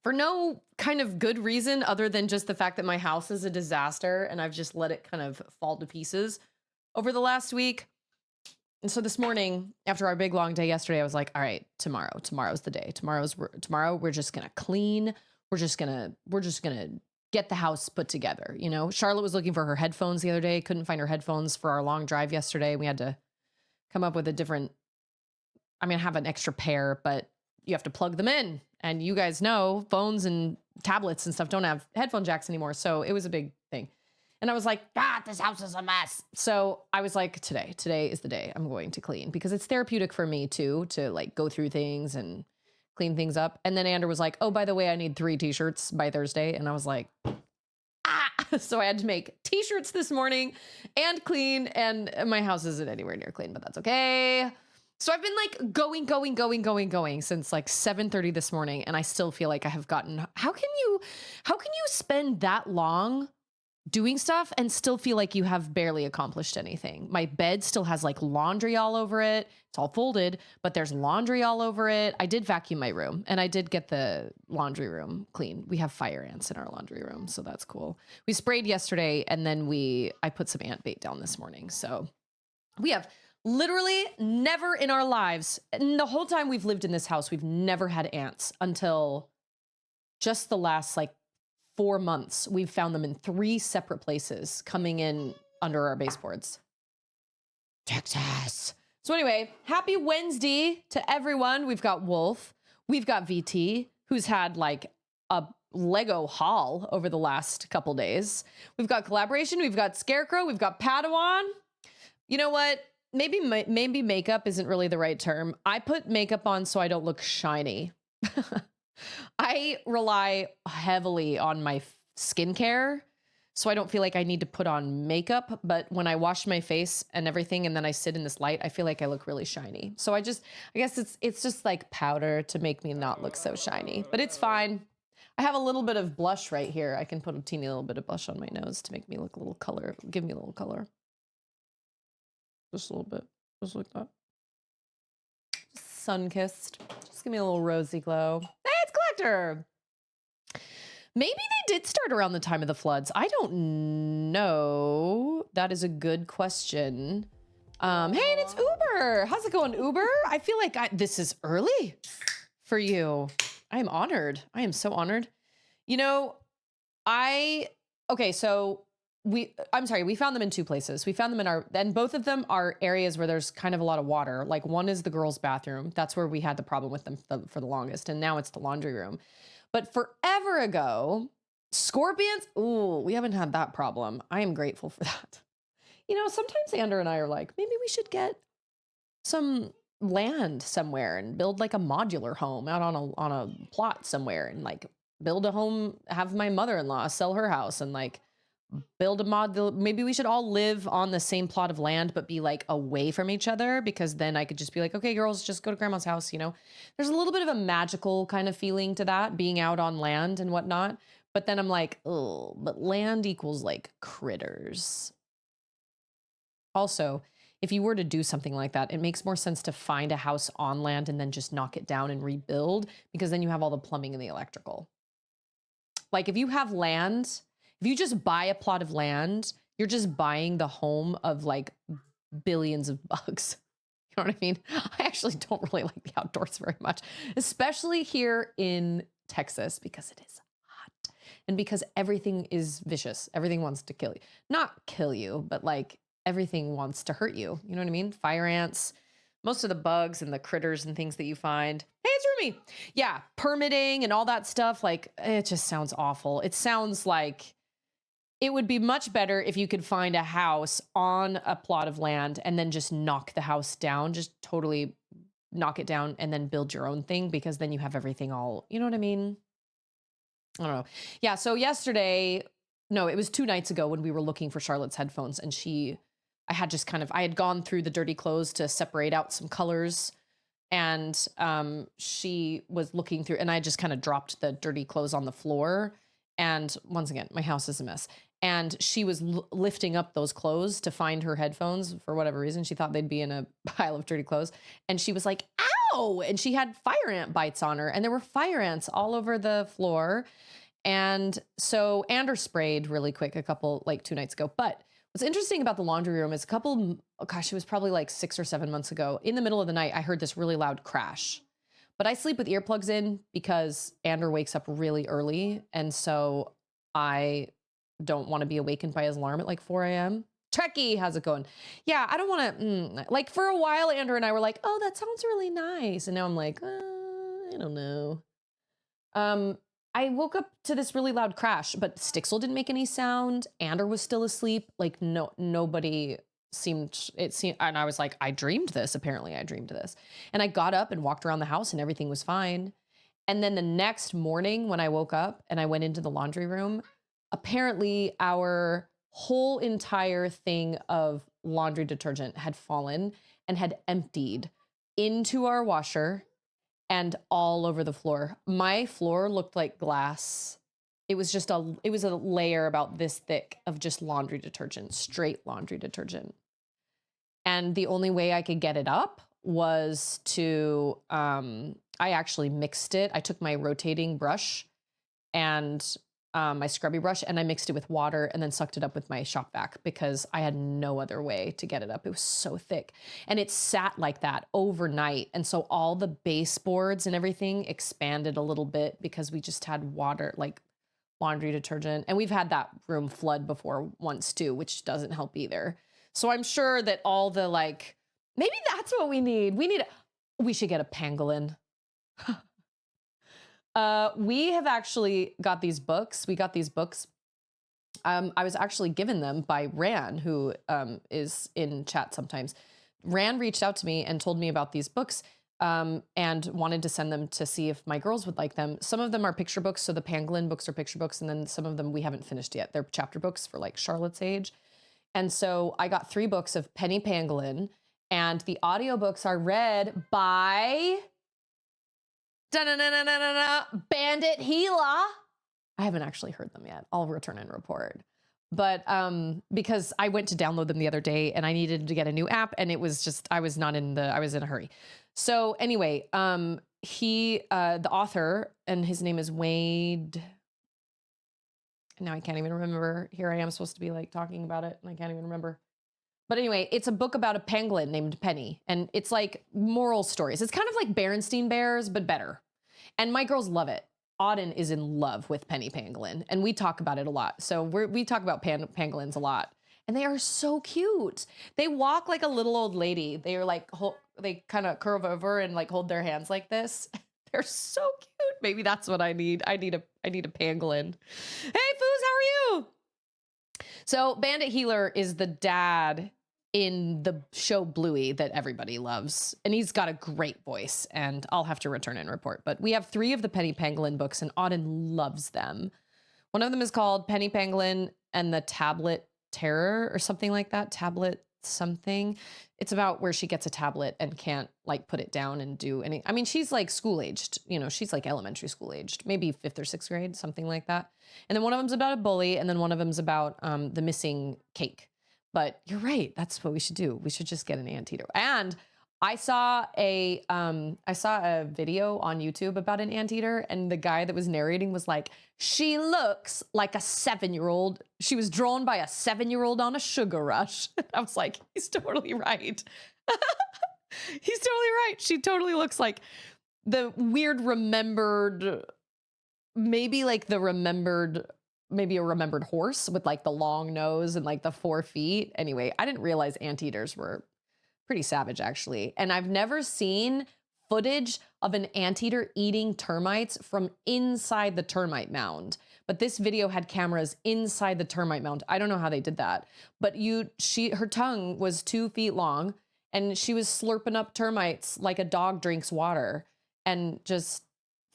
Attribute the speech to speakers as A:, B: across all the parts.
A: for no kind of good reason other than just the fact that my house is a disaster and I've just let it kind of fall to pieces over the last week. And so this morning, after our big long day yesterday, I was like, all right, tomorrow's the day. Tomorrow we're just going to clean. We're just going to get the house put together. You know, Charlotte was looking for her headphones the other day, couldn't find her headphones for our long drive yesterday. We had to come up with I have an extra pair, but you have to plug them in. And you guys know phones and tablets and stuff don't have headphone jacks anymore. So it was a big thing. And I was like, this house is a mess. So I was like, today is the day I'm going to clean, because it's therapeutic for me too, to like go through things and clean things up. And then Andrew was like, oh, by the way, I need 3 t-shirts by Thursday. And I was like, so I had to make t-shirts this morning and clean, and my house isn't anywhere near clean, but that's okay. So I've been like going since like 7:30 this morning, and I still feel like I have gotten, how can you spend that long doing stuff and still feel like you have barely accomplished anything? My bed still has like laundry all over it. It's all folded, but there's laundry all over it. I did vacuum my room, and I did get the laundry room clean. We have fire ants in our laundry room, so that's cool. We sprayed yesterday, and then I put some ant bait down this morning. So we have literally never in our lives, and the whole time we've lived in this house, we've never had ants until just the last like 4 months. We've found them in 3 separate places coming in under our baseboards. Texas. So anyway, happy Wednesday to everyone. We've got Wolf. We've got VT, who's had like a Lego haul over the last couple days. We've got Collaboration. We've got Scarecrow. We've got Padawan. You know what? Maybe makeup isn't really the right term. I put makeup on so I don't look shiny. I rely heavily on my skincare, so I don't feel like I need to put on makeup. But when I wash my face and everything, and then I sit in this light, I feel like I look really shiny. So I guess it's just like powder to make me not look so shiny, but it's fine. I have a little bit of blush right here. I can put a teeny little bit of blush on my nose to make me look a little color, give me a little color. Just a little bit, just like that. Just sun-kissed. Just give me a little rosy glow. Hey, it's Collector. Maybe they did start around the time of the floods. I don't know. That is a good question. Hey, and it's Uber. How's it going, Uber? I feel like this is early for you. I am honored. I am so honored. You know, so we found them in 2 places. We found them and both of them are areas where there's kind of a lot of water. Like one is the girls' bathroom. That's where we had the problem with them for the longest. And now it's the laundry room. But forever ago, scorpions, we haven't had that problem. I am grateful for that. You know, sometimes Andrew and I are like, maybe we should get some land somewhere and build like a modular home out on a plot somewhere, and like build a home, have my mother-in-law sell her house, and like build a modular. Maybe we should all live on the same plot of land, but be like away from each other, because then I could just be like, okay, girls, just go to grandma's house. You know, there's a little bit of a magical kind of feeling to that, being out on land and whatnot. But then I'm like, oh, but land equals like critters. Also, if you were to do something like that, it makes more sense to find a house on land and then just knock it down and rebuild, because then you have all the plumbing and the electrical. Like if you have land, if you just buy a plot of land, you're just buying the home of like billions of bugs. You know what I mean? I actually don't really like the outdoors very much, especially here in Texas, because it is hot and because everything is vicious. Everything wants to kill you. Not kill you, but like everything wants to hurt you. You know what I mean? Fire ants, most of the bugs and the critters and things that you find. Hey, it's Rumi. Yeah, permitting and all that stuff. Like, it just sounds awful. It sounds like it would be much better if you could find a house on a plot of land and then just knock the house down, just totally knock it down and then build your own thing, because then you have everything all, you know what I mean? I don't know. Yeah, so it was 2 nights ago when we were looking for Charlotte's headphones, and I had gone through the dirty clothes to separate out some colors, and she was looking through, and I just kind of dropped the dirty clothes on the floor. And once again, my house is a mess. And she was lifting up those clothes to find her headphones for whatever reason. She thought they'd be in a pile of dirty clothes. And she was like, ow, no. And she had fire ant bites on her, and there were fire ants all over the floor. And so Ander sprayed really quick a couple, like 2 nights ago. But what's interesting about the laundry room is it was probably like 6 or 7 months ago. In the middle of the night, I heard this really loud crash. But I sleep with earplugs in because Ander wakes up really early. And so I don't want to be awakened by his alarm at like 4 a.m. Trekkie, how's it going? Yeah, I don't want to, like for a while, Ander and I were like, oh, that sounds really nice. And now I'm like, I don't know. I woke up to this really loud crash, but Stixel didn't make any sound. Ander was still asleep. Like nobody seemed, and I was like, I dreamed this. Apparently I dreamed this. And I got up and walked around the house and everything was fine. And then the next morning when I woke up and I went into the laundry room, apparently our whole entire thing of laundry detergent had fallen and had emptied into our washer and all over the floor. My floor looked like glass. It was a layer about this thick of just laundry detergent, straight laundry detergent. And the only way I could get it up was to, I actually mixed it. I took my rotating brush and my scrubby brush, and I mixed it with water and then sucked it up with my shop vac because I had no other way to get it up. It was so thick. And it sat like that overnight. And so all the baseboards and everything expanded a little bit because we just had water, like laundry detergent. And we've had that room flood before once too, which doesn't help either. So I'm sure that all the maybe that's what we need. We should get a pangolin. We have actually got these books. We got these books. I was actually given them by Ran, who is in chat sometimes. Ran reached out to me and told me about these books and wanted to send them to see if my girls would like them. Some of them are picture books, so the pangolin books are picture books, and then some of them we haven't finished yet. They're chapter books for like Charlotte's age. And so I got 3 books of Penny Pangolin, and the audiobooks are read by Bandit Gila. I haven't actually heard them yet. I'll return and report. But because I went to download them the other day and I needed to get a new app, and it was just, I was in a hurry. So anyway, the author, and his name is Wade. Now I can't even remember. Here I am supposed to be like talking about it and I can't even remember. But anyway, it's a book about a pangolin named Penny, and it's like moral stories. It's kind of like Berenstain Bears, but better. And my girls love it. Auden is in love with Penny Pangolin, and we talk about it a lot. So we talk about pangolins a lot, and they are so cute. They walk like a little old lady. They are like, they kind of curve over and like hold their hands like this. They're so cute. Maybe that's what I need. I need a pangolin. Hey, Foos, how are you? So Bandit Healer is the dad in the show Bluey that everybody loves. And he's got a great voice, and I'll have to return and report. But we have 3 of the Penny Pangolin books, and Auden loves them. One of them is called Penny Pangolin and the Tablet Terror or something like that. Tablet something. It's about where she gets a tablet and can't like put it down and do any. I mean, she's like school aged, she's like elementary school aged, maybe 5th or 6th grade, something like that. And then one of them's about a bully, and then one of them's about the missing cake. But you're right. That's what we should do. We should just get an anteater. And I saw a video on YouTube about an anteater, and the guy that was narrating was like, she looks like a 7-year-old. She was drawn by a 7-year-old on a sugar rush. I was like, he's totally right. He's totally right. She totally looks like the weird remembered, maybe a remembered horse with like the long nose and like the 4 feet. Anyway, I didn't realize anteaters were pretty savage actually. And I've never seen footage of an anteater eating termites from inside the termite mound. But this video had cameras inside the termite mound. I don't know how they did that. But her tongue was 2 feet long, and she was slurping up termites like a dog drinks water and just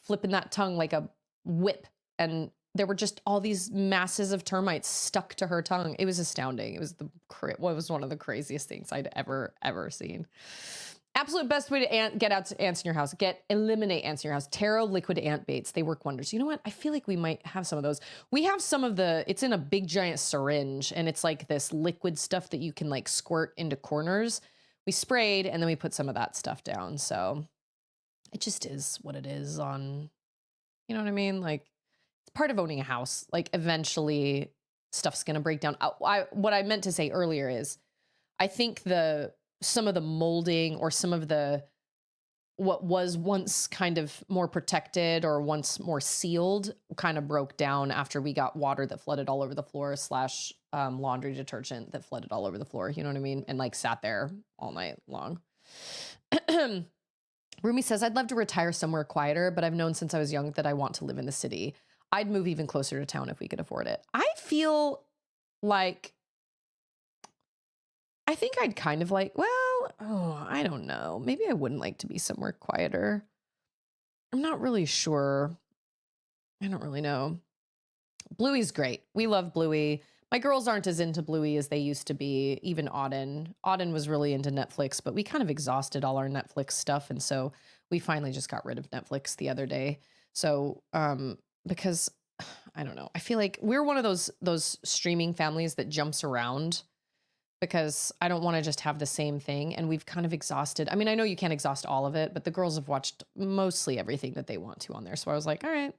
A: flipping that tongue like a whip. And there were just all these masses of termites stuck to her tongue. It was astounding. It was one of the craziest things I'd ever seen. Absolute best way to get ants in your house. Eliminate ants in your house. Taro liquid ant baits. They work wonders. You know what? I feel like we might have some of those. We have some of it's in a big giant syringe, and it's like this liquid stuff that you can like squirt into corners. We sprayed, and then we put some of that stuff down. So it just is what it is on, you know what I mean? Like, it's part of owning a house. Like, eventually stuff's going to break down. What I meant to say earlier is I think some of the molding or some of what was once kind of more protected or once more sealed kind of broke down after we got water that flooded all over the floor / laundry detergent that flooded all over the floor. You know what I mean? And like sat there all night long. Rumi says, I'd love to retire somewhere quieter, but I've known since I was young that I want to live in the city. I'd move even closer to town if we could afford it. I feel like, I think I'd kind of like, I don't know. Maybe I wouldn't like to be somewhere quieter. I'm not really sure. I don't really know. Bluey's great. We love Bluey. My girls aren't as into Bluey as they used to be. Even Auden. Auden was really into Netflix, but we kind of exhausted all our Netflix stuff. And so we finally just got rid of Netflix the other day. So, because I don't know, I feel like we're one of those streaming families that jumps around because I don't want to just have the same thing. And we've kind of exhausted. I mean, I know you can't exhaust all of it, but the girls have watched mostly everything that they want to on there. So I was like, all right,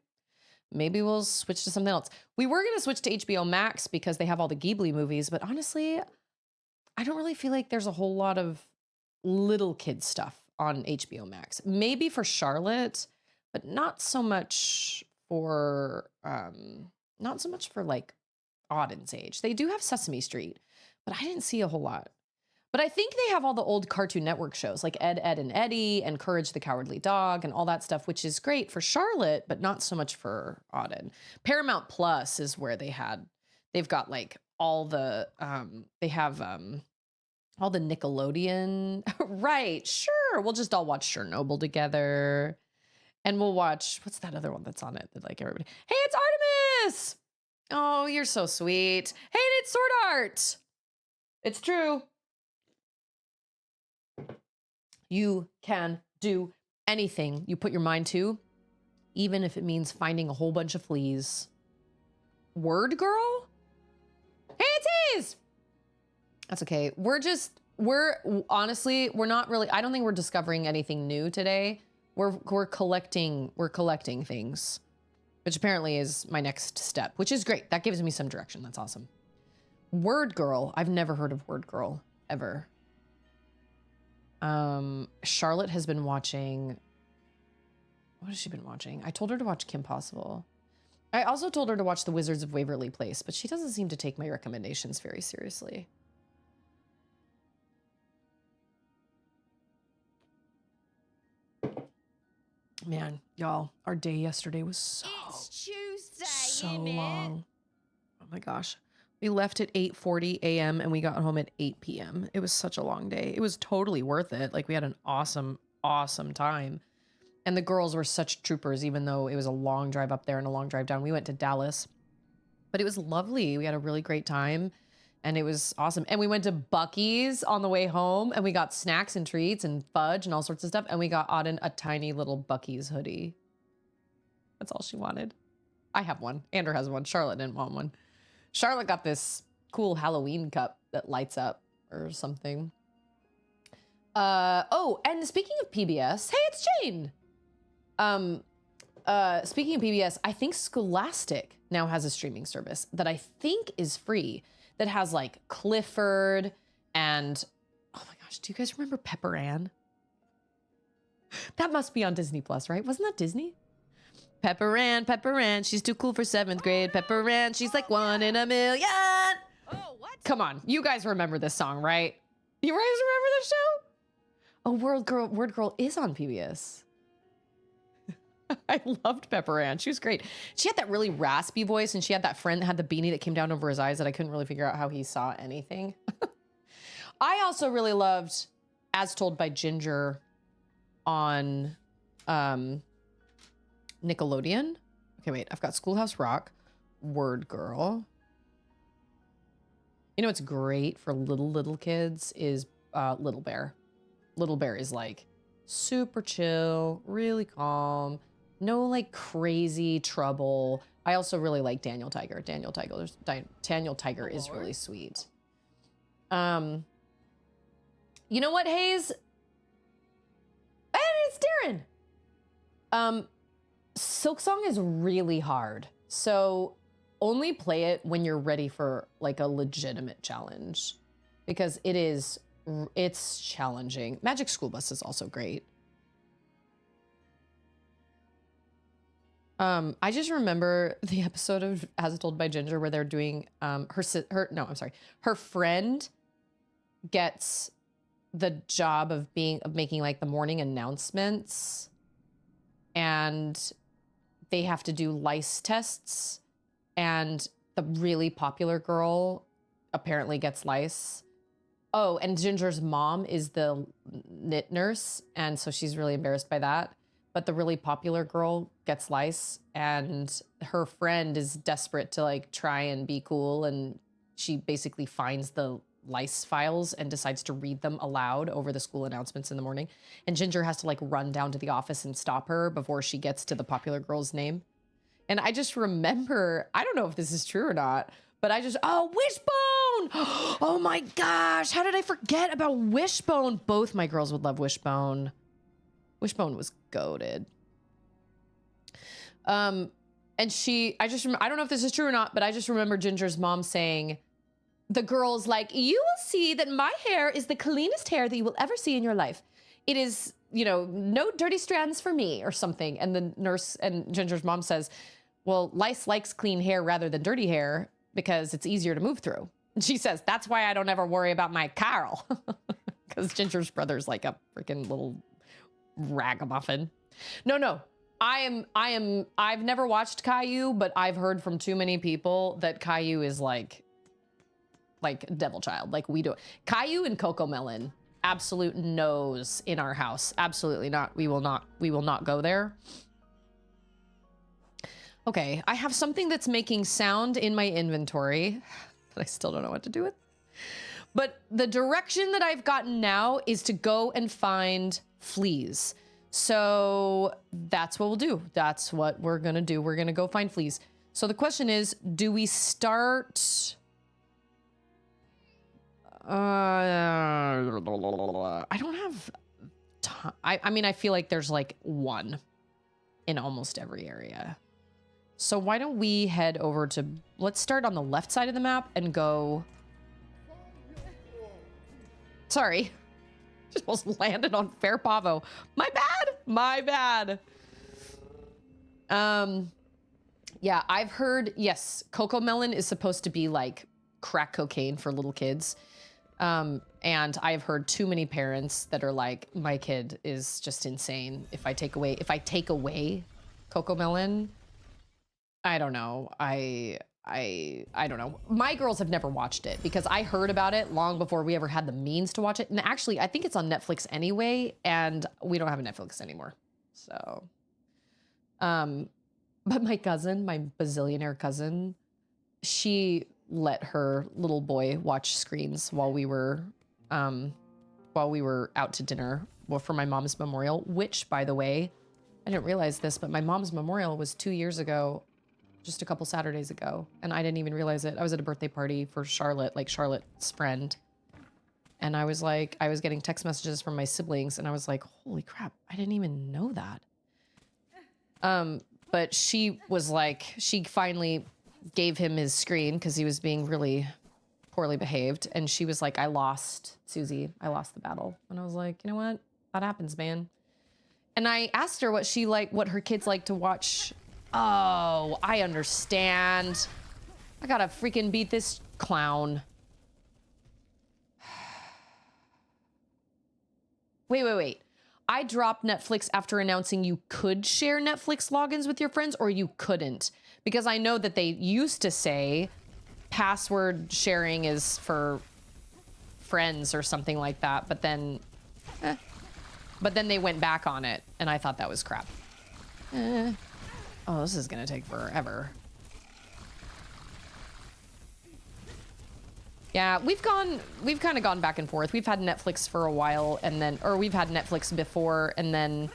A: maybe we'll switch to something else. We were going to switch to HBO Max because they have all the Ghibli movies, but honestly, I don't really feel like there's a whole lot of little kid stuff on HBO Max. Maybe for Charlotte, but not so much for like Auden's age. They do have Sesame Street, but I didn't see a whole lot. But I think they have all the old Cartoon Network shows like Ed, Edd and Eddy and Courage the Cowardly Dog and all that stuff, which is great for Charlotte, but not so much for Auden. Paramount Plus is where they've got like all the, they have all the Nickelodeon. Right, sure. We'll just all watch Chernobyl together. And we'll watch, what's that other one that's on it that like everybody, hey, it's Artemis. Oh, you're so sweet. Hey, it's Sword Art. It's true. You can do anything you put your mind to, even if it means finding a whole bunch of fleas. Word girl? Hey, it's Hayes! That's okay. Honestly, we're not really, I don't think we're discovering anything new today. We're collecting things, which apparently is my next step, which is great. That gives me some direction. That's awesome. Word girl. I've never heard of Word girl ever. Charlotte has been watching, what has she been watching? I told her to watch Kim Possible. I also told her to watch The Wizards of Waverly Place, but she doesn't seem to take my recommendations very seriously. Man, y'all, our day yesterday was
B: It's Tuesday,
A: so
B: innit?
A: long. Oh my gosh. We left at 8:40 a.m. and we got home at 8 p.m. It was such a long day. It was totally worth it. Like, we had an awesome, awesome time. And the girls were such troopers, even though it was a long drive up there and a long drive down. We went to Dallas, but it was lovely. We had a really great time and it was awesome. And we went to Buc-ee's on the way home and we got snacks and treats and fudge and all sorts of stuff. And we got Auden a tiny little Buc-ee's hoodie. That's all she wanted. I have one. Andrew has one. Charlotte didn't want one. Charlotte got this cool Halloween cup that lights up or something. Oh, and speaking of PBS, hey, it's Jane. Speaking of PBS, I think Scholastic now has a streaming service that I think is free that has like Clifford and, oh my gosh, do you guys remember Pepper Ann? That must be on Disney Plus, right? Wasn't that Disney? Pepper Ann, she's too cool for 7th grade. Pepper Ann, she's like 1 in a million.
B: Oh, what?
A: Come on, you guys remember this song, right? You guys remember this show? Oh, Word Girl is on PBS. I loved Pepper Ann. She was great. She had that really raspy voice, and she had that friend that had the beanie that came down over his eyes that I couldn't really figure out how he saw anything. I also really loved As Told by Ginger on Nickelodeon. Okay, wait. I've got Schoolhouse Rock, Word Girl. You know what's great for little kids is Little Bear. Little Bear is like super chill, really calm, no like crazy trouble. I also really like Daniel Tiger. Daniel Tiger is really sweet. You know what, Hayes? And it's Darren. Silksong is really hard. So only play it when you're ready for like a legitimate challenge, because it's challenging. Magic School Bus is also great. I just remember the episode of As Told by Ginger where they're doing her friend gets the job of making like the morning announcements, and they have to do lice tests, and the really popular girl apparently gets lice. Oh, and Ginger's mom is the knit nurse, and so she's really embarrassed by that. But the really popular girl gets lice, and her friend is desperate to like try and be cool, and she basically finds the lice files and decides to read them aloud over the school announcements in the morning. And Ginger has to like run down to the office and stop her before she gets to the popular girl's name. And I just remember, I don't know if this is true or not, but oh, Wishbone! Oh my gosh, how did I forget about Wishbone? Both my girls would love Wishbone. Wishbone was goated. And I don't know if this is true or not, but I just remember Ginger's mom saying, the girl's like, you will see that my hair is the cleanest hair that you will ever see in your life. It is, no dirty strands for me or something. And the nurse and Ginger's mom says, well, lice likes clean hair rather than dirty hair because it's easier to move through. And she says, that's why I don't ever worry about my Carl. Because Ginger's brother's like a freaking little ragamuffin. No. I've never watched Caillou, but I've heard from too many people that Caillou is like Devil Child. Like we do. Caillou and Coco Melon, absolute no's in our house. Absolutely not. We will not go there. Okay, I have something that's making sound in my inventory that I still don't know what to do with. But the direction that I've gotten now is to go and find fleas. So that's what we'll do. That's what we're gonna do. We're gonna go find fleas. So the question is, do we start... I don't have time. I mean, I feel like there's like one in almost every area. So why don't we head over to... Let's start on the left side of the map and go... Sorry. Just almost landed on Fair Pavo. My bad. Yeah, I've heard, yes, Coco Melon is supposed to be like crack cocaine for little kids. And I've heard too many parents that are like, my kid is just insane. If I take away Coco Melon, I don't know. I don't know. My girls have never watched it because I heard about it long before we ever had the means to watch it. And actually, I think it's on Netflix anyway, and we don't have a Netflix anymore. So, but my cousin, my bazillionaire cousin, she let her little boy watch screens while we were out to dinner for my mom's memorial, which, by the way, I didn't realize this, but my mom's memorial was 2 years ago, just a couple Saturdays ago, and I didn't even realize it. I was at a birthday party for Charlotte, like Charlotte's friend, and I was getting text messages from my siblings, and I was like, holy crap, I didn't even know that. But she was like, she finally gave him his screen because he was being really poorly behaved, and she was like, I lost, Susie, I lost the battle. And I was like, you know what? That happens, man. And I asked her what her kids like to watch. Oh, I understand. I gotta freaking beat this clown. Wait. I dropped Netflix after announcing you could share Netflix logins with your friends, or you couldn't. Because I know that they used to say password sharing is for friends or something like that, but then they went back on it, and I thought that was crap. Oh, this is gonna take forever. Yeah, we've kind of gone back and forth. We've had Netflix for a while, or we've had Netflix before, and then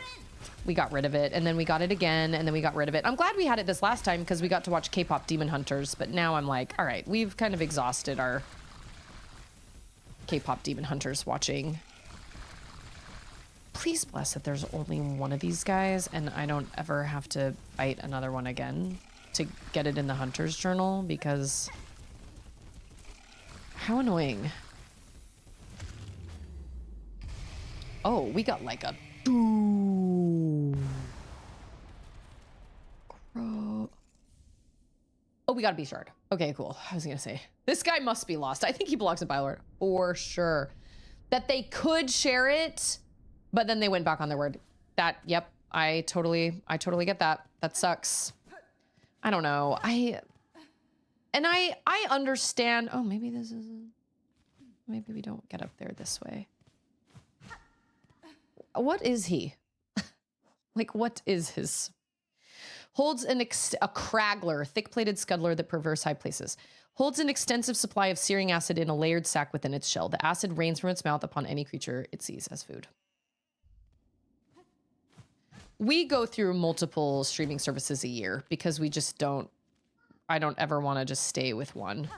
A: we got rid of it, and then we got it again, and then we got rid of it. I'm glad we had it this last time because we got to watch K-pop Demon Hunters, but now I'm like, all right, we've kind of exhausted our K-pop Demon Hunters watching. Please bless that there's only one of these guys and I don't ever have to fight another one again to get it in the hunter's journal, because how annoying. Oh, we got like a crow. Oh, we got a beast shard. Okay, cool. I was gonna say, this guy must be lost. I think he belongs to Bylord for sure. That they could share it, but then they went back on their word. That, yep, I totally get that. That sucks. I don't know. I understand. Oh, maybe this is, maybe we don't get up there this way. What is he? Like, what is his? Holds a craggler, thick-plated scuddler that prefers high places. Holds an extensive supply of searing acid in a layered sac within its shell. The acid rains from its mouth upon any creature it sees as food. We go through multiple streaming services a year because we just don't, I don't ever want to just stay with one.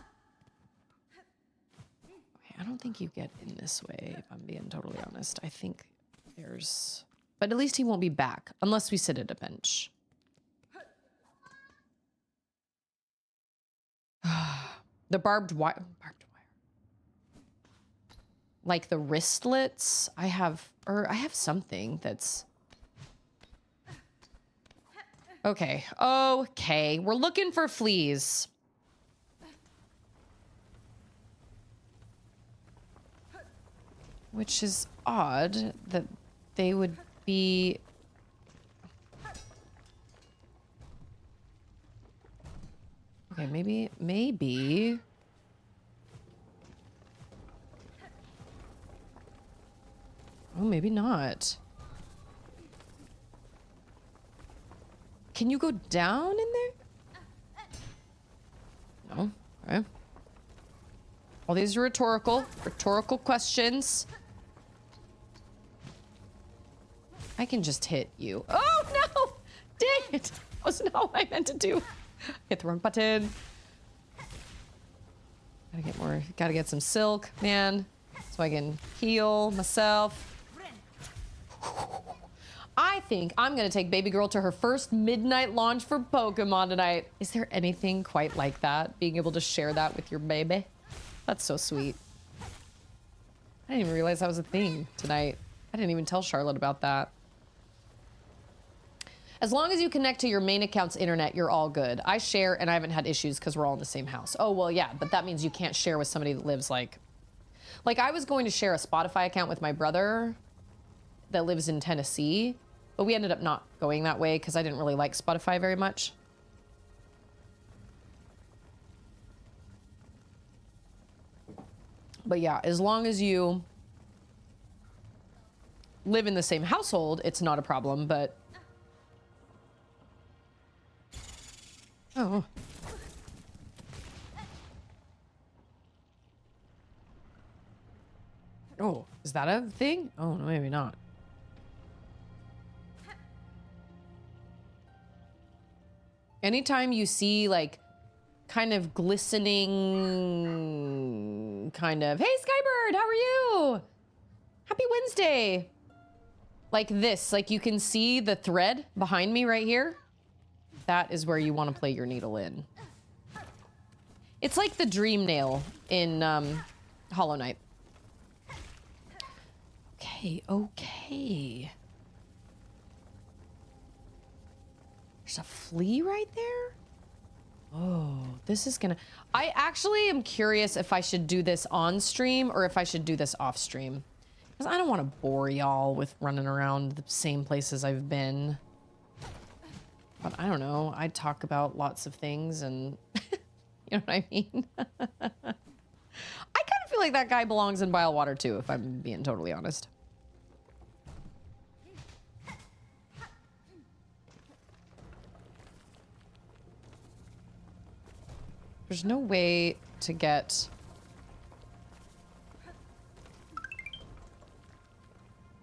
A: Okay, I don't think you get in this way, if I'm being totally honest. I think there's, but at least he won't be back unless we sit at a bench. The barbed wire. Like the wristlets. I have something that's. Okay. Okay. We're looking for fleas. Which is odd that they would be. Okay, maybe. Oh, maybe not. Can you go down in there? No. Okay. All these are rhetorical questions. I can just hit you. Oh, no! Dang it! That wasn't what I meant to do. Hit the wrong button. Gotta get some silk, man, so I can heal myself. I think I'm gonna take baby girl to her first midnight launch for Pokemon tonight. Is there anything quite like that? Being able to share that with your baby? That's so sweet. I didn't even realize that was a thing tonight. I didn't even tell Charlotte about that. As long as you connect to your main account's internet, you're all good. I share and I haven't had issues because we're all in the same house. Oh, well, yeah, but that means you can't share with somebody that lives like I was going to share a Spotify account with my brother that lives in Tennessee, but we ended up not going that way because I didn't really like Spotify very much. But yeah, as long as you live in the same household, it's not a problem, but oh. Oh, is that a thing? Oh, no, maybe not. Anytime you see like kind of glistening kind of, hey, Skybird, how are you? Happy Wednesday. Like this, like you can see the thread behind me right here. That is where you want to play your needle in. It's like the dream nail in Hollow Knight. Okay. There's a flea right there? Oh, this is gonna... I actually am curious if I should do this on stream or if I should do this off stream. Because I don't want to bore y'all with running around the same places I've been. But I don't know. I talk about lots of things and... you know what I mean? I kind of feel like that guy belongs in Bilewater too, if I'm being totally honest. There's no way to get...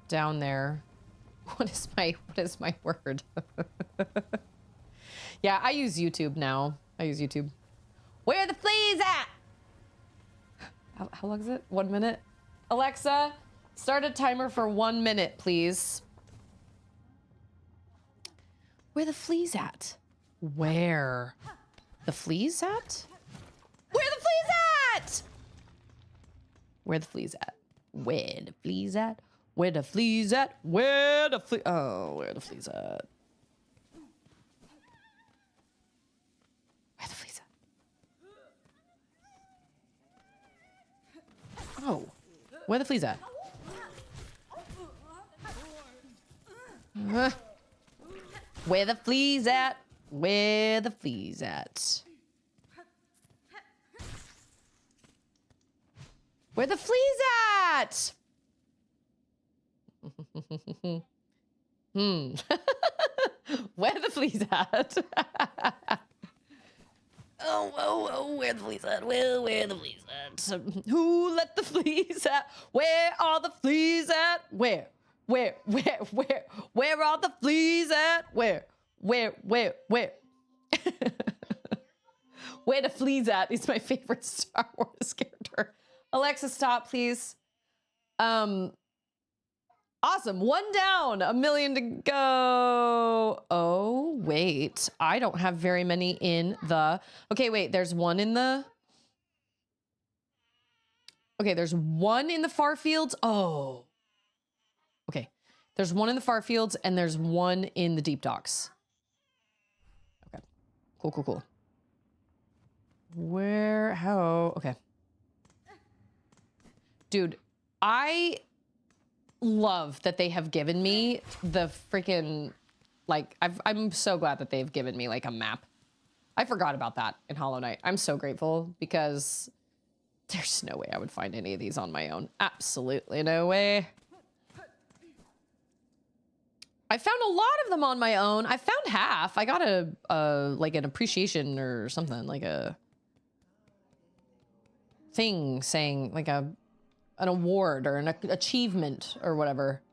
A: down there. What is my word? Yeah, I use YouTube now. I use YouTube. Where are the fleas at? How long is it? 1 minute? Alexa, Start a timer for 1 minute, please. Where the fleas at? Where? The fleas at? Where the fleas at? Where the fleas at? Where the fleas at? Where the fleas at? Where the fleas? Oh, where the fleas at? Where the fleas at? Oh, where the fleas at? Where the fleas at? Where the fleas at? Where the fleas at? Where the fleas at? Oh, where the fleas at? Where the fleas at? Who let the fleas at? Where are the fleas at? Where are the fleas at? Where? Where the fleas at is my favorite Star Wars character. Alexa, stop, please. Awesome. 1 down, 1 million to go. Oh, wait. I don't have very many in the... Okay, wait. There's one in the... Okay, there's one in the far fields. Oh. Okay. There's one in the far fields and there's one in the deep docks. Okay. Cool. Where? How? Okay. Dude, I love that they have given me the freaking, like, I'm so glad that they've given me like a map. I forgot about that in Hollow Knight. I'm so grateful because there's no way I would find any of these on my own. Absolutely no way. I found a lot of them on my own. I found half. I got a like an appreciation or something, like a thing saying like an award or an achievement or whatever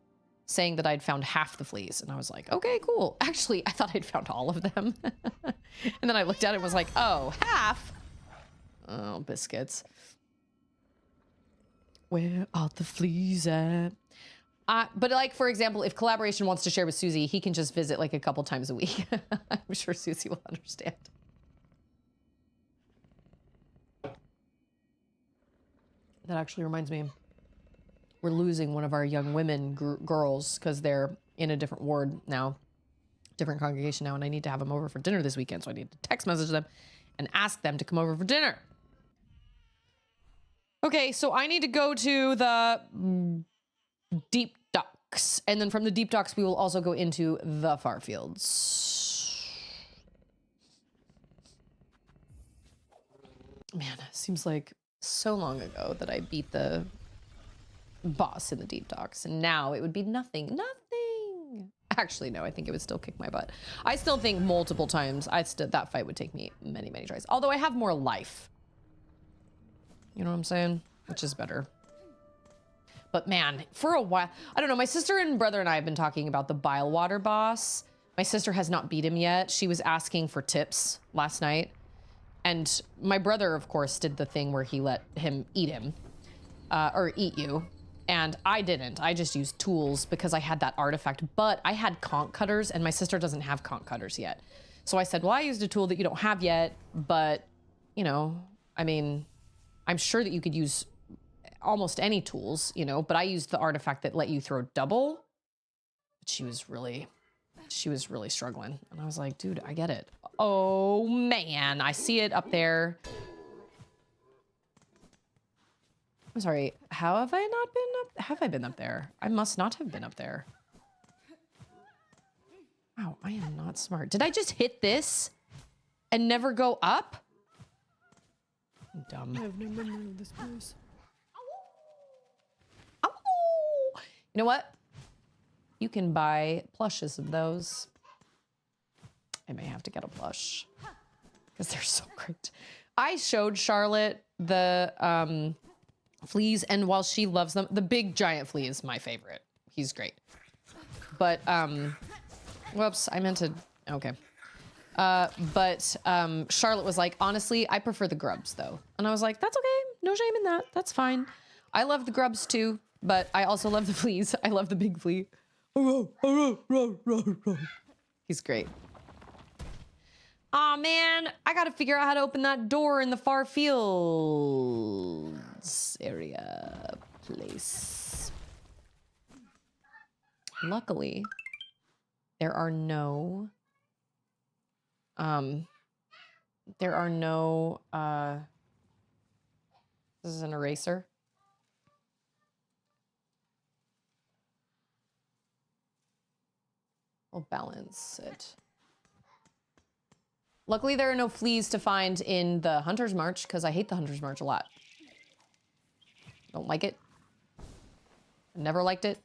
A: saying that I'd found half the fleas. And I was like, okay, cool. Actually, I thought I'd found all of them. And then I looked at it and was like, oh, half? Oh, biscuits. Where are the fleas at? But like, for example, if Collaboration wants to share with Susie, he can just visit like a couple times a week. I'm sure Susie will understand. That actually reminds me, we're losing one of our young women girls because they're in a different ward now, different congregation now, and I need to have them over for dinner this weekend. So I need to text message them and ask them to come over for dinner. Okay, so I need to go to the deep docks, and then from the deep docks, we will also go into the far fields. Man, it seems like so long ago that I beat the boss in the deep docks, and now it would be nothing. Actually, no, I think it would still kick my butt. I still think multiple times that fight would take me many tries, although I have more life. You know what I'm saying? Which is better. But man, for a while, I don't know, my sister and brother and I have been talking about the Bilewater boss. My sister has not beat him yet. She was asking for tips last night. And my brother, of course, did the thing where he let him eat him, or eat you. And I didn't. I just used tools because I had that artifact. But I had conch cutters, and my sister doesn't have conch cutters yet. So I said, well, I used a tool that you don't have yet, but, you know, I mean, I'm sure that you could use almost any tools, you know, but I used the artifact that let you throw double. But she was really struggling. And I was like, dude, I get it. Oh man, I see it up there. I'm sorry, how have I not been up? Have I been up there? I must not have been up there. Wow, I am not smart. Did I just hit this and never go up? I'm dumb. I have no memory of this place. Ow! You know what? You can buy plushes of those. I may have to get a plush because they're so great. I showed Charlotte the fleas, and while she loves them, the big giant flea is my favorite. He's great. But, whoops, I meant to, okay. But Charlotte was like, honestly, I prefer the grubs though. And I was like, that's okay. No shame in that. That's fine. I love the grubs too. But I also love the fleas. I love the big flea. He's great. Aw, man. I gotta figure out how to open that door in the far fields area place. Luckily, there are no... This is an eraser. We'll balance it. Luckily, there are no fleas to find in the Hunter's March, because I hate the Hunter's March a lot. Don't like it. Never liked it.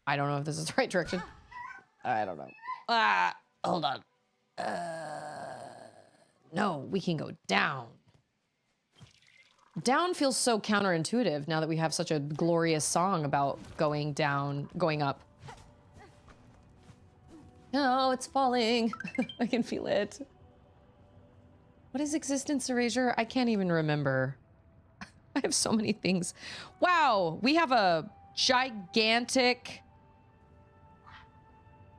A: I don't know if this is the right direction. I don't know. Hold on. No, we can go down. Down feels so counterintuitive now that we have such a glorious song about going down, going up. No, it's falling. I can feel it. What is existence erasure? I can't even remember. I have so many things. Wow, we have a gigantic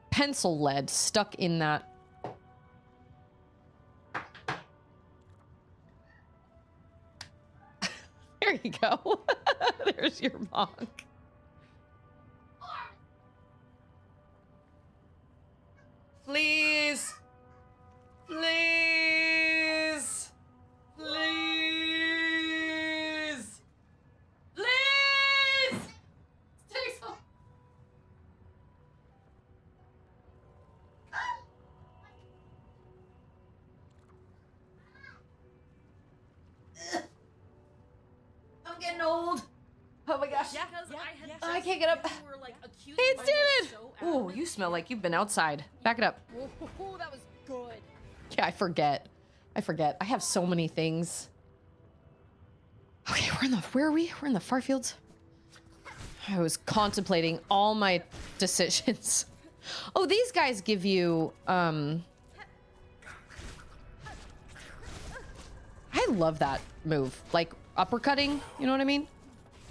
A: pencil lead stuck in that. There you go. There's your monk. Please. Please. Please. Please. Take some. I'm getting old. Oh my gosh.
B: Yeah,
A: I can't get up. Hey, it's David! Ooh, you smell like you've been outside. Back it up.
B: Oh, that was good.
A: Yeah, I forget. I have so many things. Okay, where are we? We're in the far fields. I was contemplating all my decisions. Oh, these guys give you, I love that move. Like, uppercutting, you know what I mean?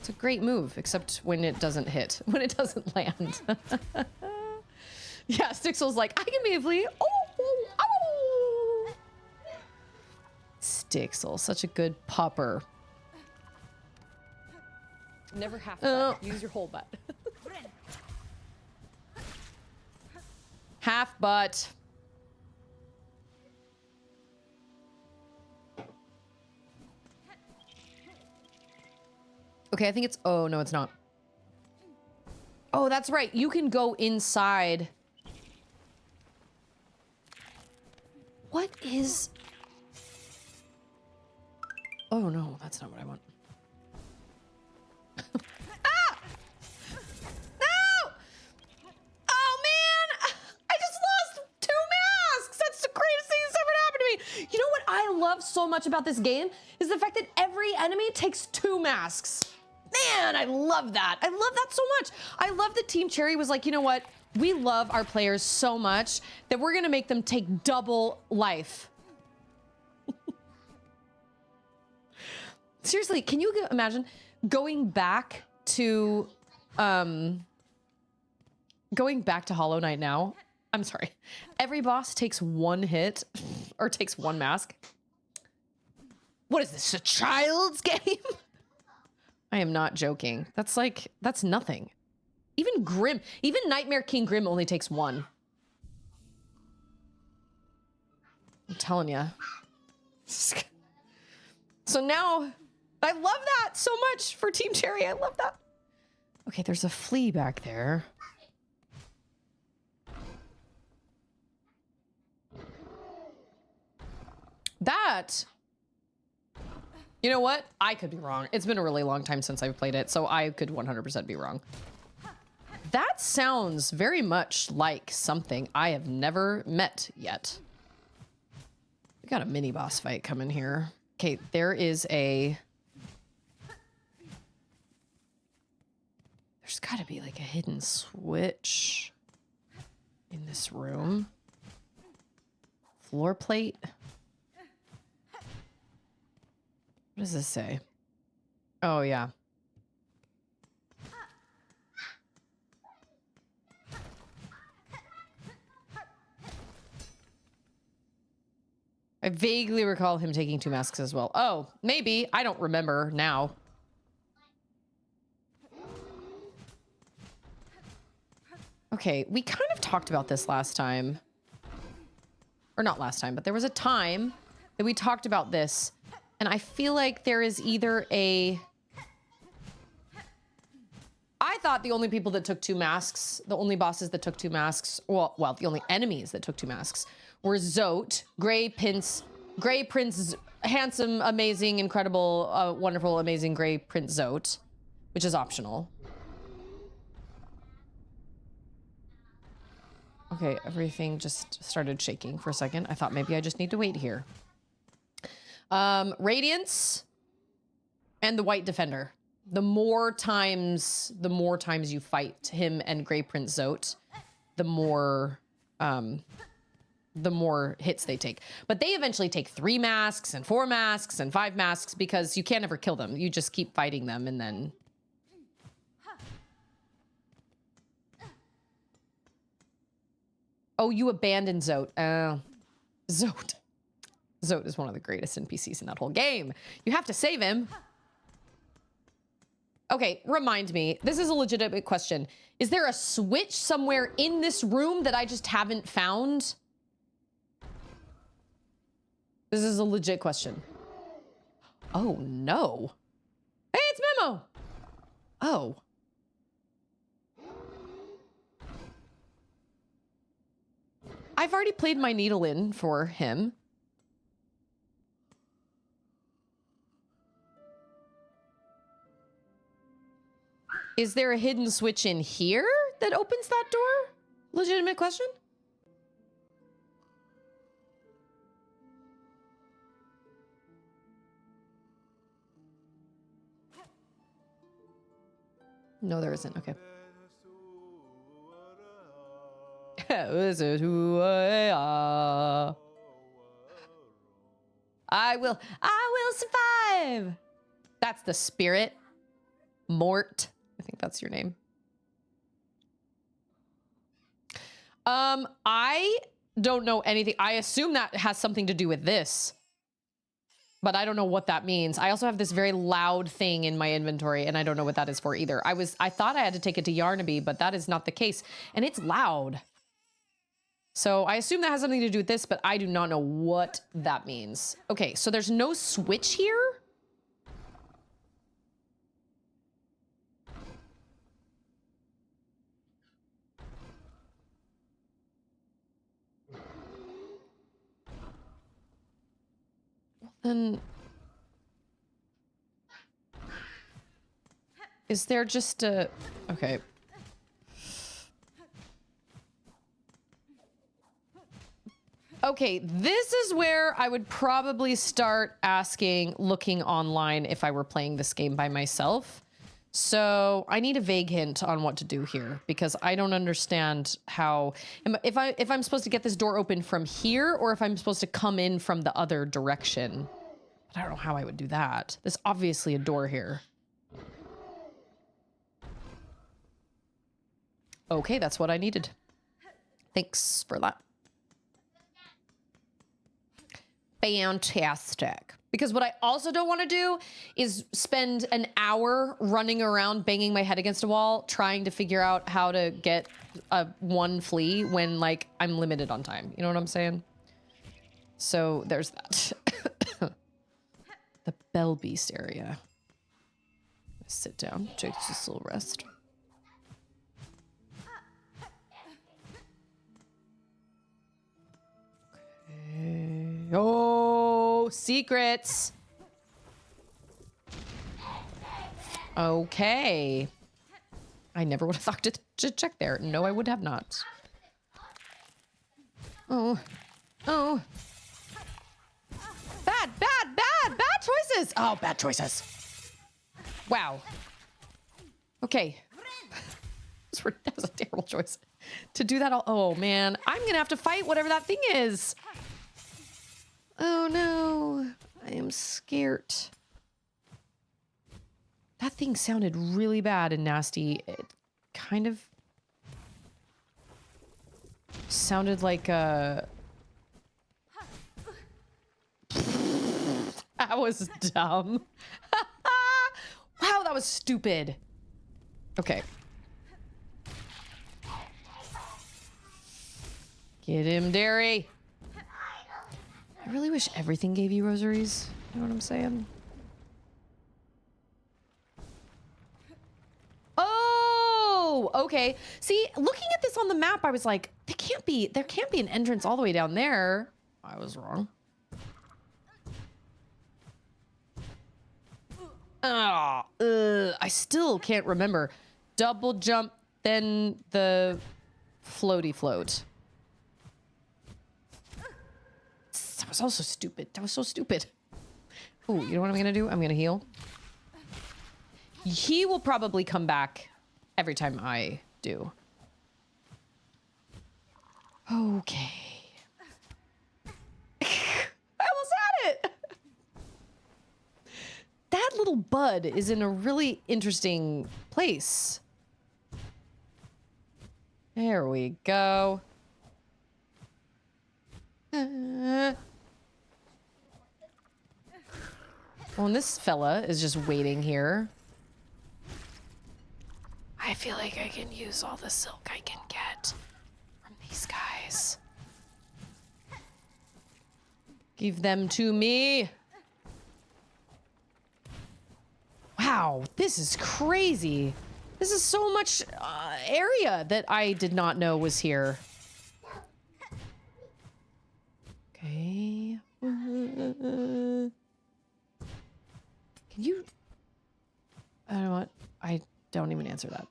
A: It's a great move, except when it doesn't hit. When it doesn't land. Yeah, Stixel's like, I can be a flea. Oh, oh, oh. Stixel, such a good popper.
B: Never half butt. Use your whole butt.
A: Half butt. Okay, I think it's... Oh, no, it's not. Oh, that's right. You can go inside. What is... Oh, no, that's not what I want. Ah! No! Oh, man! I just lost 2 masks! That's the greatest thing that's ever happened to me! You know what I love so much about this game? Is the fact that every enemy takes 2 masks. Man, I love that. I love that so much. I love that Team Cherry was like, you know what? We love our players so much that we're gonna make them take double life. Seriously, can you imagine going back to Hollow Knight now? I'm sorry. Every boss takes 1 hit or takes 1 mask. What is this, a child's game? I am not joking. That's nothing. Even Grim, even Nightmare King Grim only takes 1. I'm telling you. So now, I love that so much for Team Cherry. I love that. Okay, there's a flea back there. That... You know what? I could be wrong. It's been a really long time since I've played it, so I could 100% be wrong. That sounds very much like something I have never met yet. We got a mini boss fight coming here. Okay, there is a... There's gotta be like a hidden switch in this room. Floor plate. What does this say? Oh, yeah. I vaguely recall him taking 2 masks as well. Oh, maybe. I don't remember now. Okay, we kind of talked about this last time. Or not last time, but there was a time that we talked about this. And I feel like there is either a... I thought the only people that took 2 masks, the only bosses that took 2 masks, well, the only enemies that took 2 masks were Zote, Grey Prince, handsome, amazing, incredible, wonderful, amazing Grey Prince Zote, which is optional. Okay, everything just started shaking for a second. I thought maybe I just need to wait here. Radiance and the White Defender. The more times you fight him and Grey Prince Zote, the more hits they take. But they eventually take 3 masks and 4 masks and 5 masks because you can't ever kill them. You just keep fighting them and then... Oh, you abandoned Zote. Zote. Zote is one of the greatest NPCs in that whole game. You have to save him. Okay, remind me. This is a legitimate question. Is there a switch somewhere in this room that I just haven't found? This is a legit question. Oh, no. Hey, it's Memo. Oh. I've already played my needle in for him. Is there a hidden switch in here that opens that door? Legitimate question. No, there isn't. Okay. This is who I are. I will survive. That's the spirit. Mort. I think that's your name. I don't know anything. I assume that has something to do with this, but I don't know what that means. I also have this very loud thing in my inventory, and I don't know what that is for either. I thought I had to take it to Yarnaby, but that is not the case, and it's loud. So I assume that has something to do with this, but I do not know what that means. Okay, so there's no switch here? Then... Is there just a... Okay. Okay, this is where I would probably start looking online if I were playing this game by myself. So I need a vague hint on what to do here because I don't understand how, if I'm supposed to get this door open from here or if I'm supposed to come in from the other direction. But I don't know how I would do that. There's obviously a door here. Okay, that's what I needed. Thanks for that. Fantastic. Because what I also don't want to do is spend an hour running around banging my head against a wall trying to figure out how to get one flea when, like, I'm limited on time. You know what I'm saying? So there's that. The Bell Beast area. Sit down. Take just a little rest. Oh, secrets. Okay. I never would have thought to check there. No, I would have not. Oh. Oh. Bad choices. Oh, bad choices. Wow. Okay. That was a terrible choice. To do that all. Oh, man. I'm going to have to fight whatever that thing is. Oh no, I am scared. That thing sounded really bad and nasty. It kind of sounded like a... That was dumb. Wow, that was stupid. Okay. Get him, Derry. I really wish everything gave you rosaries. You know what I'm saying? Oh, okay. See, looking at this on the map, I was like, there can't be an entrance all the way down there. I was wrong. Oh, I still can't remember. Double jump, then the floaty float. That was also stupid. That was so stupid. Ooh, you know what I'm gonna do? I'm gonna heal. He will probably come back every time I do. Okay. I almost had it. That little bud is in a really interesting place. There we go. Well, and this fella is just waiting here. I feel like I can use all the silk I can get from these guys. Give them to me. Wow, this is crazy. This is so much area that I did not know was here. Okay. Can you... I don't know what... I don't even answer that.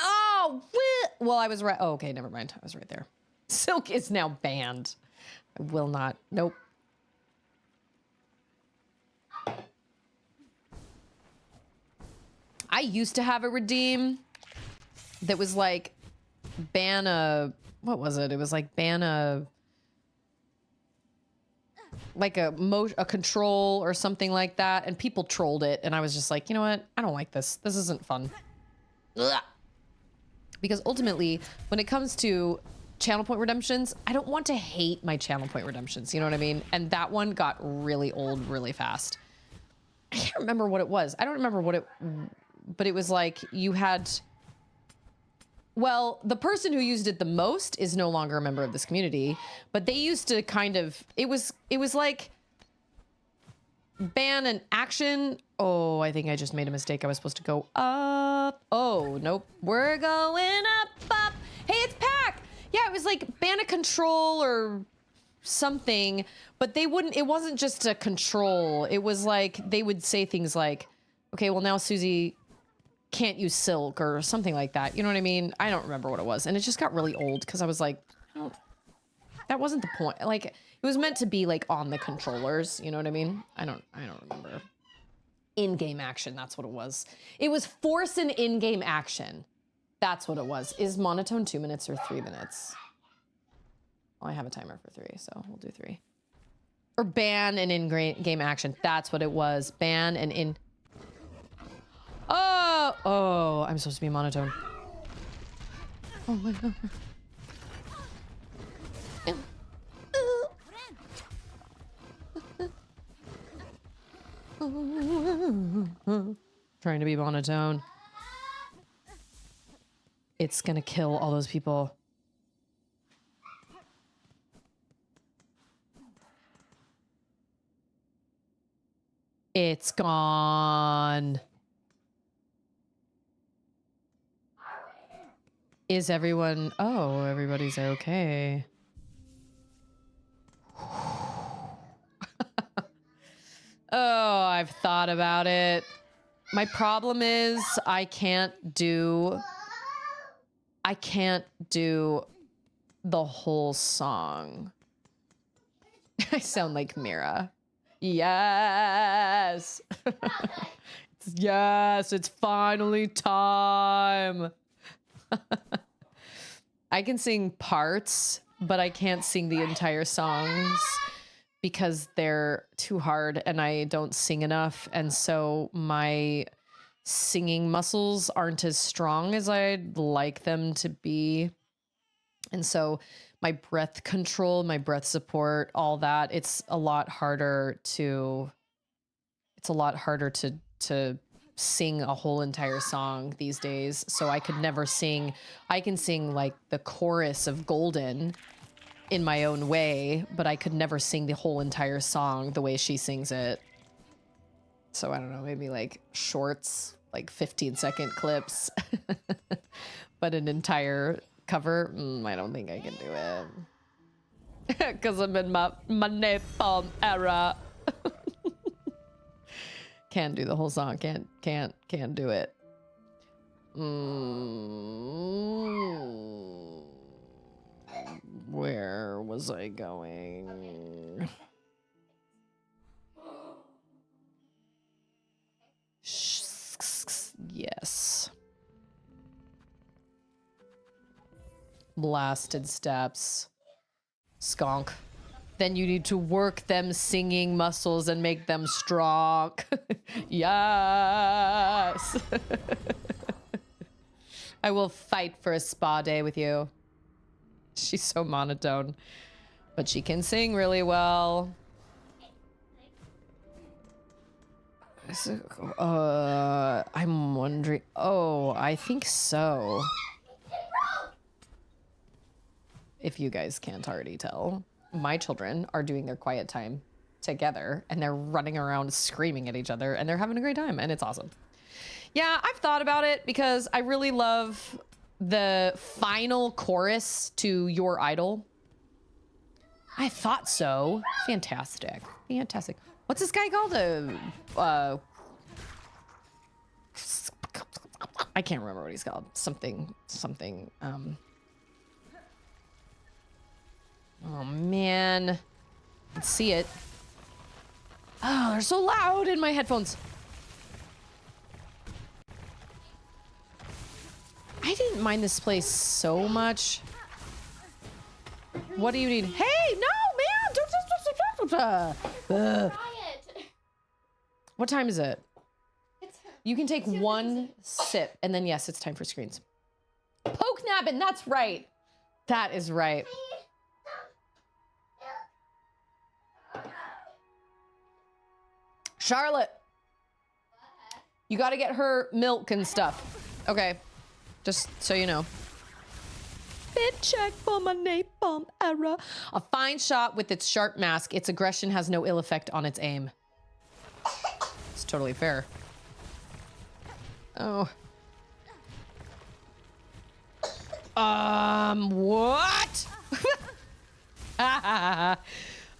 A: Oh, well, I was right. Oh, okay, never mind. I was right there. Silk is now banned. I will not. Nope. I used to have a redeem that was like ban a... What was it? It was like ban a... like a control or something like that, and people trolled it, and I was just like, you know what? I don't like this. This isn't fun. Ugh. Because ultimately, when it comes to channel point redemptions, I don't want to hate my channel point redemptions. You know what I mean? And that one got really old really fast. I can't remember what it was. I don't remember what it... But it was like you had... Well, the person who used it the most is no longer a member of this community, but they used to kind of... It was like... ban an action. Oh, I think I just made a mistake. I was supposed to go up. Oh, nope. We're going up. Hey, it's Pack. Yeah, it was like ban a control or something, but they wouldn't... It wasn't just a control. It was like they would say things like, okay, well now Susie can't use silk or something like that. You know what I mean? I don't remember what it was. And it just got really old because I was like, that wasn't the point. Like, it was meant to be like on the controllers. You know what I mean? I don't remember. In-game action, that's what it was. It was force an in-game action. That's what it was. Is monotone 2 minutes or 3 minutes? Well, I have a timer for 3, so we'll do 3. Or ban an in-game action. That's what it was. Ban an in... Oh, I'm supposed to be monotone. Oh my god. Trying to be monotone. It's gonna kill all those people. It's gone. Is everyone... Oh, everybody's okay. Oh, I've thought about it. My problem is I can't do the whole song. I sound like Mira. Yes. Yes, it's finally time. I can sing parts, but I can't sing the entire songs because they're too hard and I don't sing enough. And so my singing muscles aren't as strong as I'd like them to be. And so my breath control, my breath support, all that, it's a lot harder to sing a whole entire song these days. So I could never sing. I can sing like the chorus of Golden in my own way, but I could never sing the whole entire song the way she sings it. So I don't know, maybe like shorts, like 15-second clips, but an entire cover, I don't think I can do it. Because I'm in my napalm era. Can't do the whole song. Can't do it. Where was I going? Yes. Blasted steps. Skonk. Then you need to work them singing muscles and make them strong. Yes. I will fight for a spa day with you. She's so monotone, but she can sing really well. I'm wondering. Oh, I think so. If you guys can't already tell, my children are doing their quiet time together and they're running around screaming at each other and they're having a great time and it's awesome. Yeah, I've thought about it because I really love the final chorus to Your Idol. I thought so. Fantastic. Fantastic. What's this guy called? I can't remember what he's called. Something. Oh, man. Let's see it. Oh, they're so loud in my headphones. I didn't mind this place so much. What do you need? Hey, no, man! Don't. What time is it? You can take one sip, and then yes, it's time for screens. Poke nabbing, that's right. That is right. Charlotte, you got to get her milk and stuff. Okay, just so you know. Fit check for my napalm era. A fine shot with its sharp mask. Its aggression has no ill effect on its aim. It's totally fair. Oh. What?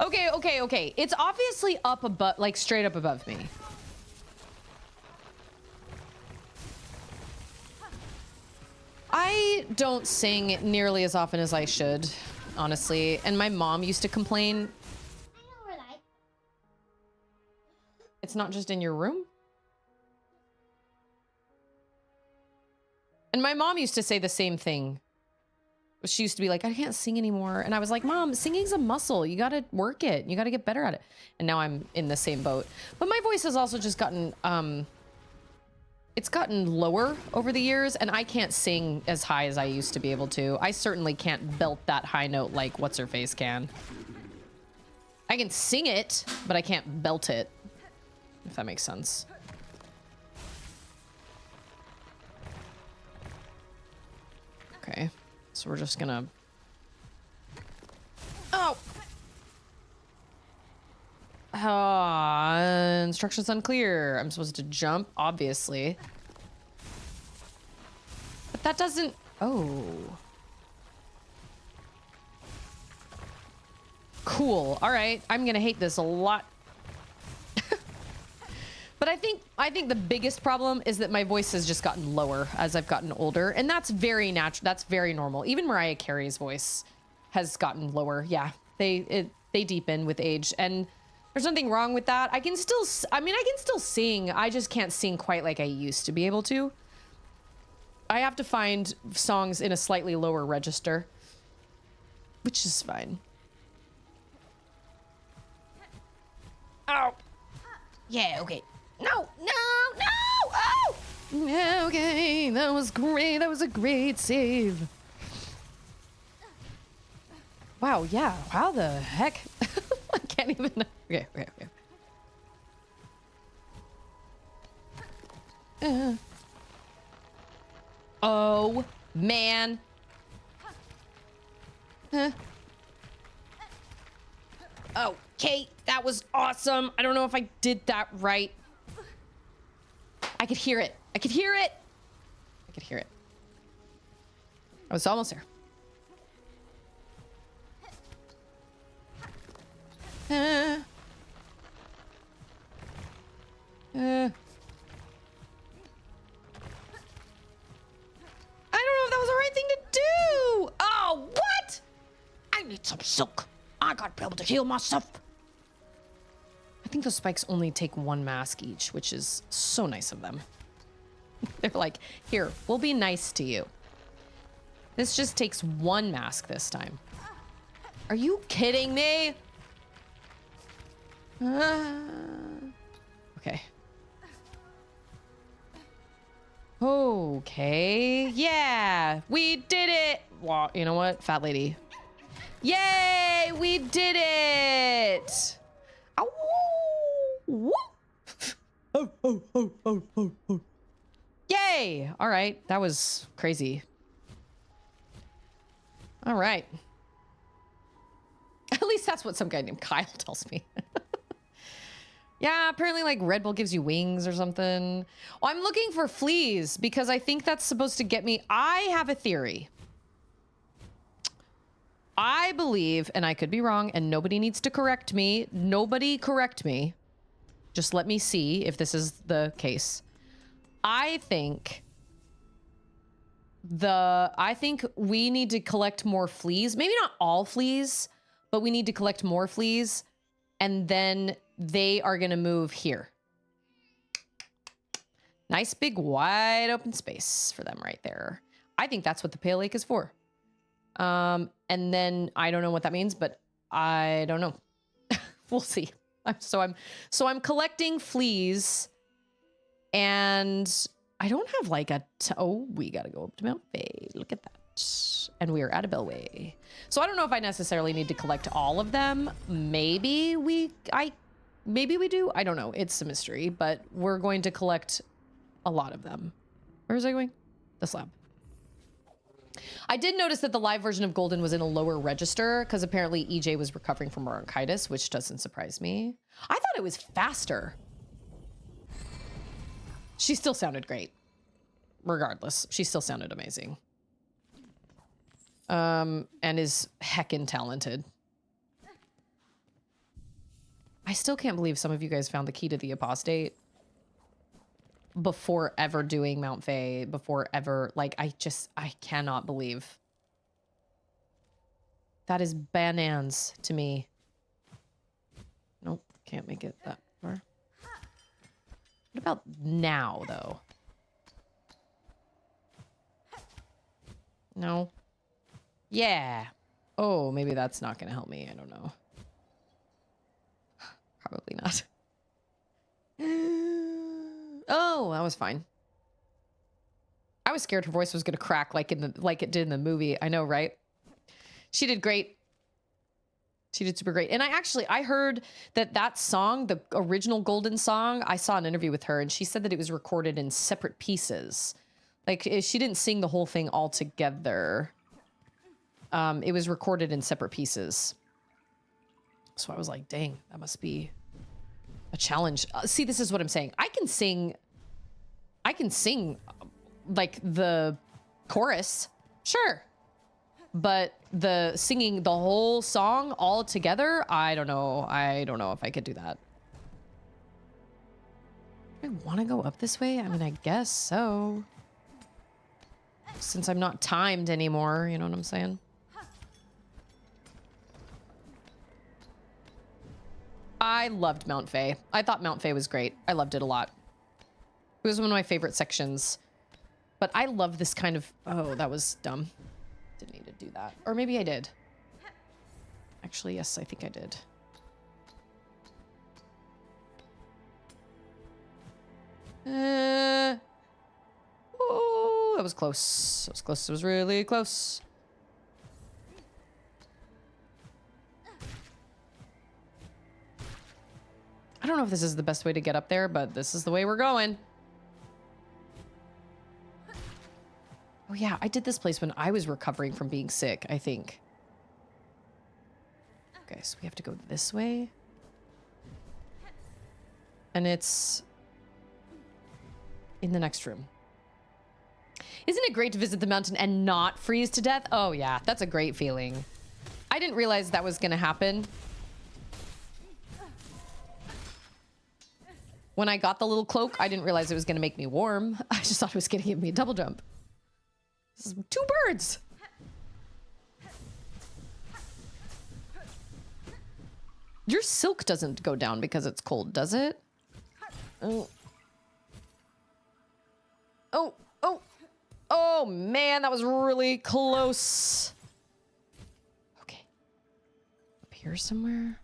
A: Okay. It's obviously up above, like straight up above me. I don't sing nearly as often as I should, honestly. And my mom used to complain. It's not just in your room? And my mom used to say the same thing. She used to be like, I can't sing anymore. And I was like, Mom, singing's a muscle. You got to work it. You got to get better at it. And now I'm in the same boat. But my voice has also just gotten, it's gotten lower over the years. And I can't sing as high as I used to be able to. I certainly can't belt that high note like What's-Her-Face can. I can sing it, but I can't belt it. If that makes sense. Okay. So we're just gonna... Oh! Instructions unclear. I'm supposed to jump, obviously. But that doesn't... Oh. Cool. All right. I'm gonna hate this a lot. But I think the biggest problem is that my voice has just gotten lower as I've gotten older, and that's very natural. That's very normal. Even Mariah Carey's voice has gotten lower. Yeah, they deepen with age, and there's nothing wrong with that. I can still sing. I just can't sing quite like I used to be able to. I have to find songs in a slightly lower register, which is fine. Ow. Yeah. Okay. No! Oh! Yeah, okay, that was great. That was a great save. Wow, yeah. How the heck? I can't even... Okay, okay, okay. Oh, man. Huh? Oh, Kate, that was awesome. I don't know if I did that right. I could hear it. I could hear it. I could hear it. I was almost there. I don't know if that was the right thing to do. Oh, what? I need some silk. I gotta be able to heal myself. I think those spikes only take one mask each, which is so nice of them. They're like, here, we'll be nice to you. This just takes one mask this time. Are you kidding me? Okay. Okay. Yeah, we did it. Well, you know what? Fat lady. Yay, we did it. Ow. Woo. Oh. Yay. All right. That was crazy. All right. At least that's what some guy named Kyle tells me. Yeah, apparently like Red Bull gives you wings or something. Well, I'm looking for fleas because I think that's supposed to get me. I have a theory. I believe, and I could be wrong, and nobody needs to correct me. Nobody correct me. Just let me see if this is the case. I think we need to collect more fleas. Maybe not all fleas, but we need to collect more fleas, and then they are going to move here. Nice big wide open space for them right there. I think that's what the Pale Lake is for. And then I don't know what that means, but I don't know. We'll see. So I'm collecting fleas, and I don't have like oh, we got to go up to Mount Faye. Look at that. And we are at a Bellway. So I don't know if I necessarily need to collect all of them. Maybe we do. I don't know. It's a mystery, but we're going to collect a lot of them. Where was I going? The slab. I did notice that the live version of Golden was in a lower register because apparently EJ was recovering from bronchitis, which doesn't surprise me. I thought it was faster. She still sounded great. Regardless, she still sounded amazing. And is heckin' talented. I still can't believe some of you guys found the key to the apostate before ever doing Mount Faye, before ever, like, I cannot believe. That is bananas to me. Nope, can't make it that far. What about now, though? No. Yeah. Oh, maybe that's not gonna help me. I don't know. Probably not. Oh, that was fine. I was scared her voice was gonna crack like it did in the movie. I know, right? She did great. She did super great. And I heard that song, the original Golden song, I saw an interview with her and she said that it was recorded in separate pieces. Like she didn't sing the whole thing all together. It was recorded in separate pieces. So I was like, dang, that must be a challenge. See, this is what I'm saying. I can sing like the chorus, sure. But the singing the whole song all together, I don't know. I don't know if I could do that. Do I want to go up this way? I mean, I guess so. Since I'm not timed anymore, you know what I'm saying? I loved Mount Faye. I thought Mount Faye was great. I loved it a lot. It was one of my favorite sections. But I love this kind of... Oh, that was dumb. Didn't need to do that. Or maybe I did. Actually, yes, I think I did. Oh, that was close. That was close. It was really close. don't know if this is the best way to get up there, but this is the way we're going. Oh yeah, I did this place when I was recovering from being sick, I think. Okay, so we have to go this way. And it's in the next room. Isn't it great to visit the mountain and not freeze to death? Oh yeah, that's a great feeling. I didn't realize that was gonna happen. When I got the little cloak, I didn't realize it was gonna make me warm. I just thought it was gonna give me a double jump. This is 2 birds. Your silk doesn't go down because it's cold, does it? Oh. Oh, oh. Oh man, that was really close. Okay. Up here somewhere.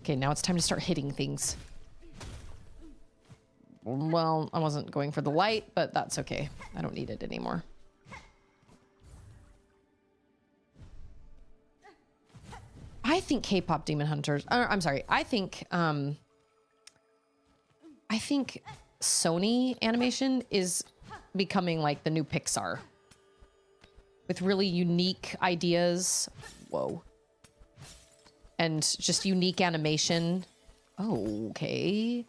A: Okay, now it's time to start hitting things. Well, I wasn't going for the light, but that's okay. I don't need it anymore. I think K-pop Demon Hunters... I'm sorry. I think Sony animation is becoming like the new Pixar. With really unique ideas. Whoa. And just unique animation. Oh, okay.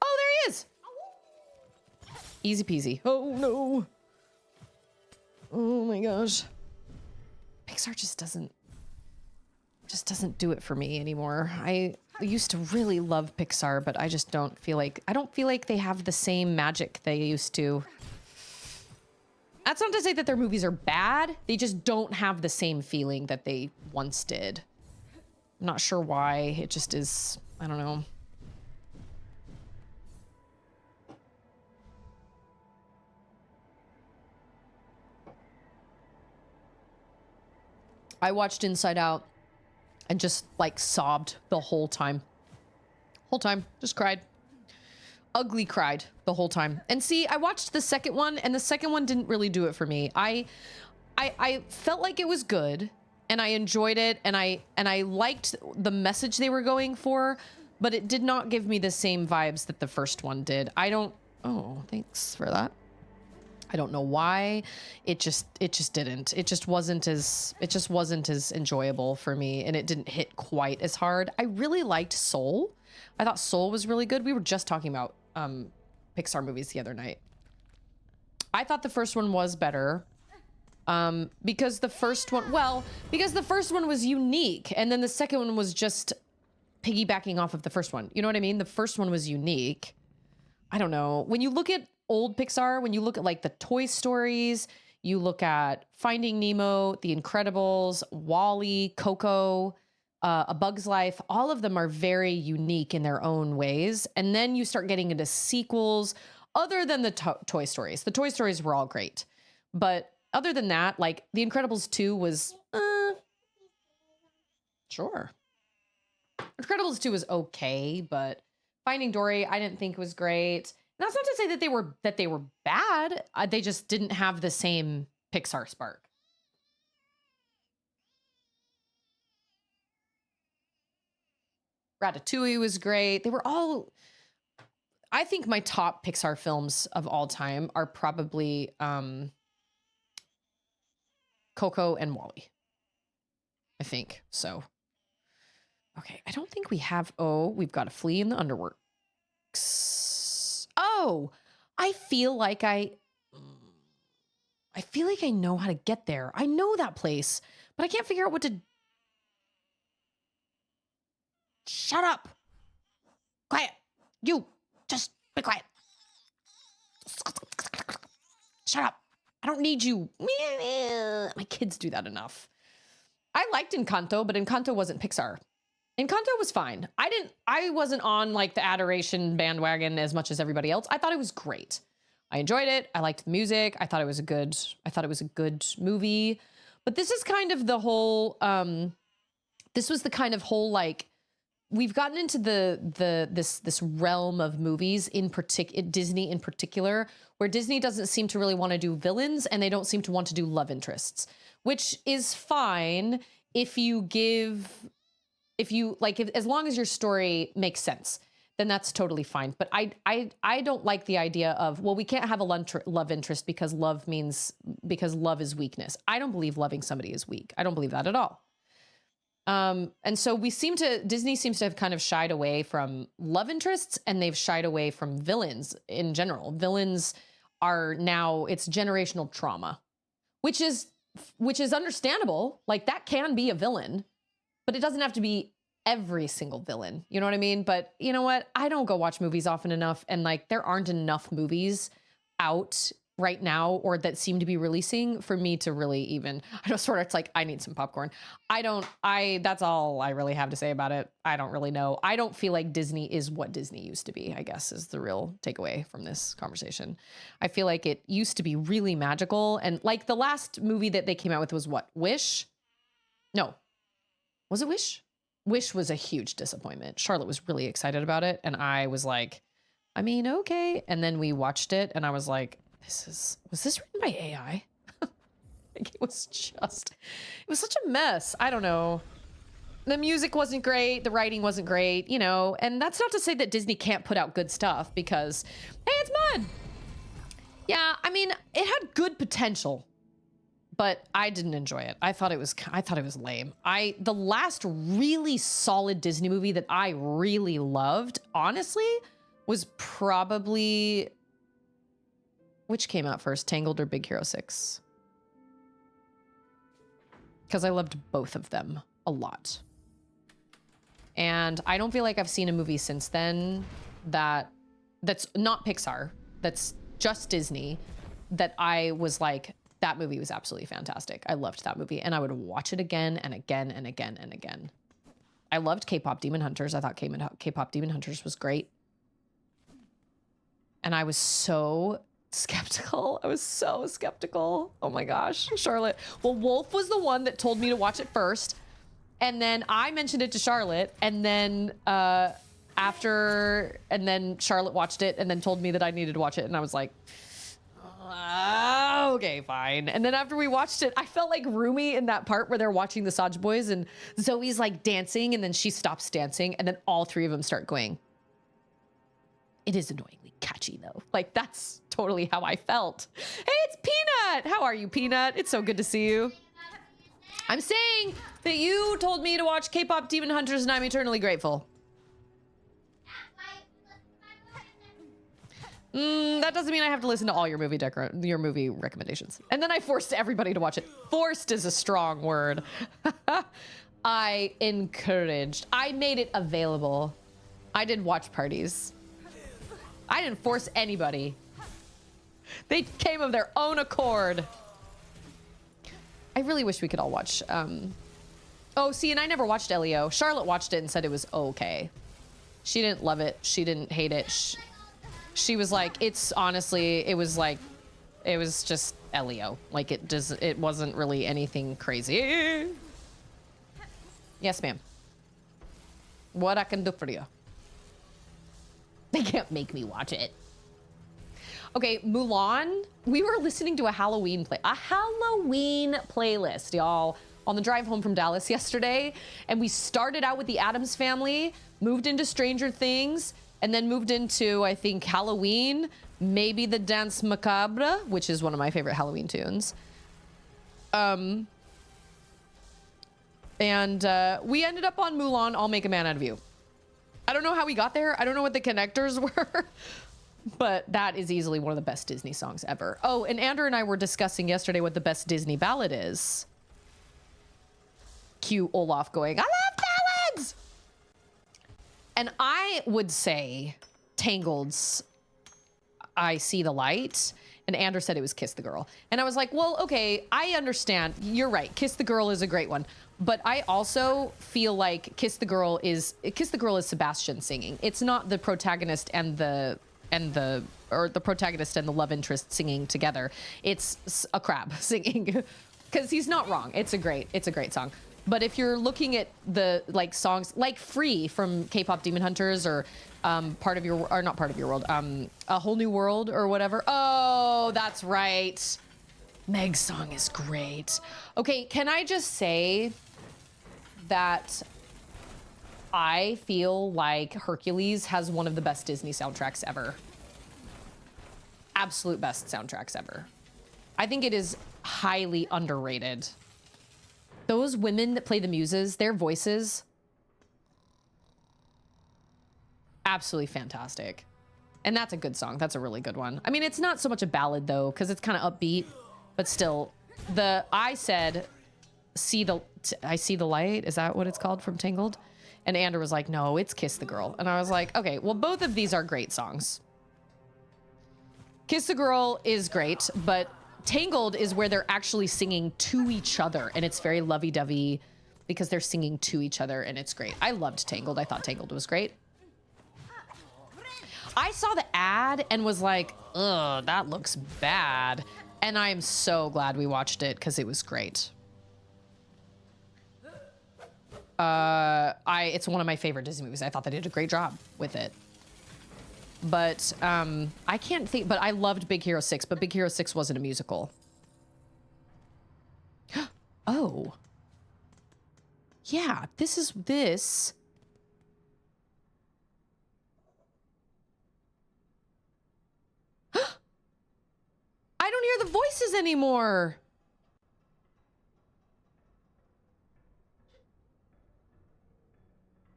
A: Oh, there he is! Easy peasy. Oh, no. Oh, my gosh. Pixar just doesn't do it for me anymore. I used to really love Pixar, but I just don't feel like they have the same magic they used to. That's not to say that their movies are bad. They just don't have the same feeling that they once did. I'm not sure why. It just is, I don't know. I watched Inside Out and just like sobbed the whole time. Just cried. Ugly cried the whole time. And see, I watched the second one and the second one didn't really do it for me. I felt like it was good and I enjoyed it and I liked the message they were going for, but it did not give me the same vibes that the first one did. Oh, thanks for that. I don't know why. It just didn't. It just wasn't as enjoyable for me and it didn't hit quite as hard. I really liked Soul. I thought Soul was really good. We were just talking about Pixar movies the other night. I thought the first one was better. Because the first one was unique and then the second one was just piggybacking off of the first one. You know what I mean? The first one was unique. I don't know. When you look at old Pixar, when you look at like the Toy Stories, you look at Finding Nemo, The Incredibles, WALL-E, Coco, A Bug's Life, all of them are very unique in their own ways. And then you start getting into sequels other than the Toy Stories. The Toy Stories were all great. But other than that, like The Incredibles 2 was, sure. Incredibles 2 was okay, but Finding Dory, I didn't think was great. And that's not to say that they were bad. They just didn't have the same Pixar spark. Ratatouille was great. They were all... I think my top Pixar films of all time are probably Coco and WALL-E. I think so. Okay, I don't think we have... Oh, we've got a flea in the underworks. Oh, I feel like I know how to get there. I know that place, but I can't figure out what to... Shut up. Quiet. You, just be quiet. Shut up. I don't need you. My kids do that enough. I liked Encanto, but Encanto wasn't Pixar. Encanto was fine. I wasn't on like the adoration bandwagon as much as everybody else. I thought it was great. I enjoyed it. I liked the music. I thought it was a good movie. But this is kind of the whole, this was the kind of whole, like, we've gotten into this realm of movies Disney in particular, where Disney doesn't seem to really want to do villains and they don't seem to want to do love interests, which is fine if you give if you like, as long as your story makes sense, then that's totally fine. But I don't like the idea of, well, we can't have a love interest because love is weakness. I don't believe loving somebody is weak. I don't believe that at all. And so Disney seems to have kind of shied away from love interests, and they've shied away from villains in general. Villains are now, it's generational trauma, which is understandable. Like, that can be a villain, but it doesn't have to be every single villain. You know what I mean? But you know what? I don't go watch movies often enough, and like, there aren't enough movies out right now or that seem to be releasing for me to really even, I know, sort of, it's like, I need some popcorn. That's all I really have to say about it. I don't really know. I don't feel like Disney is what Disney used to be, I guess, is the real takeaway from this conversation. I feel like it used to be really magical. And like, the last movie that they came out with was what? Wish? No. Was it Wish? Wish was a huge disappointment. Charlotte was really excited about it. And I was like, I mean, okay. And then we watched it and I was like, was this written by AI? Like, it was such a mess. I don't know. The music wasn't great. The writing wasn't great, you know, and that's not to say that Disney can't put out good stuff because, hey, it's mud. Yeah, I mean, it had good potential, but I didn't enjoy it. I thought it was lame. The last really solid Disney movie that I really loved, honestly, was probably, which came out first, Tangled or Big Hero 6? Because I loved both of them a lot. And I don't feel like I've seen a movie since then that's not Pixar, that's just Disney, that I was like, that movie was absolutely fantastic. I loved that movie, and I would watch it again and again and again and again. I loved K-Pop Demon Hunters. I thought K-Pop Demon Hunters was great. And I was so skeptical. Oh my gosh, Charlotte. Well, Wolf was the one that told me to watch it first. And then I mentioned it to Charlotte. And then Charlotte watched it and then told me that I needed to watch it. And I was like, okay, fine. And then after we watched it, I felt like Rumi in that part where they're watching the Saj Boys and Zoe's like dancing and then she stops dancing and then all three of them start going. It is annoyingly catchy though. Like, that's totally how I felt. Hey, it's Peanut. How are you, Peanut? It's so good to see you. I'm saying that you told me to watch K-Pop Demon Hunters and I'm eternally grateful. That doesn't mean I have to listen to all your movie recommendations. And then I forced everybody to watch it. Forced is a strong word. I encouraged. I made it available. I did watch parties. I didn't force anybody. They came of their own accord. I really wish we could all watch. Oh, see, and I never watched Leo. Charlotte watched it and said it was okay. She didn't love it. She didn't hate it. She was like, it was just Elio. Like, it wasn't really anything crazy. Yes, ma'am. What I can do for you? They can't make me watch it. Okay, Mulan. We were listening to a Halloween playlist, y'all, on the drive home from Dallas yesterday. And we started out with the Addams Family, moved into Stranger Things, and then moved into, I think, Halloween, maybe the Dance Macabre, which is one of my favorite Halloween tunes. And we ended up on Mulan, I'll Make a Man Out of You. I don't know how we got there. I don't know what the connectors were, but that is easily one of the best Disney songs ever. Oh, and Andrew and I were discussing yesterday what the best Disney ballad is. Cue Olaf going, I love ballads! And I would say Tangled's I See the Light. And Andrew said it was Kiss the Girl. And I was like, well, okay, I understand. You're right. Kiss the Girl is a great one. But I also feel like Kiss the Girl is Sebastian singing. It's not the protagonist and the protagonist and the love interest singing together. It's a crab singing. Because he's not wrong. It's a great song. But if you're looking at the like songs like Free from K-Pop Demon Hunters or Not Part of Your World, A Whole New World or whatever. Oh, that's right. Meg's song is great. Okay, can I just say that I feel like Hercules has one of the best Disney soundtracks ever. Absolute best soundtracks ever. I think it is highly underrated. Those women that play the muses, their voices, absolutely fantastic. And that's a good song. That's a really good one. I mean, it's not so much a ballad though, because it's kind of upbeat, but still, I said, I see the light. Is that what it's called from Tangled? And Andrew was like, no, it's Kiss the Girl. And I was like, okay, well, both of these are great songs. Kiss the Girl is great, but Tangled is where they're actually singing to each other. And it's very lovey-dovey because they're singing to each other and it's great. I loved Tangled. I thought Tangled was great. I saw the ad and was like, ugh, that looks bad. And I'm so glad we watched it because it was great. It's one of my favorite Disney movies. I thought they did a great job with it. But I can't think, but I loved Big Hero 6, but Big Hero 6 wasn't a musical. Oh. Yeah, this is this. I don't hear the voices anymore.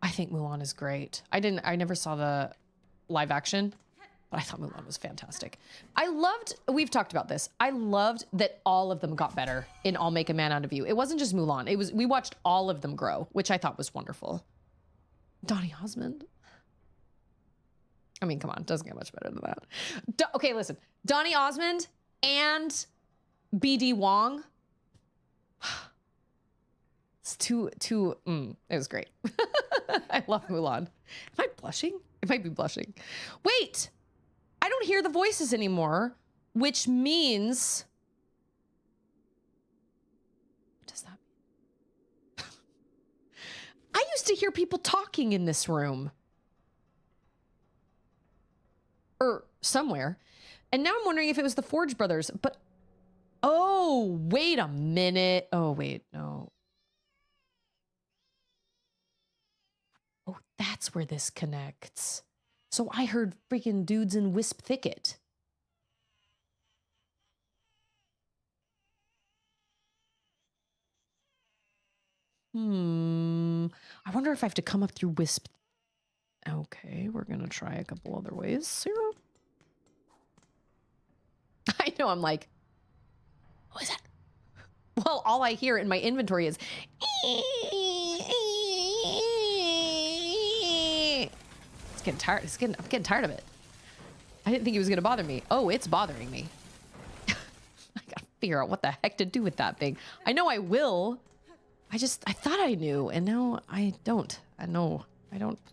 A: I think Mulan is great. I never saw the live action, but I thought Mulan was fantastic. We've talked about this. I loved that all of them got better in I'll Make a Man Out of You. It wasn't just Mulan. We watched all of them grow, which I thought was wonderful. Donny Osmond. I mean, come on, it doesn't get much better than that. Okay, listen. Donny Osmond and BD Wong. It's it was great. I love Mulan. Am I blushing? It might be blushing. Wait, I don't hear the voices anymore, which means, what does that mean? I used to hear people talking in this room. Or somewhere. And now I'm wondering if it was the Forge brothers, but, oh, wait a minute. Oh, wait, no. Oh, that's where this connects. So I heard freaking dudes in Wisp Thicket. I wonder if I have to come up through Wisp. Okay, we're gonna try a couple other ways here. I know, I'm like, what is that? Well, all I hear in my inventory is getting tired. I'm getting tired of it. I didn't think it was gonna bother me. Oh, it's bothering me. I gotta figure out what the heck to do with that thing. I know I will. I thought I knew, and now I don't.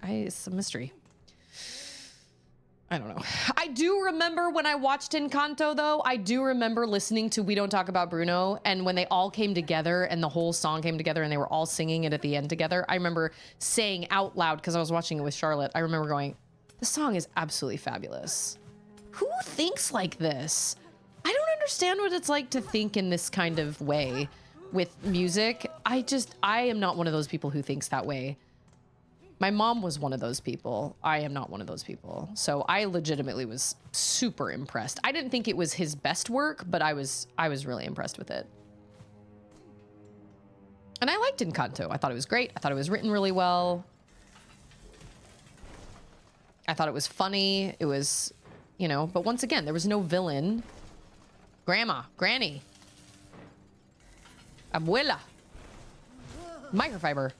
A: It's a mystery. I don't know. I do remember when I watched Encanto, though. I do remember listening to We Don't Talk About Bruno, and when they all came together and the whole song came together and they were all singing it at the end together, I remember saying out loud, because I was watching it with Charlotte, I remember going, the song is absolutely fabulous. Who thinks like this? I don't understand what it's like to think in this kind of way with music. I am not one of those people who thinks that way. My mom was one of those people. I am not one of those people. So I legitimately was super impressed. I didn't think it was his best work, but I was really impressed with it. And I liked Encanto. I thought it was great. I thought it was written really well. I thought it was funny. It was, but once again, there was no villain. Grandma, Granny, Abuela, microfiber.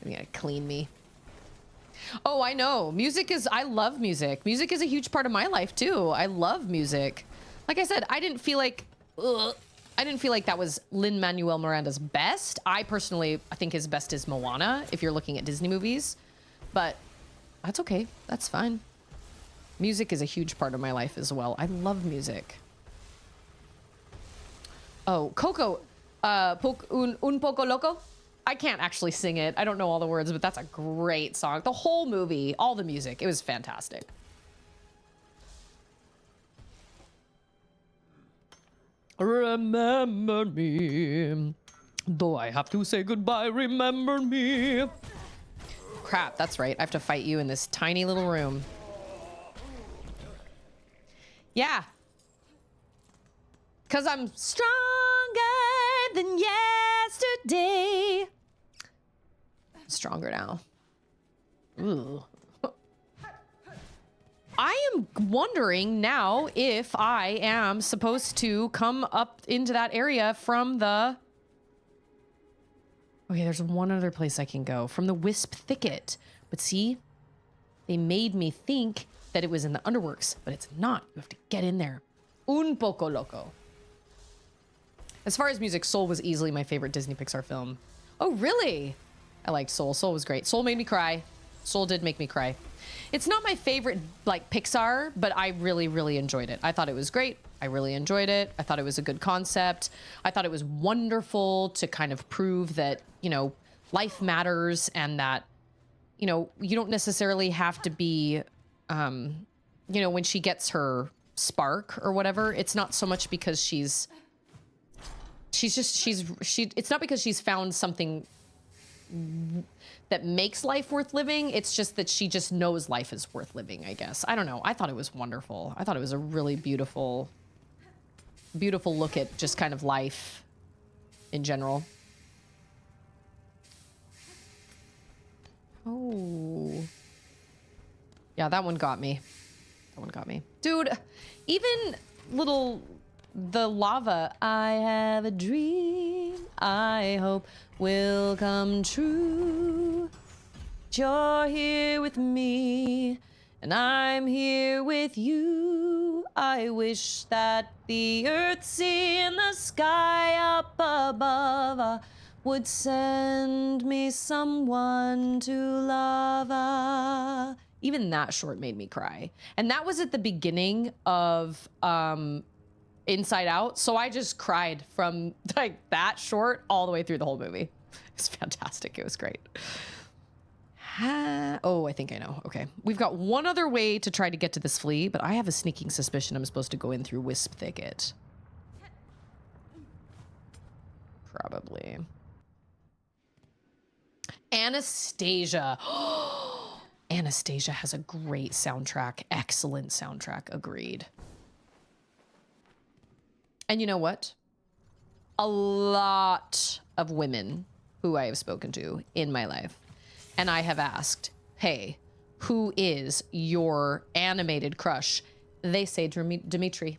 A: You gotta clean me. Oh, I know. I love music. Music is a huge part of my life too. I love music. Like I said, I didn't feel like that was Lin-Manuel Miranda's best. I think his best is Moana, if you're looking at Disney movies. But that's okay. That's fine. Music is a huge part of my life as well. I love music. Oh, Coco, un poco loco. I can't actually sing it. I don't know all the words, but that's a great song. The whole movie, all the music, it was fantastic. Remember me. Though I have to say goodbye, remember me. Crap, that's right. I have to fight you in this tiny little room. Yeah. Because I'm stronger than yesterday. I'm stronger now. Ooh. I am wondering now if I am supposed to come up into that area from the... Okay, there's one other place I can go. From the Wisp Thicket. But see, they made me think that it was in the Underworks, but it's not. You have to get in there. Un poco loco. As far as music, Soul was easily my favorite Disney Pixar film. Oh, really? I liked Soul. Soul was great. Soul made me cry. Soul did make me cry. It's not my favorite, like, Pixar, but I really, really enjoyed it. I thought it was great. I really enjoyed it. I thought it was a good concept. I thought it was wonderful to kind of prove that, you know, life matters and that, you know, you don't necessarily have to be, you know, when she gets her spark or whatever, it's not so much because it's not because she's found something that makes life worth living. It's just that she just knows life is worth living, I guess. I don't know. I thought it was wonderful. I thought it was a really beautiful, beautiful look at just kind of life in general. Oh. Yeah, that one got me. That one got me. Dude, even the lava, I have a dream I hope will come true. You're here with me, and I'm here with you. I wish that the earth, sea, and the sky up above would send me someone to love. Even that short made me cry. And that was at the beginning of Inside Out, so I just cried from like that short all the way through the whole movie. It's fantastic. It was great. Oh, I think I know. Okay, we've got one other way to try to get to this flea, but I have a sneaking suspicion I'm supposed to go in through Wisp Thicket. Probably. Anastasia. Anastasia has a great soundtrack. Excellent soundtrack. Agreed. And you know what? A lot of women who I have spoken to in my life, and I have asked, hey, who is your animated crush? They say Dimitri.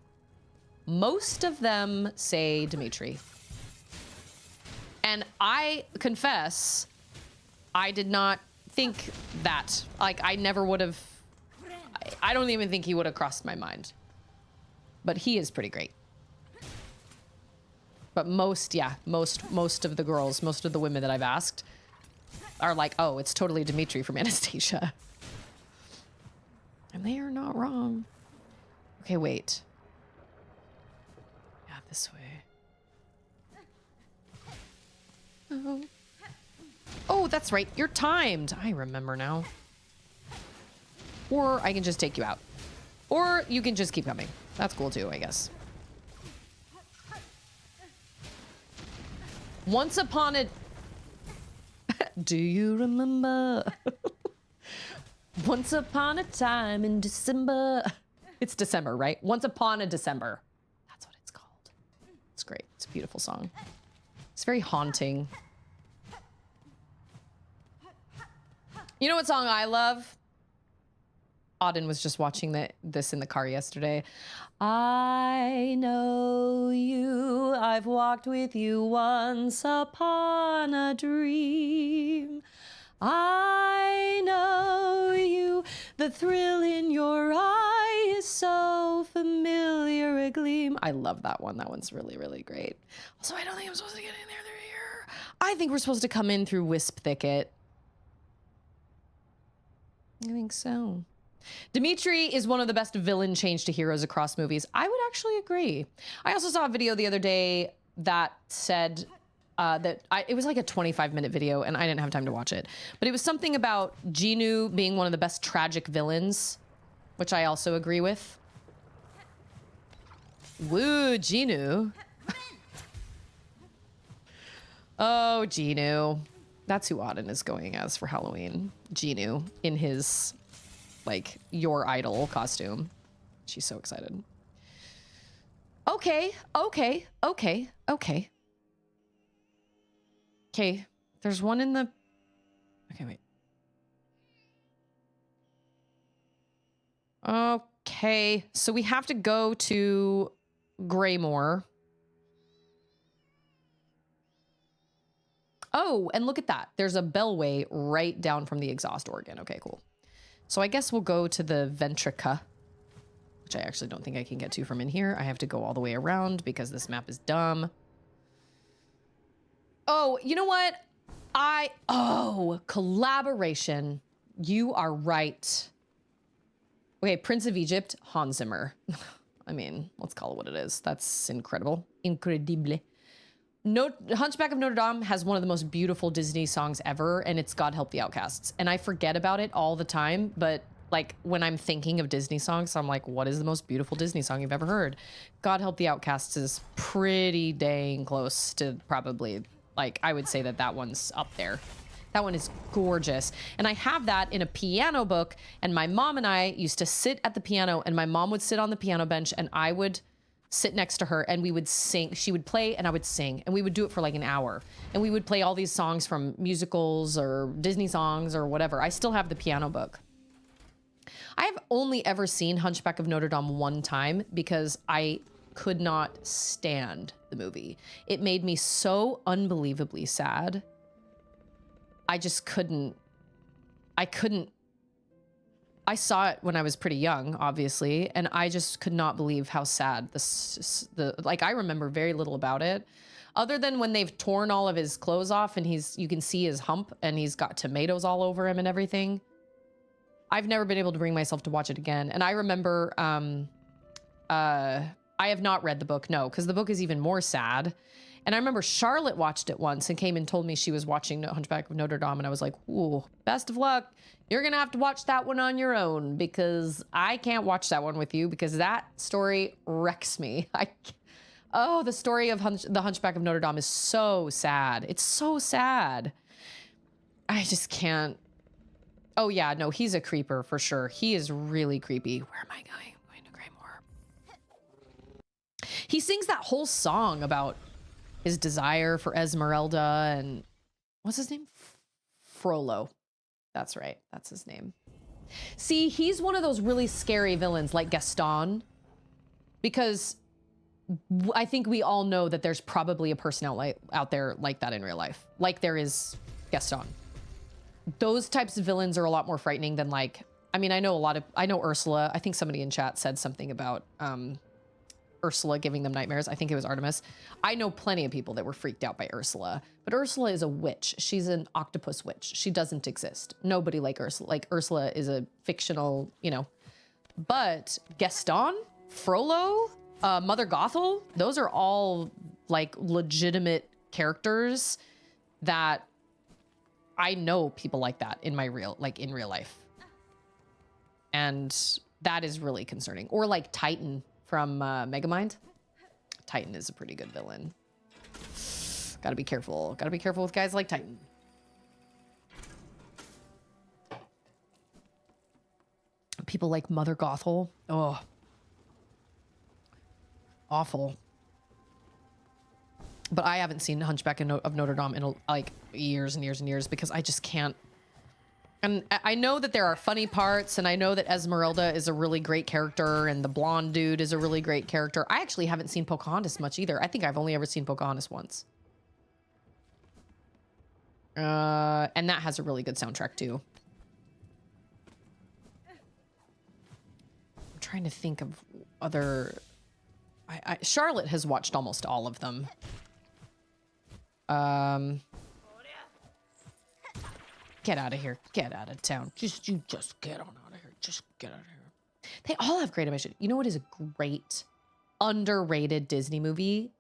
A: Most of them say Dimitri. And I confess, I did not think that. Like, I never would have, I don't even think he would have crossed my mind. But he is pretty great. But most of the girls, most of the women that I've asked are like, oh, it's totally Dimitri from Anastasia. And they are not wrong. Okay, wait. Yeah, this way. Oh. Oh, that's right. You're timed. I remember now. Or I can just take you out. Or you can just keep coming. That's cool too, I guess. Once upon a... Do you remember? Once upon a time in December. It's December, right? Once upon a December. That's what it's called. It's great. It's a beautiful song. It's very haunting. You know what song I love? Auden was just watching this in the car yesterday. I know you, I've walked with you once upon a dream. I know you, the thrill in your eye is so familiar a gleam. I love that one. That one's really, really great. Also, I don't think I'm supposed to get in there through here. I think we're supposed to come in through Wisp Thicket. I think so. Dimitri is one of the best villain change to heroes across movies. I would actually agree. I also saw a video the other day that said it was like a 25-minute video and I didn't have time to watch it. But it was something about Genu being one of the best tragic villains, which I also agree with. Woo, Genu. Oh, Genu. That's who Auden is going as for Halloween. Genu in his, like, your idol costume. She's so excited. Okay, okay, okay, okay. Okay, there's one in the... Okay, wait. Okay, so we have to go to Greymoor. Oh, and look at that. There's a bellway right down from the exhaust organ. Okay, cool. So I guess we'll go to the Ventrica, which I actually don't think I can get to from in here. I have to go all the way around because this map is dumb. Oh, you know what? Oh, collaboration. You are right. Okay, Prince of Egypt, Hans Zimmer. I mean, let's call it what it is. That's incredible. Incredible. Hunchback of Notre Dame has one of the most beautiful Disney songs ever, and it's God Help the Outcasts. And I forget about it all the time, but like when I'm thinking of Disney songs, I'm like, what is the most beautiful Disney song you've ever heard? God Help the Outcasts is pretty dang close to probably, like, I would say that that one's up there. That one is gorgeous. And I have that in a piano book, and my mom and I used to sit at the piano, and my mom would sit on the piano bench, and I would sit next to her, and we would sing. She would play and I would sing, and we would do it for like an hour. And we would play all these songs from musicals or Disney songs or whatever. I still have the piano book. I have only ever seen Hunchback of Notre Dame one time because I could not stand the movie. It made me so unbelievably sad. I just couldn't. I saw it when I was pretty young, obviously, and I just could not believe how sad like, I remember very little about it, other than when they've torn all of his clothes off and you can see his hump and he's got tomatoes all over him and everything. I've never been able to bring myself to watch it again. And I remember, I have not read the book, no, because the book is even more sad. And I remember Charlotte watched it once and came and told me she was watching Hunchback of Notre Dame, and I was like, ooh, best of luck. You're going to have to watch that one on your own because I can't watch that one with you because that story wrecks me. Oh, the story of the Hunchback of Notre Dame is so sad. It's so sad. I just can't. Oh, yeah, no, he's a creeper for sure. He is really creepy. Where am I going? I'm going to Greymoor. He sings that whole song about his desire for Esmeralda and what's his name? Frollo. That's right. That's his name. See, he's one of those really scary villains like Gaston, because I think we all know that there's probably a person out there like that in real life, like there is Gaston. Those types of villains are a lot more frightening than, like, I mean, I know Ursula. I think somebody in chat said something about Ursula giving them nightmares. I think it was Artemis. I know plenty of people that were freaked out by Ursula, but Ursula is a witch. She's an octopus witch. She doesn't exist. Nobody like Ursula. Like, Ursula is a fictional, you know, but Gaston, Frollo, Mother Gothel, those are all like legitimate characters that I know people like that in real life. And that is really concerning. Or like Titan from Megamind. Titan is a pretty good villain. Gotta be careful. Gotta be careful with guys like Titan. People like Mother Gothel. Oh. Awful. But I haven't seen Hunchback of Notre Dame in like years and years and years because I just can't. And I know that there are funny parts, and I know that Esmeralda is a really great character, and the blonde dude is a really great character. I actually haven't seen Pocahontas much either. I think I've only ever seen Pocahontas once. And that has a really good soundtrack too. I'm trying to think of other... Charlotte has watched almost all of them. Get out of here. Get out of town. Just get on out of here. Just get out of here. They all have great animation. You know what is a great, underrated Disney movie?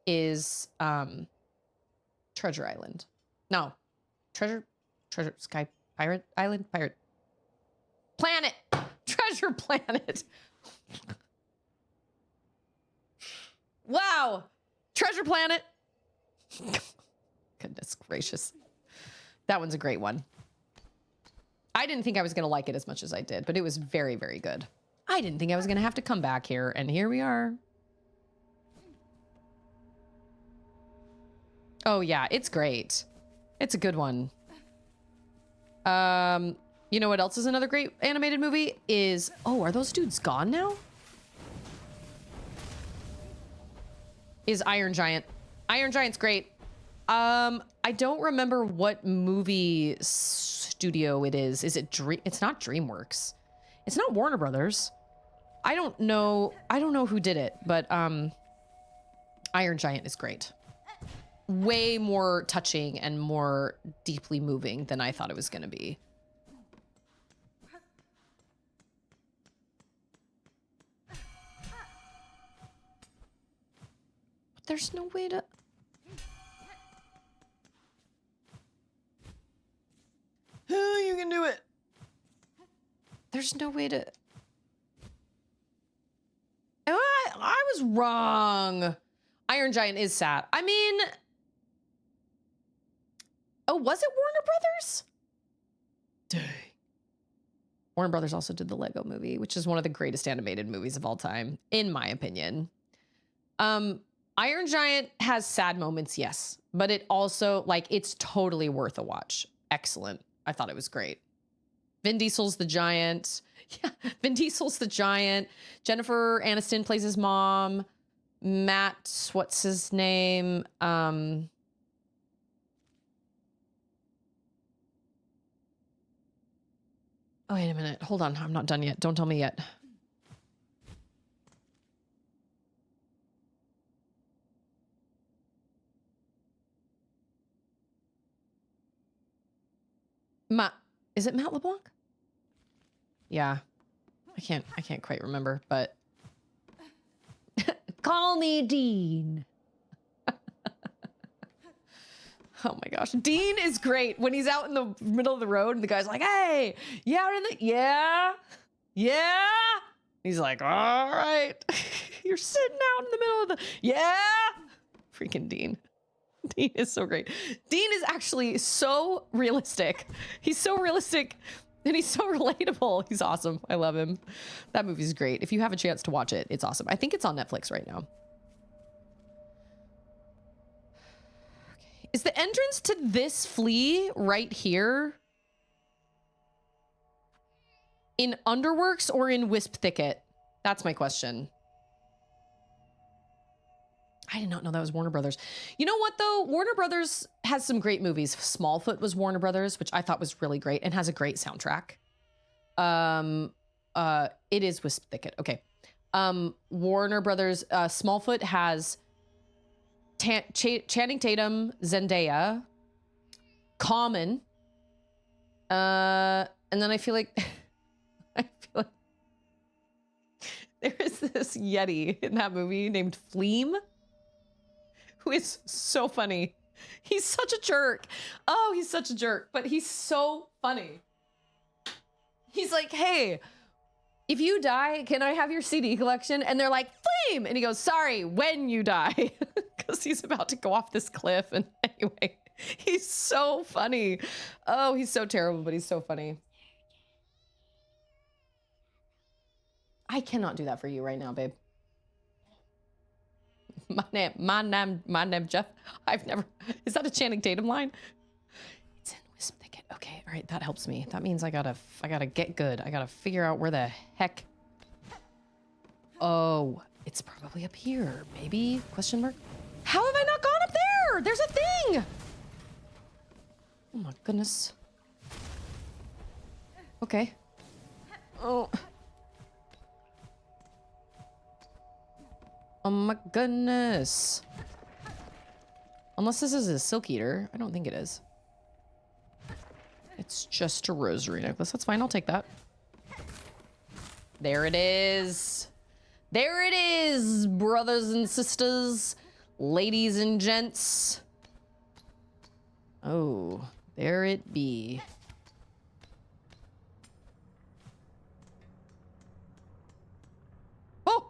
A: Is Treasure Island. No. Treasure Sky Pirate Island? Pirate Planet. Treasure Planet. Wow. Treasure Planet. Goodness gracious. That one's a great one. I didn't think I was going to like it as much as I did, but it was very, very good. I didn't think I was going to have to come back here, and here we are. Oh, yeah, it's great. It's a good one. You know what else is another great animated movie? Is, oh, are those dudes gone now? Is Iron Giant. Iron Giant's great. I don't remember what movie studio it is. Is it It's not DreamWorks. It's not Warner Brothers. I don't know who did it, but Iron Giant is great. Way more touching and more deeply moving than I thought it was going to be. But there's no way to... Oh, you can do it. There's no way to... Oh, I was wrong. Iron Giant is sad. I mean... Oh, was it Warner Brothers? Dang. Warner Brothers also did the Lego Movie, which is one of the greatest animated movies of all time, in my opinion. Iron Giant has sad moments, yes. But it also, like, it's totally worth a watch. Excellent. I thought it was great. Vin Diesel's the giant. Yeah, Vin Diesel's the giant. Jennifer Aniston plays his mom. Matt, what's his name? Oh, wait a minute. Hold on. I'm not done yet. Don't tell me yet. Is it Matt LeBlanc? Yeah. I can't quite remember, but call me Dean. Oh my gosh. Dean is great when he's out in the middle of the road and the guy's like, hey, you out in the, yeah. He's like, all right. You're sitting out in the middle of the, yeah. Freaking Dean. Dean is so great. Dean is actually so realistic. He's so realistic and he's so relatable. He's awesome. I love him. That movie's great. If you have a chance to watch it, it's awesome. I think it's on Netflix right now. Is the entrance to this flea right here in Underworks or in Wisp Thicket? That's my question. I did not know that was Warner Brothers. You know what, though? Warner Brothers has some great movies. Smallfoot was Warner Brothers, which I thought was really great and has a great soundtrack. It is Wisp Thicket. Okay. Warner Brothers, Smallfoot has Channing Tatum, Zendaya, Common, and then I feel like there is this Yeti in that movie named Fleam, who is so funny. He's such a jerk. Oh, he's such a jerk, but he's so funny. He's like, hey, if you die, can I have your CD collection? And they're like, Fleam! And he goes, sorry, when you die. Because he's about to go off this cliff. And anyway, he's so funny. Oh, he's so terrible, but he's so funny. I cannot do that for you right now, babe. My name, Jeff. I've never, is that a Channing Tatum line? It's in Wisp Thicket. Okay, all right, that helps me. That means I gotta get good. I gotta figure out where the heck. Oh, it's probably up here, maybe? Question mark? How have I not gone up there? There's a thing. Oh my goodness. Okay. Oh. Oh my goodness. Unless this is a silk eater. I don't think it is. It's just a rosary necklace. That's fine. I'll take that. There it is. There it is, brothers and sisters, ladies and gents. Oh, there it be. Oh!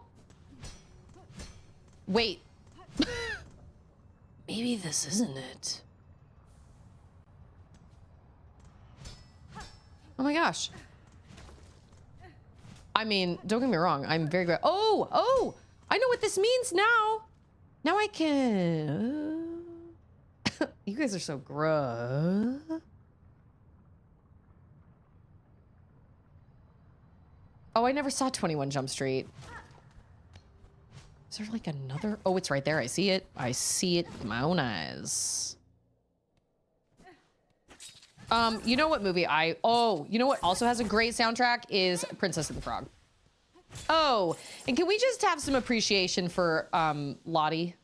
A: Wait. Maybe this isn't it. Oh my gosh. I mean, don't get me wrong. I'm very good. Oh, I know what this means now. Now I can. You guys are so gross. Oh, I never saw 21 Jump Street. Is there like another? Oh, it's right there. I see it. I see it with my own eyes. You know what movie you know what also has a great soundtrack is Princess and the Frog. Oh, and can we just have some appreciation for Lottie?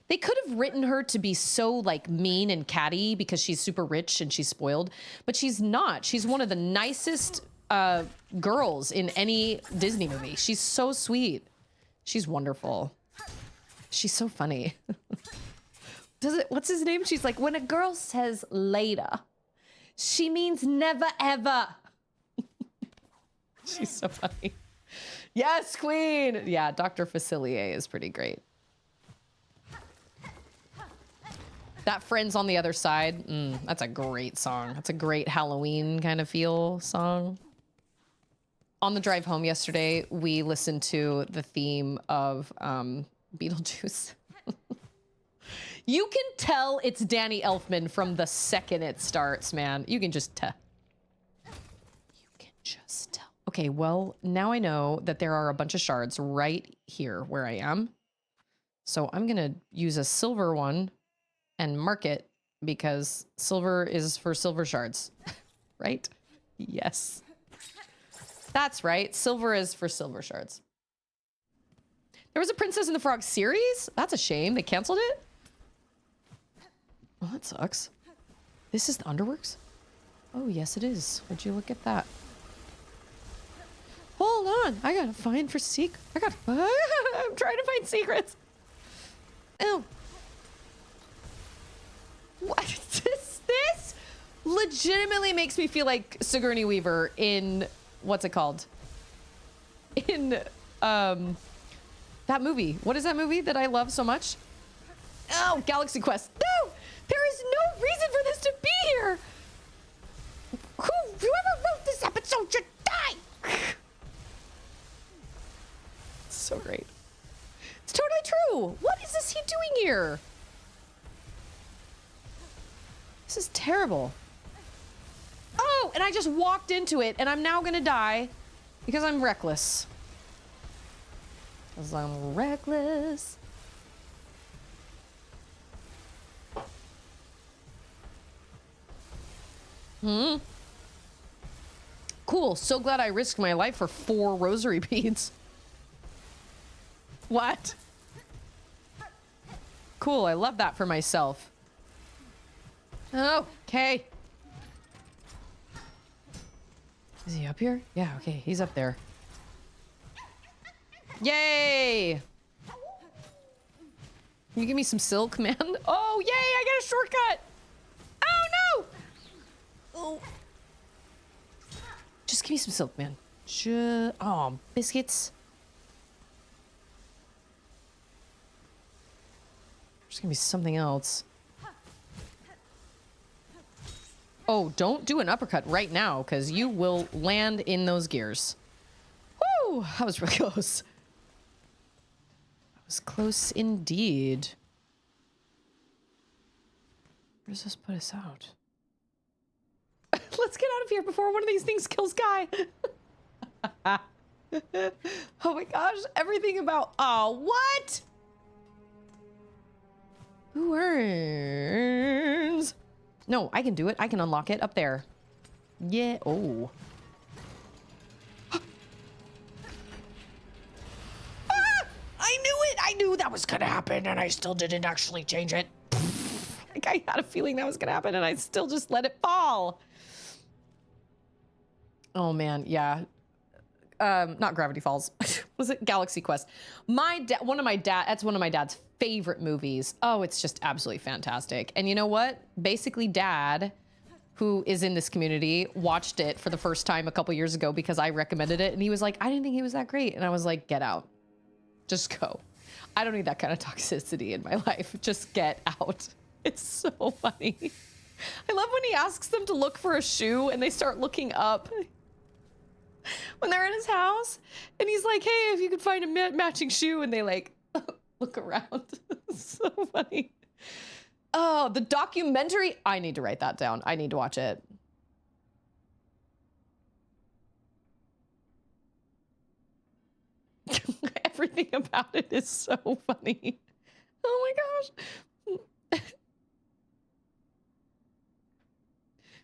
A: They could have written her to be so like mean and catty because she's super rich and she's spoiled, but she's not. She's one of the nicest girls in any Disney movie. She's so sweet. She's wonderful. She's so funny. What's his name? She's like, when a girl says later, she means never ever. She's so funny. Yes, queen. Yeah, Dr. Facilier is pretty great. That Friends on the Other Side. That's a great song. That's a great Halloween kind of feel song. On the drive home yesterday, we listened to the theme of Beetlejuice. You can tell it's Danny Elfman from the second it starts, man. You can just tell. You can just tell. Okay, well, now I know that there are a bunch of shards right here where I am. So I'm going to use a silver one and mark it because silver is for silver shards, right? Yes. That's right. Silver is for silver shards. There was a Princess and the Frog series? That's a shame. They canceled it? Oh, that sucks. This is the Underworks? Oh, yes, it is. Would you look at that? Hold on. I gotta find for I'm trying to find secrets. Oh. What is this? This legitimately makes me feel like Sigourney Weaver in, what's it called? In, that movie. What is that movie that I love so much? Oh, Galaxy Quest. No! There is no reason for this to be here! Whoever wrote this episode should die! So great. It's totally true. What is this he doing here? This is terrible. Oh, and I just walked into it, and I'm now gonna die because I'm reckless. Because I'm reckless. Cool. So glad I risked my life for 4 rosary beads. What? Cool. I love that for myself. Okay. Is he up here? Yeah, okay. He's up there. Yay! Can you give me some silk, man? Oh, yay! I got a shortcut! Oh, no! Oh. Just give me some silk, man. Oh, biscuits. There's gonna be something else. Oh, don't do an uppercut right now, because you will land in those gears. Woo! That was really close. That was close indeed. Where does this put us out? Let's get out of here before one of these things kills Guy. Oh my gosh, everything about... Oh, what? Who earns? No, I can do it. I can unlock it up there. Yeah. Oh. Ah! I knew it. I knew that was going to happen, and I still didn't actually change it. Like, I had a feeling that was going to happen, and I still just let it fall. Oh, man. Yeah. Not Gravity Falls. Was it Galaxy Quest? That's one of my dad's favorite movies. Oh, it's just absolutely fantastic. And you know what? Basically, Dad, who is in this community, watched it for the first time a couple years ago because I recommended it, and he was like, I didn't think he was that great. And I was like, get out. Just go. I don't need that kind of toxicity in my life. Just get out. It's so funny. I love when he asks them to look for a shoe and they start looking up when they're in his house. And he's like, hey, if you could find a matching shoe, and they like look around. So funny. Oh, the documentary. I need to write that down. I need to watch it. Everything about it is so funny. Oh my gosh.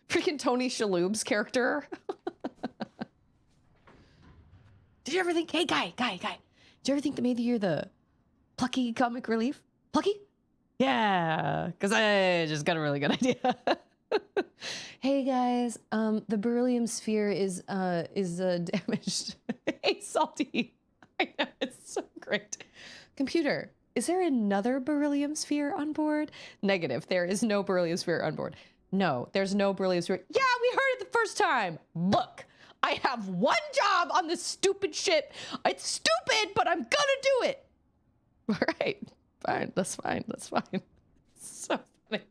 A: Freaking Tony Shalhoub's character. Did you ever think, hey, guy, did you ever think that maybe you're the plucky comic relief? Plucky? Yeah, because I just got a really good idea. Hey guys, the beryllium sphere is damaged. Hey, Salty. I know, it's so great. Computer, is there another beryllium sphere on board? Negative, there is no beryllium sphere on board. No, there's no beryllium sphere. Yeah, we heard it the first time. Look, I have one job on this stupid ship. It's stupid, but I'm gonna do it. All right, fine, that's fine. So funny.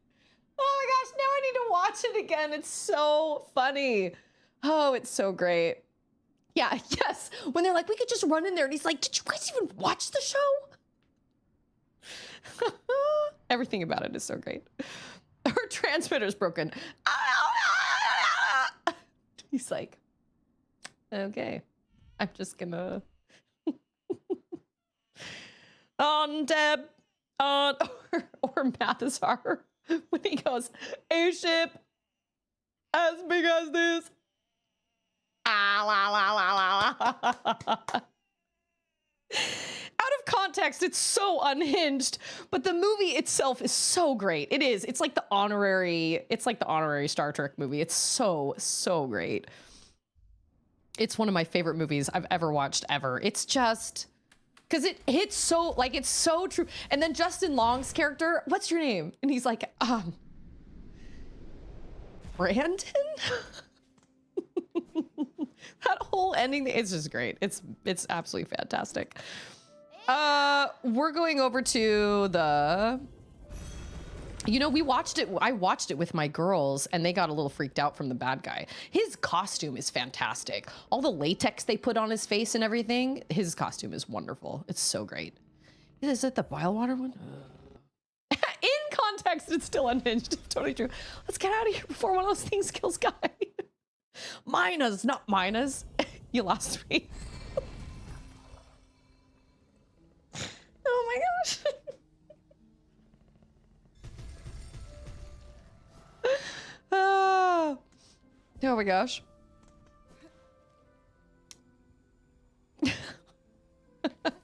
A: Oh my gosh, now I need to watch it again. It's so funny. Oh, it's so great. Yeah, yes. When they're like, we could just run in there. And he's like, did you guys even watch the show? Everything about it is so great. Her transmitter's broken. He's like, okay, I'm just gonna. On Deb. Or Mathazar. When he goes, a ship as big as this. Out of context, it's so unhinged, but the movie itself is so great. It is. It's like the honorary Star Trek movie. It's so great. It's one of my favorite movies I've ever watched ever. It's just because it hits so, like, it's so true. And then Justin Long's character, what's your name? And he's like, Brandon? That whole ending, it's just great. It's absolutely fantastic. We're going over to the, you know, I watched it with my girls and they got a little freaked out from the bad guy. His costume is fantastic. All the latex they put on his face and everything, his costume is wonderful. It's so great. Is it the Bilewater one? In context, it's still unhinged. It's totally true. Let's get out of here before one of those things kills Guy. Minas, not Minas. You lost me. Oh my gosh. Oh my gosh.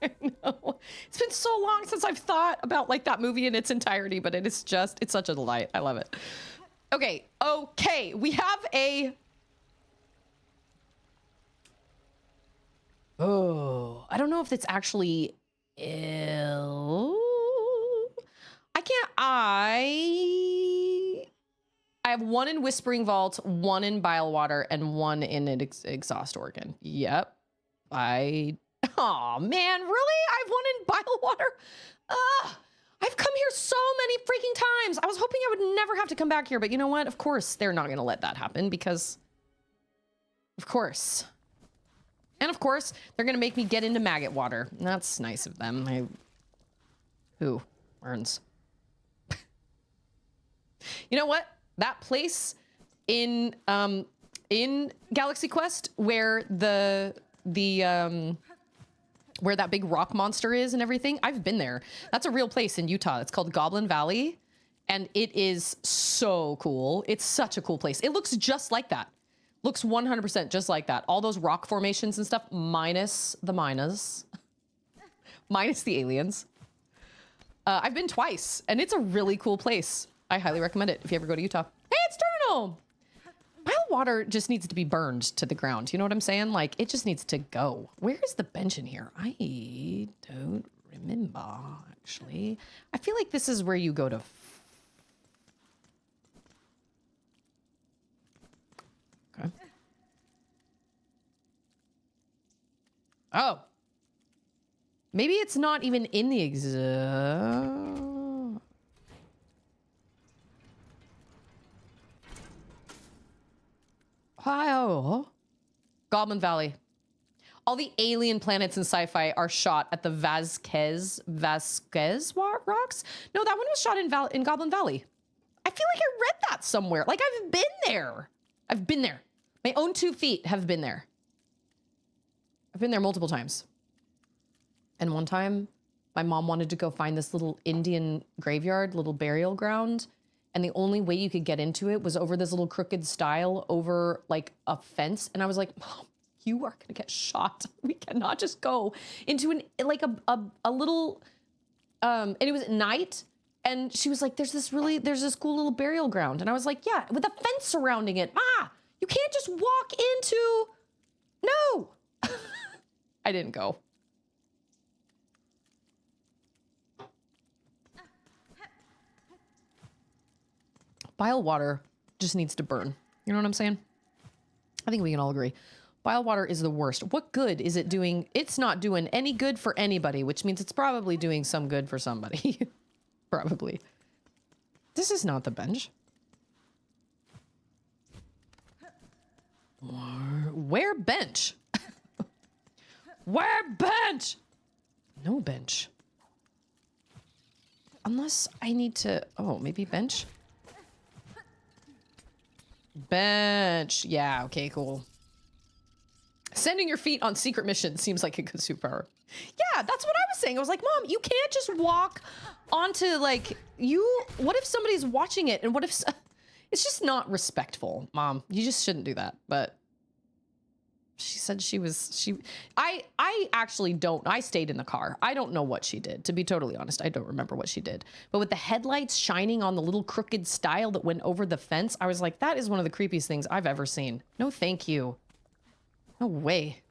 A: I know. It's been so long since I've thought about like that movie in its entirety, but it's such a delight. I love it. Okay, we have a... Oh, I don't know if it's actually ill. I have one in Whispering Vault, one in Bilewater, and one in an exhaust organ. Yep. Oh man, really? I've one in Bilewater? I've come here so many freaking times. I was hoping I would never have to come back here, but you know what? Of course, they're not gonna let that happen because, of course. And of course, they're gonna make me get into maggot water. That's nice of them. Who earns? You know what? That place in Galaxy Quest where where that big rock monster is and everything, I've been there. That's a real place in Utah. It's called Goblin Valley, and it is so cool. It's such a cool place. It looks just like that. Looks 100% just like that. All those rock formations and stuff, minus the Minas, minus the aliens. I've been twice, and it's a really cool place. I highly recommend it if you ever go to Utah. Hey, it's Terminal! Bilewater just needs to be burned to the ground. You know what I'm saying? Like, it just needs to go. Where is the bench in here? I don't remember, actually. I feel like this is where you go to... Okay. Oh. Maybe it's not even in the Oh. Goblin Valley. All the alien planets in sci-fi are shot at the Vasquez rocks. No, that one was shot in Goblin Valley. I feel like I read that somewhere. Like I've been there. I've been there. My own 2 feet have been there. I've been there multiple times. And one time, my mom wanted to go find this little Indian graveyard, little burial ground. And the only way you could get into it was over this little crooked stile over like a fence. And I was like, Mom, you are gonna get shot. We cannot just go into a little, and it was at night. And she was like, there's this cool little burial ground. And I was like, yeah, with a fence surrounding it. You can't just walk into, no. I didn't go. Bile water just needs to burn. You know what I'm saying? I think we can all agree. Bile water is the worst. What good is it doing? It's not doing any good for anybody, which means it's probably doing some good for somebody. Probably. This is not the bench. Where bench? Where bench? No bench. Unless I need to... Oh, maybe bench? Bench. Yeah, okay, cool. Sending your feet on secret missions seems like a good superpower. Yeah, that's what I was saying. I was like, Mom, you can't just walk onto, like, what if somebody's watching it? And what if... It's just not respectful, Mom. You just shouldn't do that. But she said I actually don't. I stayed in the car. I don't know what she did. To be totally honest, I don't remember what she did. But with the headlights shining on the little crooked stile that went over the fence, I was like, that is one of the creepiest things I've ever seen. No, thank you. No way.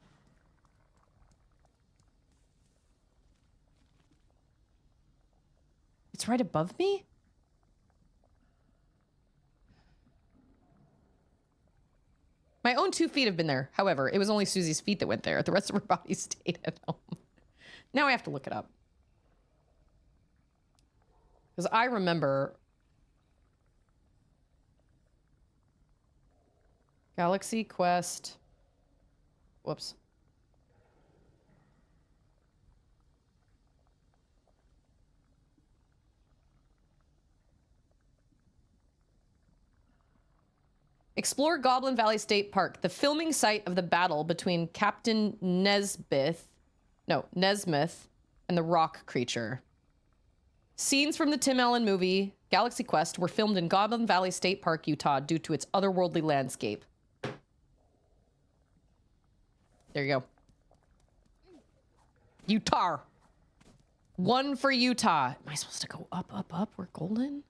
A: It's right above me? My own 2 feet have been there. However, it was only Susie's feet that went there. The rest of her body stayed at home. Now I have to look it up. Because I remember... Galaxy Quest... Whoops. Explore Goblin Valley State Park, the filming site of the battle between Captain Nesmith and the rock creature. Scenes from the Tim Allen movie Galaxy Quest were filmed in Goblin Valley State Park, Utah, due to its otherworldly landscape. There you go. Utah. 1 for Utah. Am I supposed to go up, up, up? We're golden?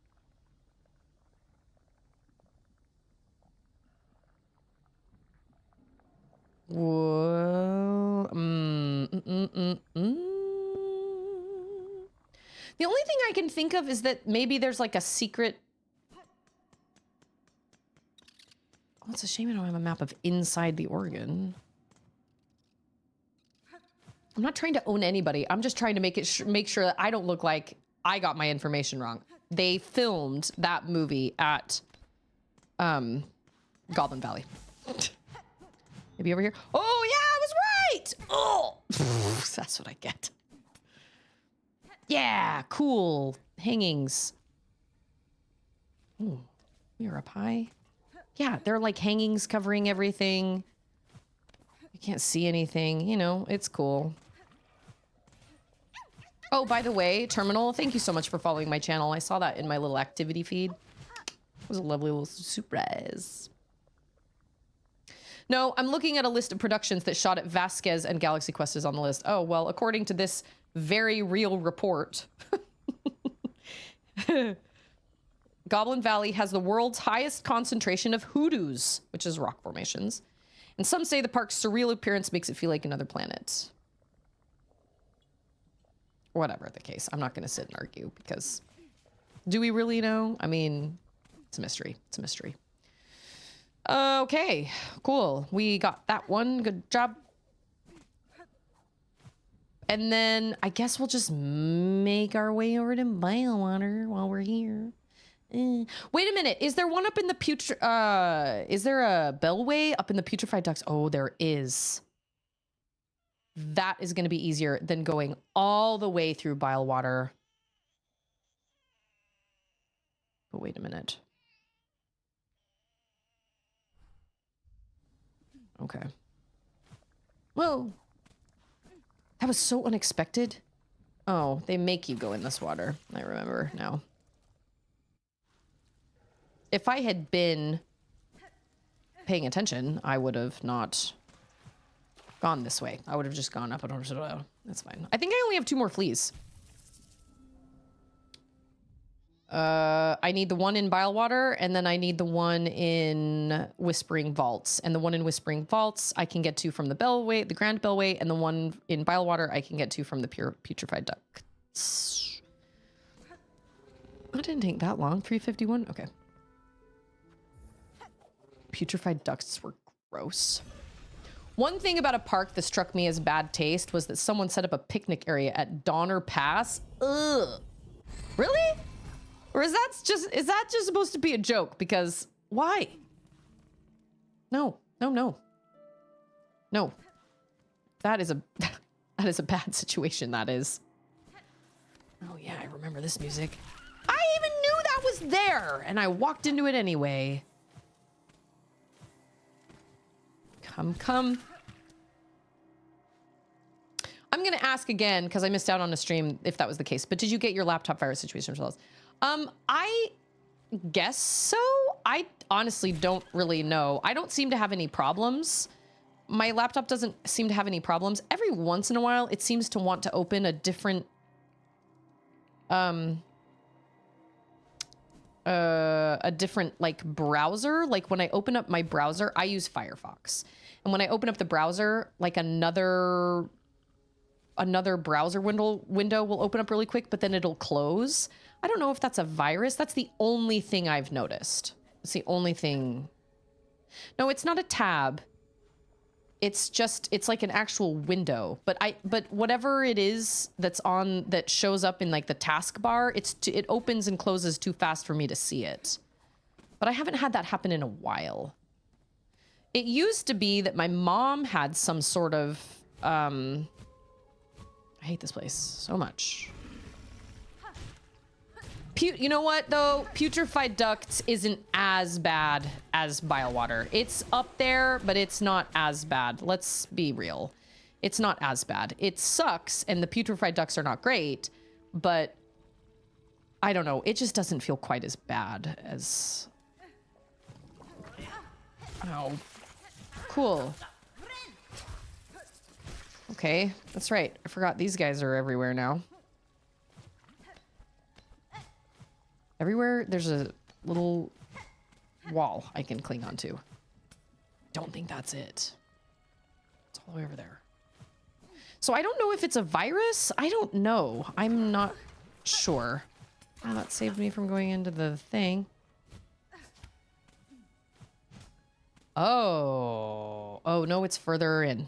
A: Whoa. The only thing I can think of is that maybe there's like a secret... Oh, it's a shame I don't have a map of inside the organ. I'm not trying to own anybody. I'm just trying to make sure that I don't look like I got my information wrong. They filmed that movie at Goblin Valley. Maybe over here. Oh, yeah, I was right. Oh, that's what I get. Yeah, cool. Hangings. Oh, we are up high. Yeah, they're like hangings covering everything. You can't see anything. You know, it's cool. Oh, by the way, Terminal, thank you so much for following my channel. I saw that in my little activity feed. It was a lovely little surprise. No, I'm looking at a list of productions that shot at Vasquez and Galaxy Quest is on the list. Oh, well, according to this very real report, Goblin Valley has the world's highest concentration of hoodoos, which is rock formations. And some say the park's surreal appearance makes it feel like another planet. Whatever the case, I'm not going to sit and argue because do we really know? I mean, it's a mystery. It's a mystery. Okay, cool. We got that one. Good job. And then I guess we'll just make our way over to Bilewater while we're here. Wait a minute. Is there one up in the is there a bellway up in the putrefied ducts? Oh, there is. That is going to be easier than going all the way through bile water. But wait a minute. Okay. Whoa. That was so unexpected. Oh, they make you go in this water. I remember now. If I had been paying attention, I would have not gone this way. I would have just gone up and over. That's fine. I think I only have 2 more fleas. I need the one in bile water, and then I need the one in Whispering Vaults. And the one in Whispering Vaults I can get to from the bellway, the Grand Bellway, and the one in bile water I can get to from the putrefied ducts. That didn't take that long. 351. Okay. Putrefied ducts were gross. One thing about a park that struck me as bad taste was that someone set up a picnic area at Donner Pass. Ugh. Really? Or is that just supposed to be a joke? Because why? No. That is a bad situation, that is. Oh yeah, I remember this music. I even knew that was there, and I walked into it anyway. Come. I'm gonna ask again, because I missed out on a stream if that was the case, but did you get your laptop virus situation resolved? I guess so. I honestly don't really know. I don't seem to have any problems. My laptop doesn't seem to have any problems. Every once in a while, it seems to want to open a different, like browser. Like when I open up my browser, I use Firefox. And when I open up the browser, like another browser window will open up really quick, but then it'll close. I don't know if that's a virus. That's the only thing I've noticed. It's the only thing. No, it's not a tab. It's like an actual window. But whatever it is that shows up in like the taskbar, it opens and closes too fast for me to see it. But I haven't had that happen in a while. It used to be that my mom had some sort of I hate this place so much. You know what, though? Putrefied ducts isn't as bad as bile water. It's up there, but it's not as bad. Let's be real. It's not as bad. It sucks, and the putrefied ducts are not great, but I don't know. It just doesn't feel quite as bad as... Oh. Cool. Okay, that's right. I forgot these guys are everywhere now. Everywhere there's a little wall I can cling onto. Don't think that's it. It's all the way over there. So I don't know if it's a virus. I don't know. I'm not sure. Oh, that saved me from going into the thing. Oh. Oh, no, it's further in.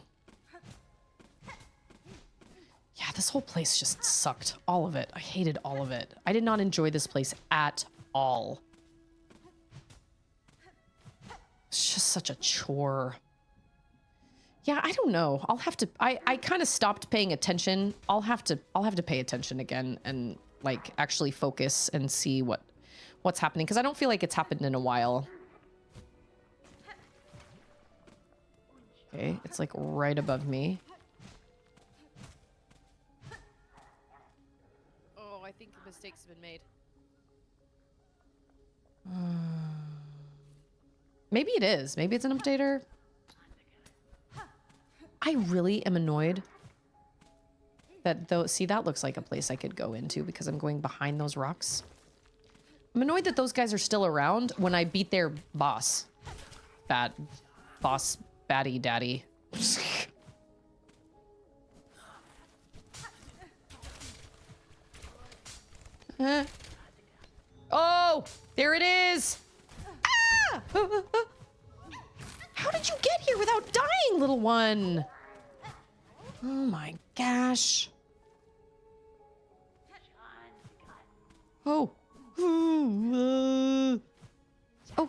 A: Yeah, this whole place just sucked. All of it. I hated all of it. I did not enjoy this place at all. It's just such a chore. Yeah, I don't know. I'll have to... I kind of stopped paying attention. I'll have to pay attention again and like actually focus and see what's happening, because I don't feel like it's happened in a while. Okay, it's like right above me. I think mistakes have been made. Maybe it is. Maybe it's an updater. I really am annoyed that though. See, that looks like a place I could go into because I'm going behind those rocks. I'm annoyed that those guys are still around when I beat their boss. Boss, baddie, daddy. Oh, there it is. Ah! How did you get here without dying, little one? Oh my gosh. Oh.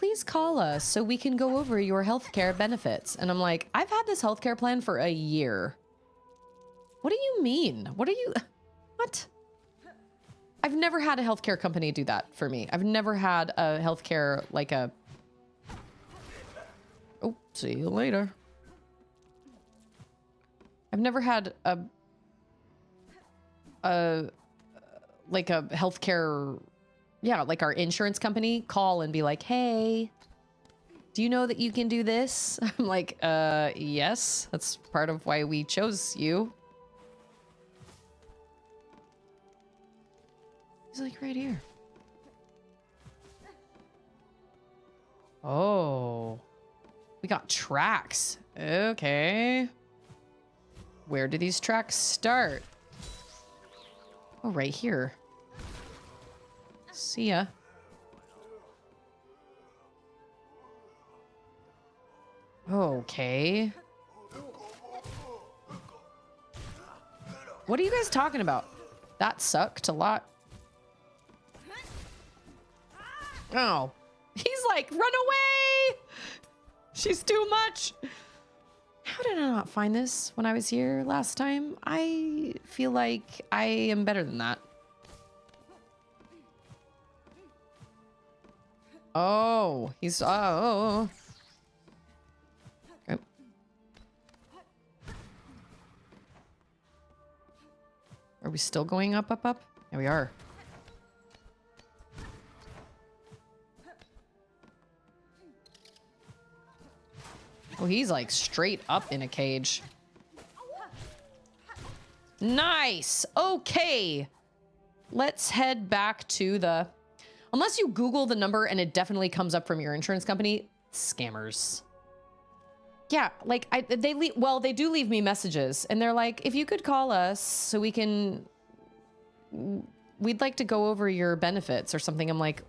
A: please call us so we can go over your healthcare benefits. And I'm like, I've had this healthcare plan for a year. What do you mean? What are you, what? I've never had a healthcare company do that for me. I've never had a healthcare, like a, oh, see you later. I've never had like a healthcare, yeah, like our insurance company call and be like, hey, do you know that you can do this? I'm like, yes, that's part of why we chose you. He's like right here. Oh, we got tracks. Okay. Where do these tracks start? Oh, right here. See ya. Okay. What are you guys talking about? That sucked a lot. Oh, he's like, run away! She's too much. How did I not find this when I was here last time? I feel like I am better than that. Oh, he's, oh. Okay. Are we still going up, up, up? Yeah, we are. Oh, he's like straight up in a cage. Nice. Okay. Let's head back to the... Unless you Google the number and it definitely comes up from your insurance company, scammers. Yeah, like they do leave me messages and they're like, if you could call us so we can, we'd like to go over your benefits or something. I'm like,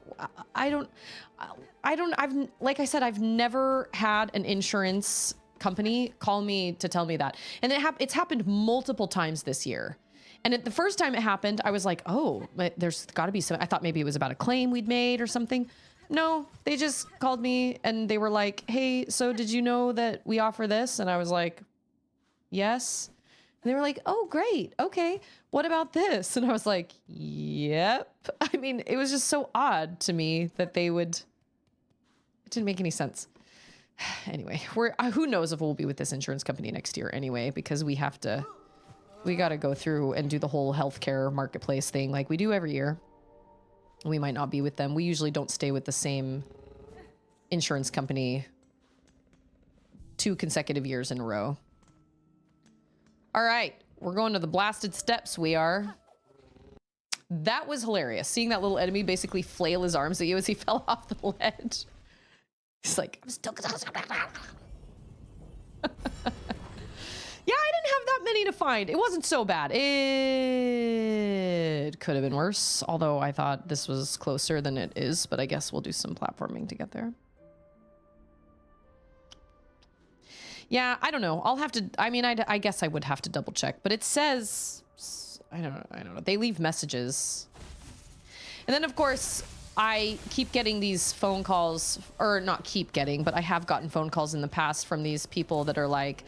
A: like I said, I've never had an insurance company call me to tell me that. And it's happened multiple times this year. And the first time it happened, I was like, oh, there's got to be some, I thought maybe it was about a claim we'd made or something. No, they just called me and they were like, hey, so did you know that we offer this? And I was like, yes. And they were like, oh, great. Okay. What about this? And I was like, yep. I mean, it was just so odd to me that they would, it didn't make any sense. Anyway, who knows if we'll be with this insurance company next year anyway, because we got to go through and do the whole healthcare marketplace thing like we do every year. We might not be with them. We usually don't stay with the same insurance company 2 consecutive years in a row. All right, we're going to the blasted steps. We are. That was hilarious. Seeing that little enemy basically flail his arms at you as he fell off the ledge. He's like, I'm still... Yeah, I didn't have that many to find. It wasn't so bad. It could have been worse, although I thought this was closer than it is, but I guess we'll do some platforming to get there. Yeah, I don't know. I'll have to, I mean, I guess I would have to double check, but it says, I don't know. They leave messages. And then, of course, I keep getting these phone calls, or not keep getting, but I have gotten phone calls in the past from these people that are like,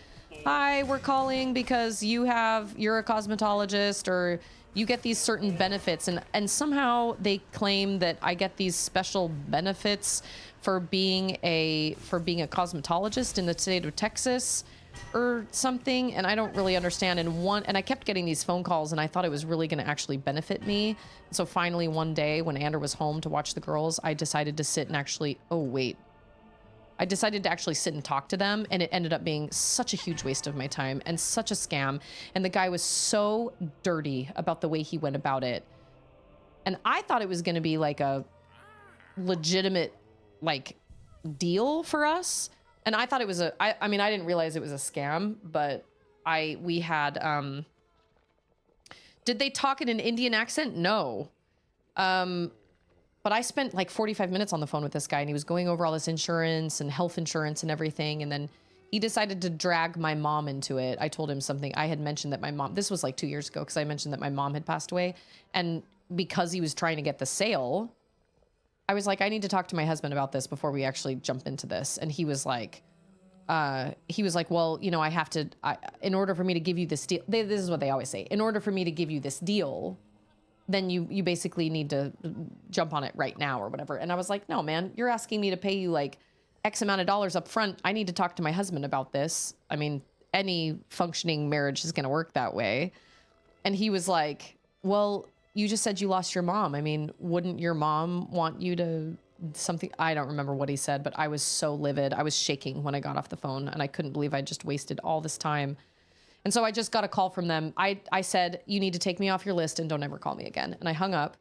A: hi, we're calling because you're a cosmetologist or you get these certain benefits. And somehow they claim that I get these special benefits for being a cosmetologist in the state of Texas or something. And I don't really understand. And I kept getting these phone calls and I thought it was really going to actually benefit me. So finally one day when Andrew was home to watch the girls, I decided to sit and actually, I decided to actually sit and talk to them, and it ended up being such a huge waste of my time and such a scam. And the guy was so dirty about the way he went about it. And I thought it was going to be like a legitimate, like, deal for us. And I thought it was I mean, I didn't realize it was a scam, but we had, did they talk in an Indian accent? No. But I spent like 45 minutes on the phone with this guy and he was going over all this insurance and health insurance and everything. And then he decided to drag my mom into it. I told him something. I had mentioned that my mom, this was like 2 years ago, because I mentioned that my mom had passed away. And because he was trying to get the sale, I was like, I need to talk to my husband about this before we actually jump into this. And he was like, well, you know, I have to, in order for me to give you this deal, this is what they always say. In order for me to give you this deal, then you basically need to jump on it right now or whatever. And I was like, no, man, you're asking me to pay you like X amount of dollars up front. I need to talk to my husband about this. I mean, any functioning marriage is going to work that way. And he was like, well, you just said you lost your mom. I mean, wouldn't your mom want you to something? I don't remember what he said, but I was so livid. I was shaking when I got off the phone and I couldn't believe I just wasted all this time. And so I just got a call from them. I said, you need to take me off your list and don't ever call me again. And I hung up.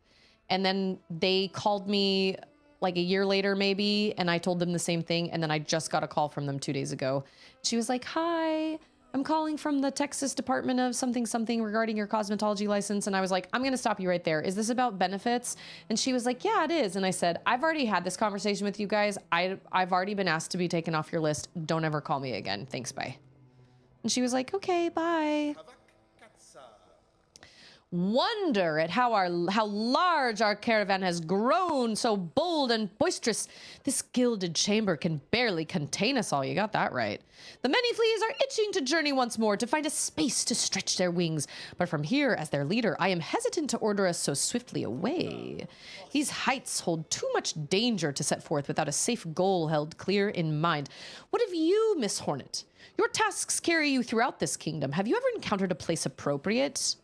A: And then they called me like a year later, maybe. And I told them the same thing. And then I just got a call from them 2 days ago. She was like, hi, I'm calling from the Texas Department of something regarding your cosmetology license. And I was like, I'm going to stop you right there. Is this about benefits? And she was like, yeah, it is. And I said, I've already had this conversation with you guys. I've already been asked to be taken off your list. Don't ever call me again. Thanks, bye. And she was like, okay, bye. Wonder at how large our caravan has grown, so bold and boisterous. This gilded chamber can barely contain us all. You got that right. The many fleas are itching to journey once more, to find a space to stretch their wings. But from here, as their leader, I am hesitant to order us so swiftly away. These heights hold too much danger to set forth without a safe goal held clear in mind. What of you, Miss Hornet? Your tasks carry you throughout this kingdom. Have you ever encountered a place appropriate?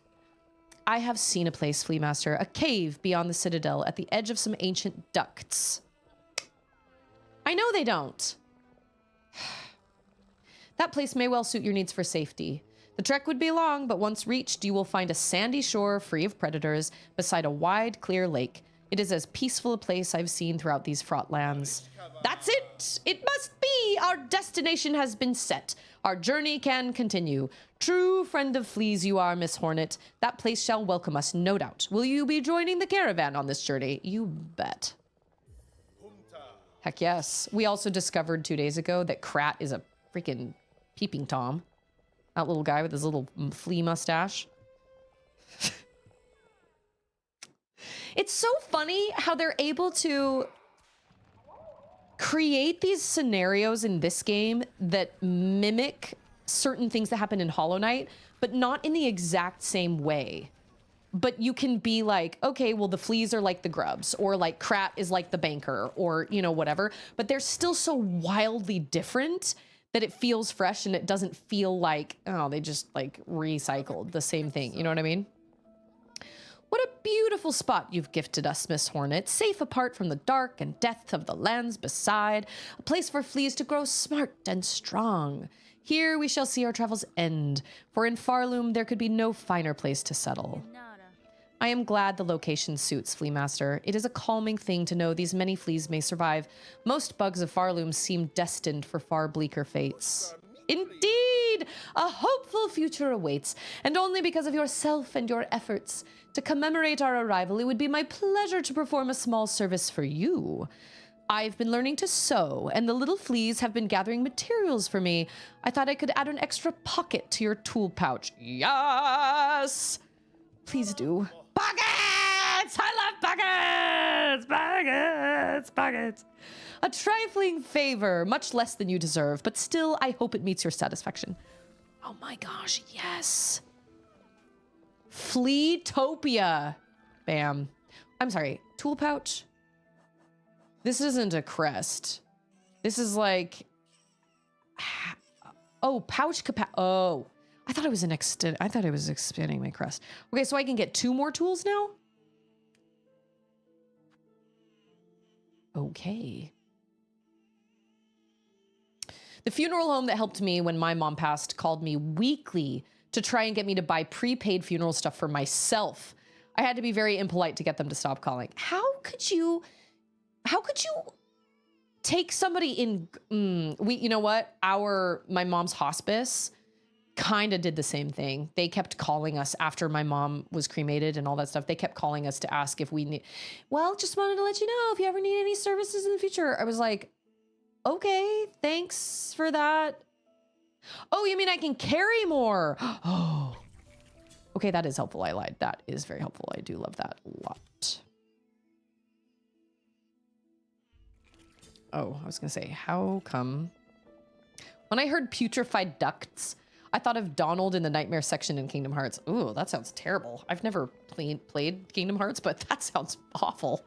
A: I have seen a place, Flea Master, a cave beyond the citadel at the edge of some ancient ducts. I know they don't. That place may well suit your needs for safety. The trek would be long, but once reached, you will find a sandy shore free of predators beside a wide, clear lake. It is as peaceful a place I've seen throughout these fraught lands. That's it! It must be! Our destination has been set. Our journey can continue. True friend of fleas you are, Miss Hornet. That place shall welcome us, no doubt. Will you be joining the caravan on this journey? You bet. Heck yes. We also discovered 2 days ago that Krat is a freaking peeping Tom. That little guy with his little flea mustache. It's so funny how they're able to create these scenarios in this game that mimic certain things that happen in Hollow Knight, but not in the exact same way. But you can be like, okay, well, the fleas are like the grubs, or like Krat is like the banker, or, you know, whatever. But they're still so wildly different that it feels fresh and it doesn't feel like, oh, they just like recycled the same thing. You know what I mean? What a beautiful spot you've gifted us, Miss Hornet, safe apart from the dark and death of the lands beside, a place for fleas to grow smart and strong. Here we shall see our travels end, for in Farloom there could be no finer place to settle. I am glad the location suits, Flea Master. It is a calming thing to know these many fleas may survive. Most bugs of Farloom seem destined for far bleaker fates. Indeed, a hopeful future awaits, and only because of yourself and your efforts. To commemorate our arrival, it would be my pleasure to perform a small service for you. I've been learning to sew, and the little fleas have been gathering materials for me. I thought I could add an extra pocket to your tool pouch. Yes! Please do. Pockets! I love pockets! Pockets! Pockets! A trifling favor, much less than you deserve, but still, I hope it meets your satisfaction. Oh my gosh, yes. Fleatopia. Bam. I'm sorry, tool pouch? This isn't a crest. This is like... Oh, pouch capacity. Oh. I thought it was expanding my crest. Okay, so I can get 2 more tools now? Okay. The funeral home that helped me when my mom passed called me weekly to try and get me to buy prepaid funeral stuff for myself. I had to be very impolite to get them to stop calling. How could you take somebody in, you know what? My mom's hospice kind of did the same thing. They kept calling us after my mom was cremated and all that stuff. They kept calling us to ask if we need, well, just wanted to let you know if you ever need any services in the future. I was like, okay, thanks for that. Oh, you mean I can carry more? Oh, okay, that is helpful. I lied. That is very helpful. I do love that a lot. Oh, I was gonna say, how come? When I heard putrefied ducts, I thought of Donald in the nightmare section in Kingdom Hearts. Ooh, that sounds terrible. I've never played Kingdom Hearts, but that sounds awful.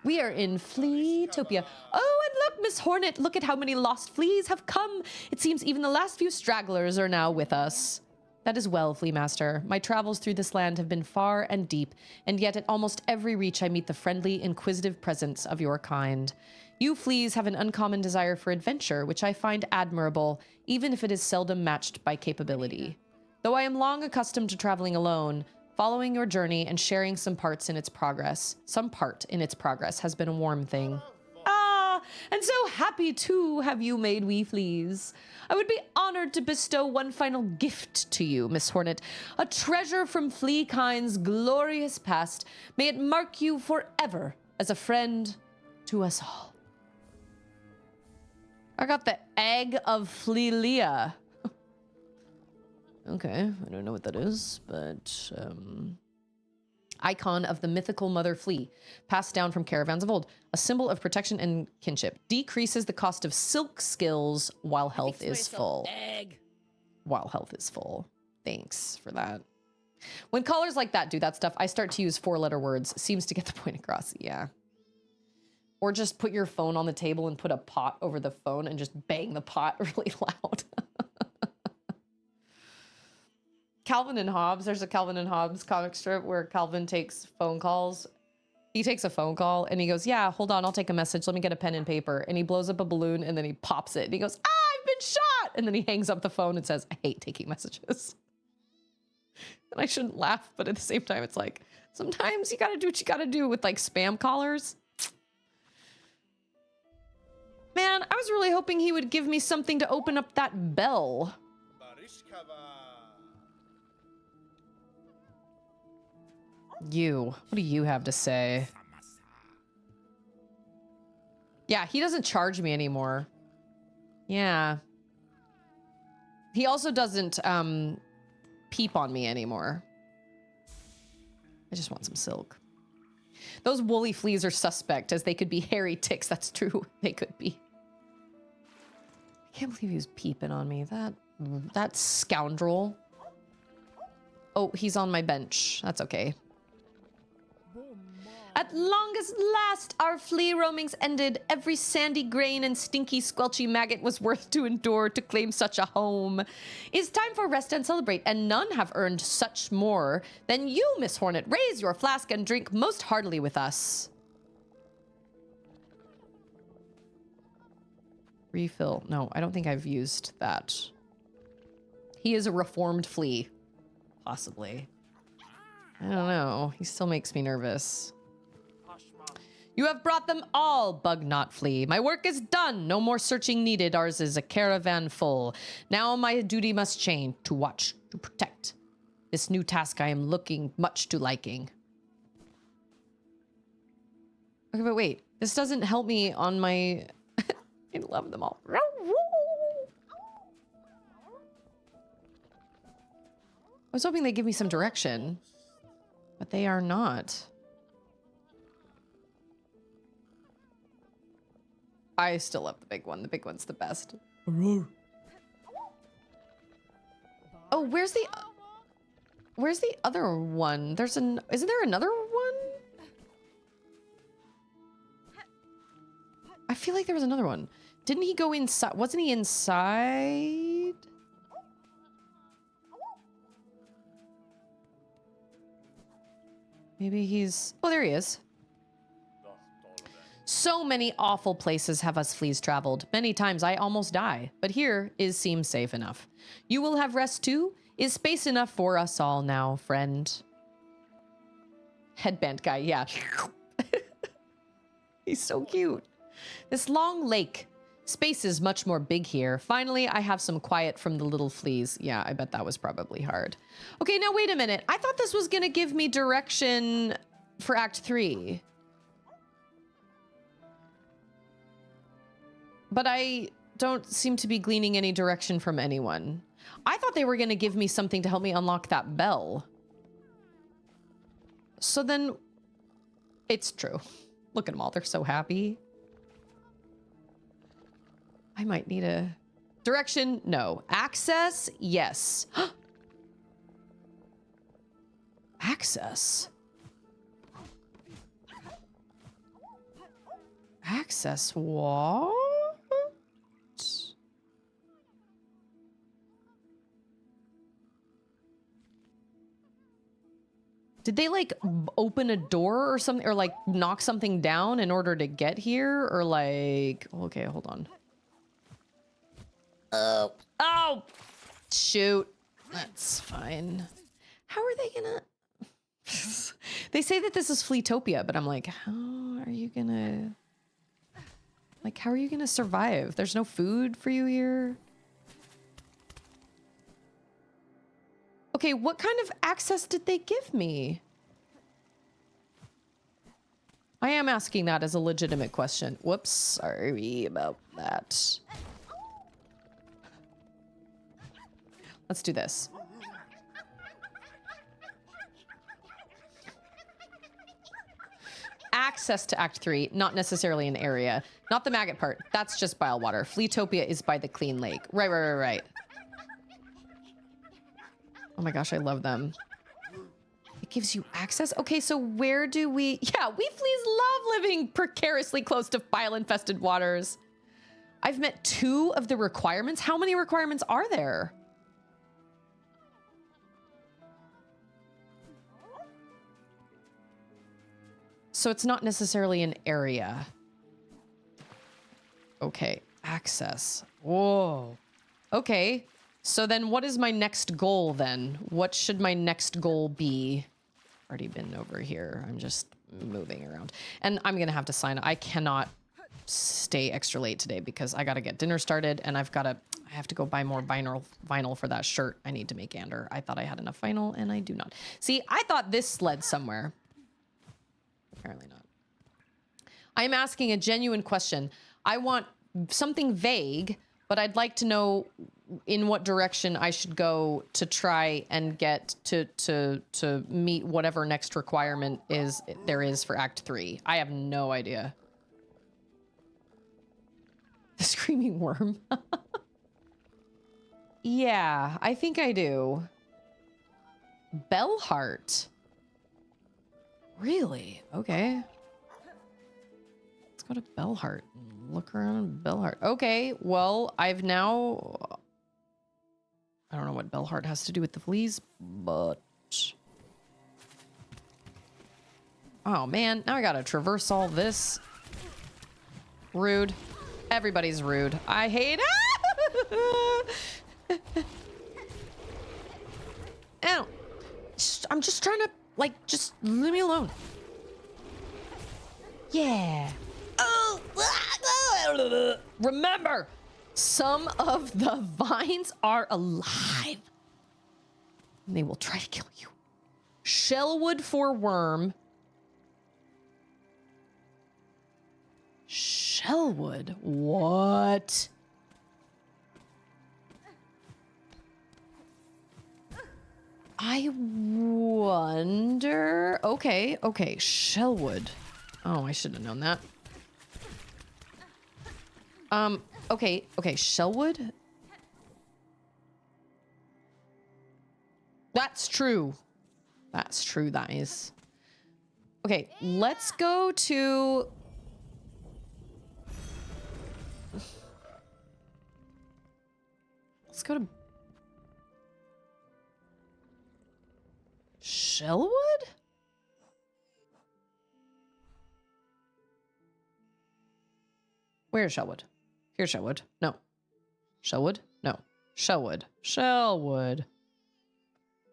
A: We are in Fleatopia. Oh, and look, Miss Hornet, look at how many lost fleas have come. It seems even the last few stragglers are now with us. That is well, Flea Master. My travels through this land have been far and deep, and yet at almost every reach I meet the friendly, inquisitive presence of your kind. You fleas have an uncommon desire for adventure, which I find admirable, even if it is seldom matched by capability. Though I am long accustomed to traveling alone, following your journey and sharing some part in its progress has been a warm thing. Ah, and so happy to have you made, wee fleas. I would be honored to bestow one final gift to you, Miss Hornet, a treasure from Fleakind's glorious past. May it mark you forever as a friend to us all. I got the egg of Flealia. Okay, I don't know what that is, but icon of the mythical mother flea, passed down from caravans of old, a symbol of protection and kinship. Decreases the cost of silk skills while health is full.
B: Egg.
A: While health is full. Thanks for that. When callers like that do that stuff, I start to use 4-letter words. Seems to get the point across. Yeah. Or just put your phone on the table and put a pot over the phone and just bang the pot really loud. Calvin and Hobbes. There's a Calvin and Hobbes comic strip where Calvin takes phone calls. He takes a phone call and he goes, yeah, hold on, I'll take a message. Let me get a pen and paper. And he blows up a balloon and then he pops it. And he goes, I've been shot. And then he hangs up the phone and says, I hate taking messages. And I shouldn't laugh, but at the same time, it's like, sometimes you gotta do what you gotta do with like spam callers. Man, I was really hoping he would give me something to open up that bell. What do you have to say? Yeah, he doesn't charge me anymore. Yeah. He also doesn't peep on me anymore. I just want some silk. Those woolly fleas are suspect, as they could be hairy ticks. That's true. They could be. I can't believe he was peeping on me. That scoundrel. Oh, he's on my bench. That's okay. At longest last, our flea roamings ended. Every sandy grain and stinky, squelchy maggot was worth to endure to claim such a home. It's time for rest and celebrate, and none have earned such more than you, Miss Hornet. Raise your flask and drink most heartily with us. Refill. No, I don't think I've used that. He is a reformed flea. Possibly. I don't know. He still makes me nervous. You have brought them all, bug not flea. My work is done. No more searching needed. Ours is a caravan full. Now my duty must change to watch, to protect. This new task I am looking much to liking. Okay, but wait. This doesn't help me on my... I love them all. I was hoping they'd give me some direction, but they are not. I still love the big one. The big one's the best. Oh, where's the other one? Isn't there another one? I feel like there was another one. Didn't he go inside? Wasn't he inside? Maybe he's... Oh, there he is. So many awful places have us fleas traveled. Many times I almost die, but here seems safe enough. You will have rest too? Is space enough for us all now, friend? Headband guy, yeah. He's so cute. This long lake. Space is much more big here. Finally, I have some quiet from the little fleas. Yeah, I bet that was probably hard. Okay, now wait a minute. I thought this was gonna give me direction for Act 3. But I don't seem to be gleaning any direction from anyone. I thought they were going to give me something to help me unlock that bell. So then, it's true. Look at them all. They're so happy. I might need a direction. No. Access? Yes. Access. Access what? Did they like open a door or something, or like knock something down in order to get here, or like, okay, hold on. Oh, shoot. That's fine. How are they gonna? They say that this is Fleatopia, but I'm like, how are you gonna? Like, how are you gonna survive? There's no food for you here. Okay, what kind of access did they give me? I am asking that as a legitimate question. Whoops, sorry about that. Let's do this. Access to Act 3, not necessarily an area. Not the maggot part. That's just bile water. Fleatopia is by the clean lake. Right. Oh my gosh, I love them. It gives you access? Okay, so where do we... Yeah, we fleas love living precariously close to bile-infested waters. I've met 2 of the requirements. How many requirements are there? So it's not necessarily an area. Okay, access. Whoa. Okay. So then what is my next goal then? What should my next goal be? Already been over here. I'm just moving around. And I'm going to have to sign. I cannot stay extra late today because I got to get dinner started and I have to go buy more vinyl for that shirt I need to make Ander. I thought I had enough vinyl and I do not. See, I thought this led somewhere. Apparently not. I'm asking a genuine question. I want something vague, but I'd like to know in what direction I should go to try and get to meet whatever next requirement there is for Act 3. I have no idea. The screaming worm. Yeah, I think I do. Bellheart. Really? Okay. Let's go to Bellheart and look around Bellheart. Okay, well, I've now... I don't know what Bellheart has to do with the fleas, but... Oh, man. Now I gotta traverse all this. Rude. Everybody's rude. I hate it. Ow. I'm just trying to, like, just leave me alone. Yeah. Oh. Remember, some of the vines are alive. And they will try to kill you. Shellwood for worm. Shellwood? What? I wonder... Okay, Shellwood. Oh, I should have known that. Okay, Shellwood? That's true. That's true, that is. Okay, let's go to... Let's go to... Shellwood? Where's Shellwood? Here's Shellwood. No. Shellwood? No. Shellwood. Shellwood.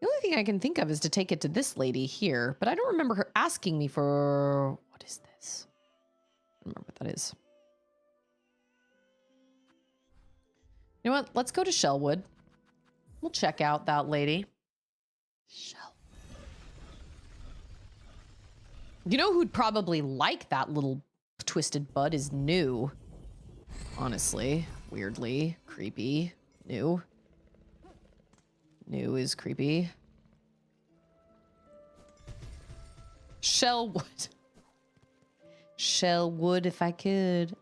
A: The only thing I can think of is to take it to this lady here, but I don't remember her asking me for... What is this? I don't remember what that is. You know what? Let's go to Shellwood. We'll check out that lady. Shellwood. You know who'd probably like that little twisted bud is New. Honestly. Weirdly. Creepy. New. New is creepy. Shellwood. Shellwood if I could.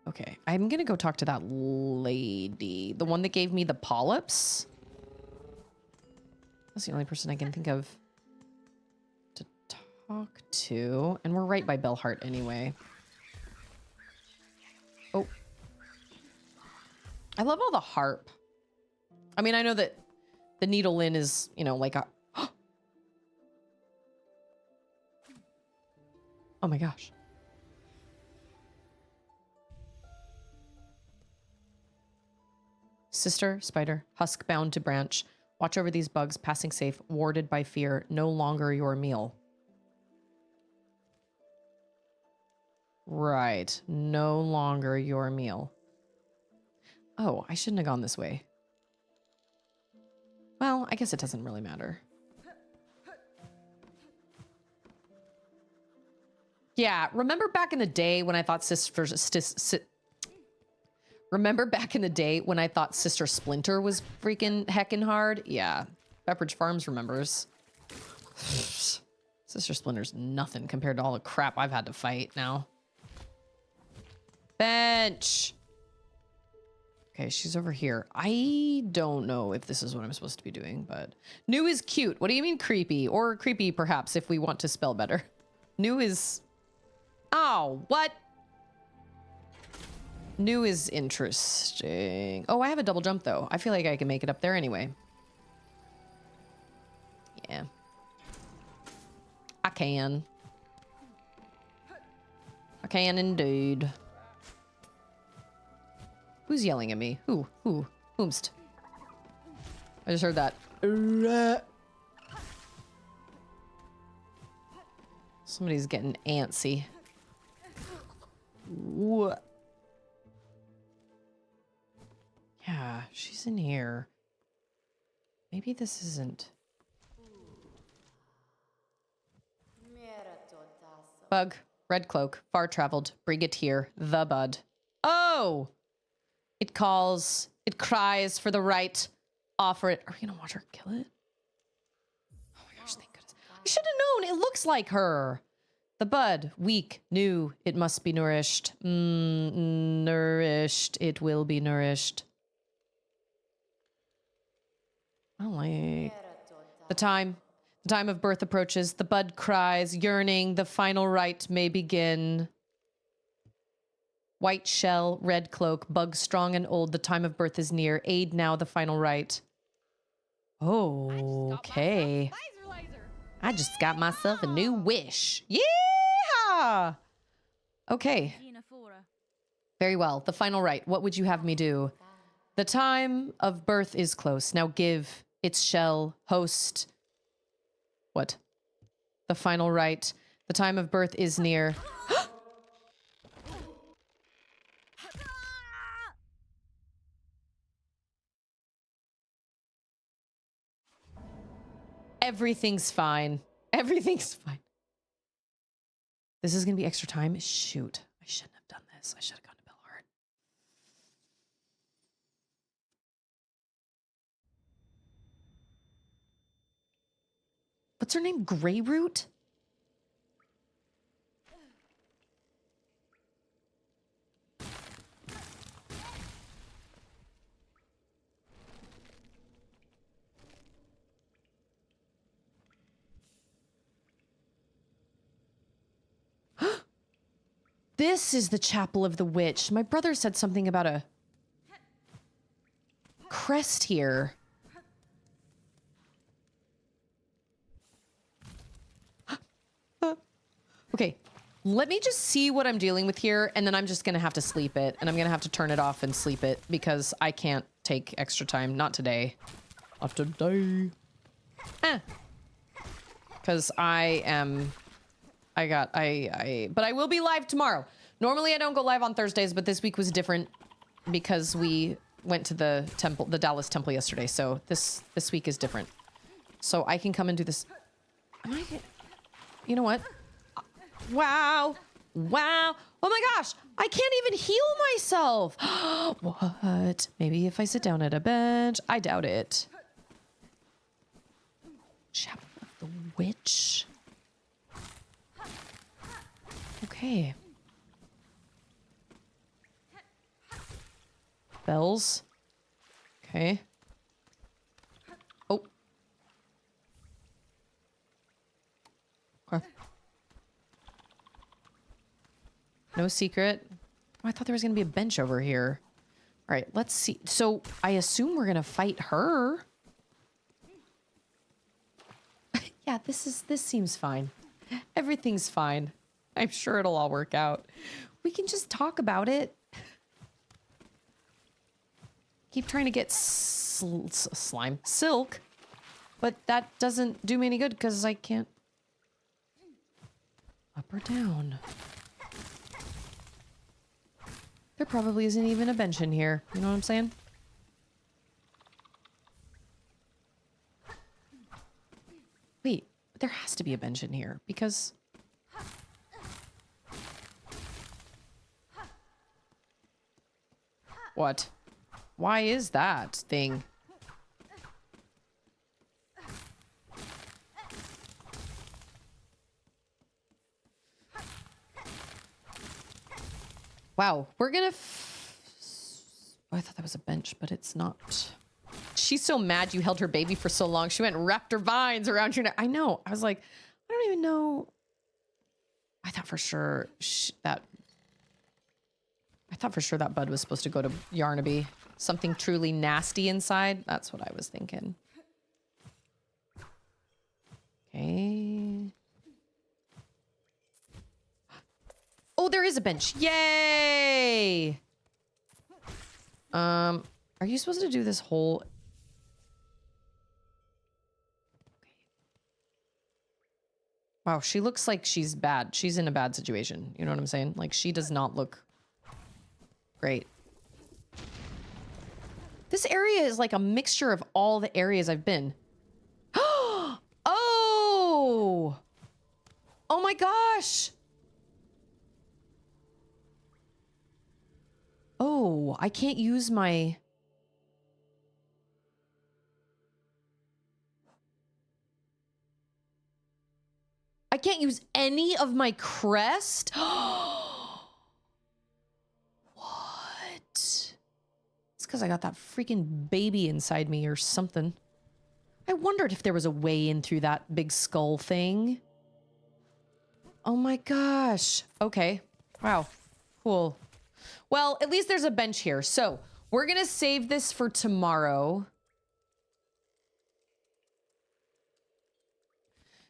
A: Okay, I'm gonna go talk to that lady. The one that gave me the polyps. That's the only person I can think of to talk to. And we're right by Bellheart anyway. Oh. I love all the harp. I mean, I know that the Needle Inn is, you know, like a... Oh my gosh. Sister, spider, husk bound to branch. Watch over these bugs, passing safe, warded by fear, no longer your meal. Right, no longer your meal. Oh, I shouldn't have gone this way. Well, I guess it doesn't really matter. Yeah, remember back in the day when I thought Remember back in the day when I thought Sister Splinter was freaking heckin' hard? Yeah, Pepperidge Farms remembers. Sister Splinter's nothing compared to all the crap I've had to fight now. Bench! Okay, she's over here. I don't know if this is what I'm supposed to be doing, but... New is cute. What do you mean creepy? Or creepy, perhaps, if we want to spell better. New is... Oh, what? New is interesting. Oh, I have a double jump, though. I feel like I can make it up there anyway. Yeah. I can. I can indeed. Who's yelling at me? Who? Whomst? I just heard that. Somebody's getting antsy. What? Yeah, she's in here. Maybe this isn't... Bug, red cloak, far traveled, bring it here, the bud. Oh! It calls, it cries for the right, offer it. Are we gonna watch her kill it? Oh my gosh, thank goodness. I should have known, it looks like her. The bud, weak, new, it must be nourished. Nourished, it will be nourished. I don't like... The time of birth approaches, the bud cries, yearning, the final rite may begin. White shell, red cloak, bug strong and old, the time of birth is near. Aid now the final rite. Oh, okay. I just got myself a new wish. Yeah! Okay. Very well. The final rite. What would you have me do? The time of birth is close. Now give its shell, host. What? The final rite. The time of birth is near. Everything's fine. Everything's fine. This is going to be extra time. Shoot. I shouldn't have done this. I should have gone to Bellheart. What's her name? Greyroot? This is the Chapel of the Witch. My brother said something about a crest here. Okay, let me just see what I'm dealing with here, and then I'm just gonna have to sleep it, and I'm gonna have to turn it off and sleep it, because I can't take extra time. Not today. Not today. Because but I will be live tomorrow. Normally I don't go live on Thursdays, but this week was different because we went to the temple, the Dallas temple yesterday. So this week is different. So I can come and do this. You know what? Wow. Wow. Oh my gosh. I can't even heal myself. What? Maybe if I sit down at a bench. I doubt it. Chapel of the Witch. Okay. Bells. Okay. Oh. Okay. No secret. Oh, I thought there was going to be a bench over here. All right, let's see. So I assume we're going to fight her. Yeah, this seems fine. Everything's fine. I'm sure it'll all work out. We can just talk about it. Keep trying to get slime silk, but that doesn't do me any good because I can't. Up or down. There probably isn't even a bench in here. You know what I'm saying? Wait, there has to be a bench in here because... What? Why is that thing? Wow, we're gonna... Oh, I thought that was a bench, but it's not. She's so mad you held her baby for so long. She went and wrapped her vines around your neck. I know. I was like, I don't even know. I thought for sure that bud was supposed to go to Yarnaby. Something truly nasty inside. That's what I was thinking. Okay. Oh, there is a bench. Yay! Are you supposed to do this whole... Wow, she looks like she's bad. She's in a bad situation. You know what I'm saying? Like, she does not look great. This area is like a mixture of all the areas I've been. Oh! Oh my gosh! Oh, I can't use my... I can't use any of my crest? What? It's because I got that freaking baby inside me or something. I wondered if there was a way in through that big skull thing. Oh my gosh. Okay. Wow. Cool. Well, at least there's a bench here. So we're going to save this for tomorrow.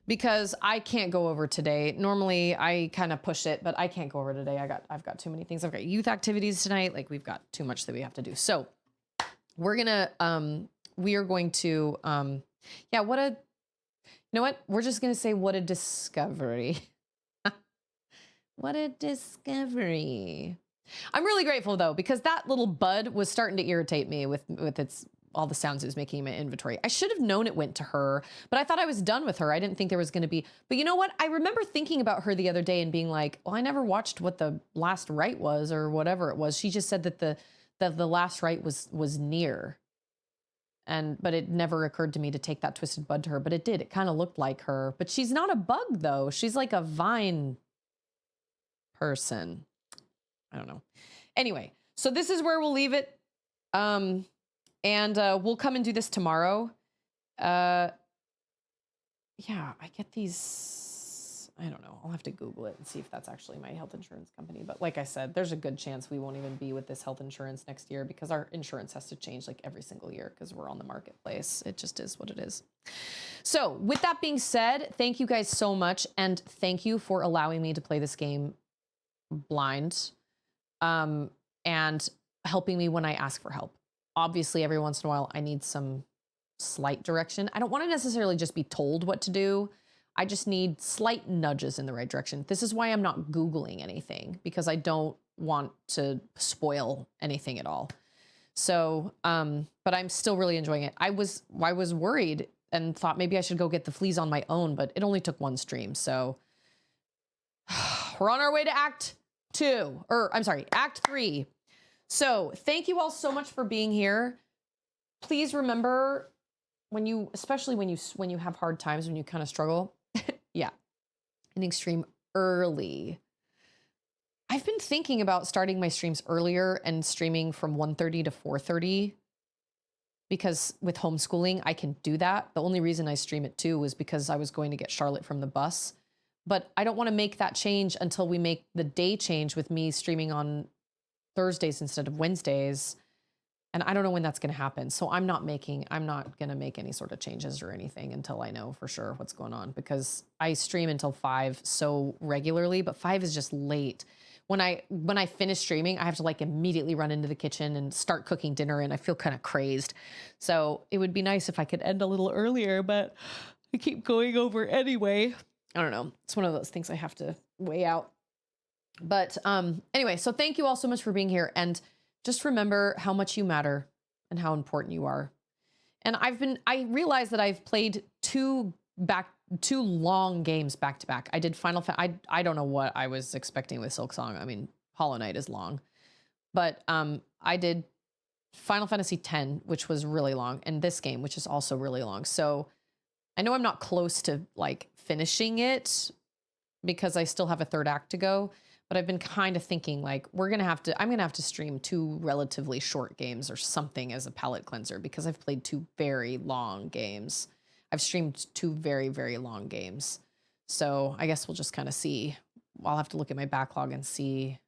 A: Because I can't go over today. Normally I kind of push it, but I can't go over today. I've got too many things. I've got youth activities tonight. Like we've got too much that we have to do. So we're gonna we are going to yeah, what a, you know what? We're just gonna say what a discovery. What a discovery. I'm really grateful though, because that little bud was starting to irritate me with its all the sounds it was making in my inventory. I should have known it went to her, but I thought I was done with her. I didn't think there was going to be, but you know what? I remember thinking about her the other day and being like, well, I never watched what the last rite was or whatever it was. She just said that the last rite was near. But it never occurred to me to take that twisted bud to her, but it did. It kind of looked like her, but she's not a bug though. She's like a vine person. I don't know. Anyway, so this is where we'll leave it. And we'll come and do this tomorrow. Yeah, I get these, I don't know. I'll have to Google it and see if that's actually my health insurance company. But like I said, there's a good chance we won't even be with this health insurance next year because our insurance has to change like every single year because we're on the marketplace. It just is what it is. So with that being said, thank you guys so much. And thank you for allowing me to play this game blind and helping me when I ask for help. Obviously, every once in a while, I need some slight direction. I don't want to necessarily just be told what to do. I just need slight nudges in the right direction. This is why I'm not Googling anything, because I don't want to spoil anything at all. So, but I'm still really enjoying it. I was worried and thought maybe I should go get the fleas on my own, but it only took one stream. So we're on our way to Act 3. So thank you all so much for being here. Please remember especially when you have hard times, when you kind of struggle, yeah, ending stream early. I've been thinking about starting my streams earlier and streaming from 1:30 to 4:30 because with homeschooling, I can do that. The only reason I stream at 2 was because I was going to get Charlotte from the bus. But I don't want to make that change until we make the day change with me streaming on Thursdays instead of Wednesdays. And I don't know when that's going to happen. So I'm not going to make any sort of changes or anything until I know for sure what's going on, because I stream until 5 so regularly, but 5 is just late. When I finish streaming, I have to like immediately run into the kitchen and start cooking dinner, and I feel kind of crazed. So it would be nice if I could end a little earlier, but I keep going over anyway. I don't know. It's one of those things I have to weigh out. But anyway, so thank you all so much for being here, and just remember how much you matter and how important you are. And I realized that I've played two long games back to back. I did I don't know what I was expecting with Silksong. I mean, Hollow Knight is long, but I did Final Fantasy X, which was really long, and this game, which is also really long. So I know I'm not close to like finishing it because I still have a third act to go, but I've been kind of thinking like I'm going to have to stream 2 relatively short games or something as a palate cleanser, because I've played 2 very long games. I've streamed 2 very, very long games. So I guess we'll just kind of see. I'll have to look at my backlog and see.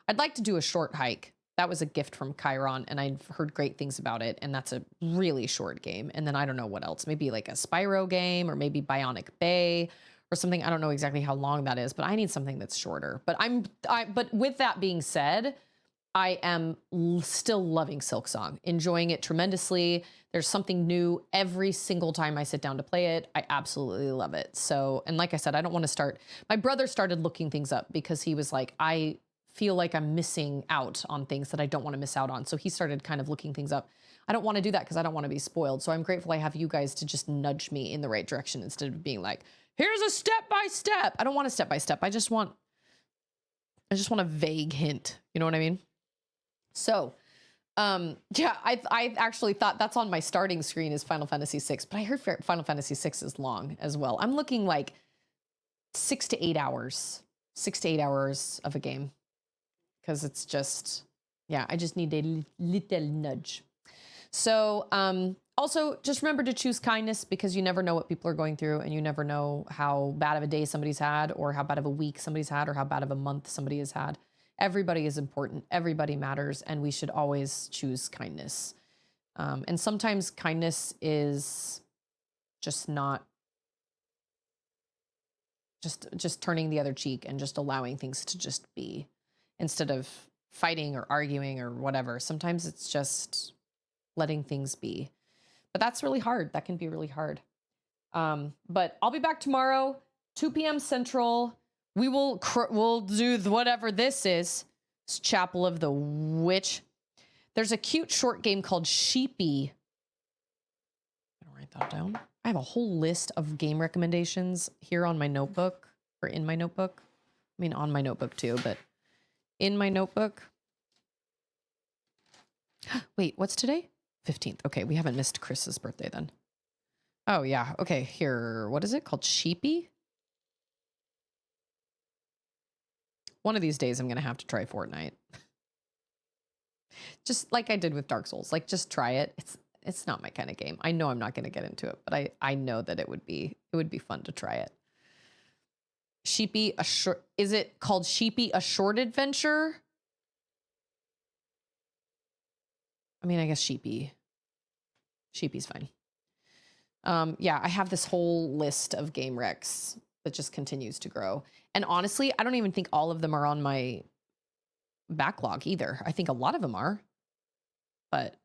A: I'd like to do a short hike. That was a gift from Chiron, and I've heard great things about it, and that's a really short game. And then I don't know what else. Maybe like a Spyro game, or maybe Bionic Bay or something. I don't know exactly how long that is, but I need something that's shorter. But but with that being said, I am still loving Silksong, enjoying it tremendously. There's something new every single time I sit down to play it. I absolutely love it. So, and like I said, I don't want to start. My brother started looking things up because he was like, I feel like I'm missing out on things that I don't want to miss out on. So he started kind of looking things up. I don't want to do that because I don't want to be spoiled. So I'm grateful I have you guys to just nudge me in the right direction instead of being like, here's a step-by-step. I don't want a step-by-step. I just want a vague hint. You know what I mean? So, yeah, I actually thought that's on my starting screen is Final Fantasy VI, but I heard Final Fantasy VI is long as well. I'm looking like 6 to 8 hours of a game, because it's just, yeah, I just need a little nudge. So, also just remember to choose kindness, because you never know what people are going through, and you never know how bad of a day somebody's had, or how bad of a week somebody's had, or how bad of a month somebody has had. Everybody is important. Everybody matters. And we should always choose kindness. And sometimes kindness is just not just turning the other cheek and just allowing things to just be, instead of fighting or arguing or whatever. Sometimes it's just letting things be. But that's really hard. That can be really hard. But I'll be back tomorrow, 2 p.m. Central. We'll do whatever this is. It's Chapel of the Witch. There's a cute short game called Sheepy. I'll write that down. I have a whole list of game recommendations here on my notebook, or in my notebook. I mean, on my notebook too, but in my notebook. Wait, what's today? 15th. Okay, we haven't missed Chris's birthday then. Oh yeah. Okay, here. What is it called? Sheepy? One of these days I'm going to have to try Fortnite. Just like I did with Dark Souls. Like, just try it. It's not my kind of game. I know I'm not going to get into it, but I know that it would be fun to try it. Sheepy, is it called Sheepy A Short Adventure? I mean, I guess Sheepy's fine. Yeah, I have this whole list of game recs that just continues to grow. And honestly, I don't even think all of them are on my backlog either. I think a lot of them are, but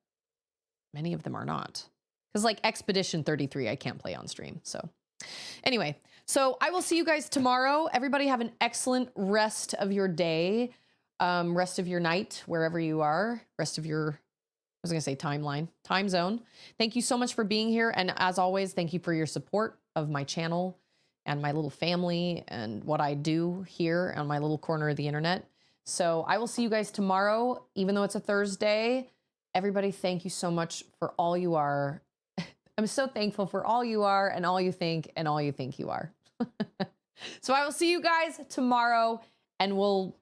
A: many of them are not. Because like Expedition 33, I can't play on stream. So anyway, so I will see you guys tomorrow. Everybody have an excellent rest of your day, rest of your night, wherever you are, rest of your, I was going to say time zone. Thank you so much for being here. And as always, thank you for your support of my channel and my little family and what I do here on my little corner of the internet. So I will see you guys tomorrow, even though it's a Thursday. Everybody, thank you so much for all you are. I'm so thankful for all you are and all you think you are. So I will see you guys tomorrow. and we'll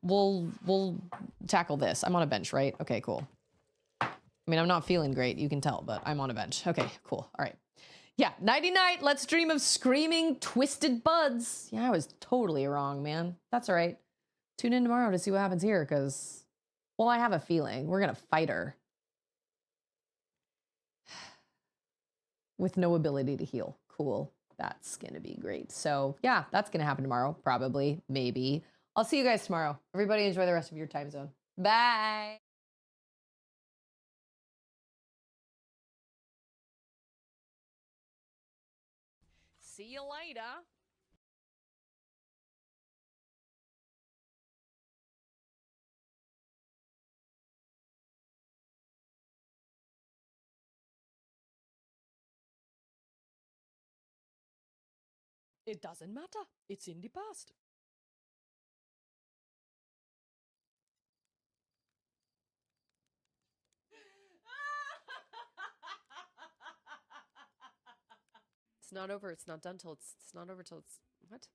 A: tackle this. I'm on a bench, right? Okay, cool. I mean, I'm not feeling great, you can tell, but I'm on a bench. Okay, cool. All right. Yeah, nighty-night. Let's dream of screaming twisted buds. Yeah, I was totally wrong, man. That's all right. Tune in tomorrow to see what happens here, because, well, I have a feeling we're going to fight her with no ability to heal. Cool. That's going to be great. So, yeah, that's going to happen tomorrow. Probably. Maybe. I'll see you guys tomorrow. Everybody enjoy the rest of your time zone. Bye. See you later.
B: It doesn't matter. It's in the past. It's not over. It's not done till it's not over till it's what?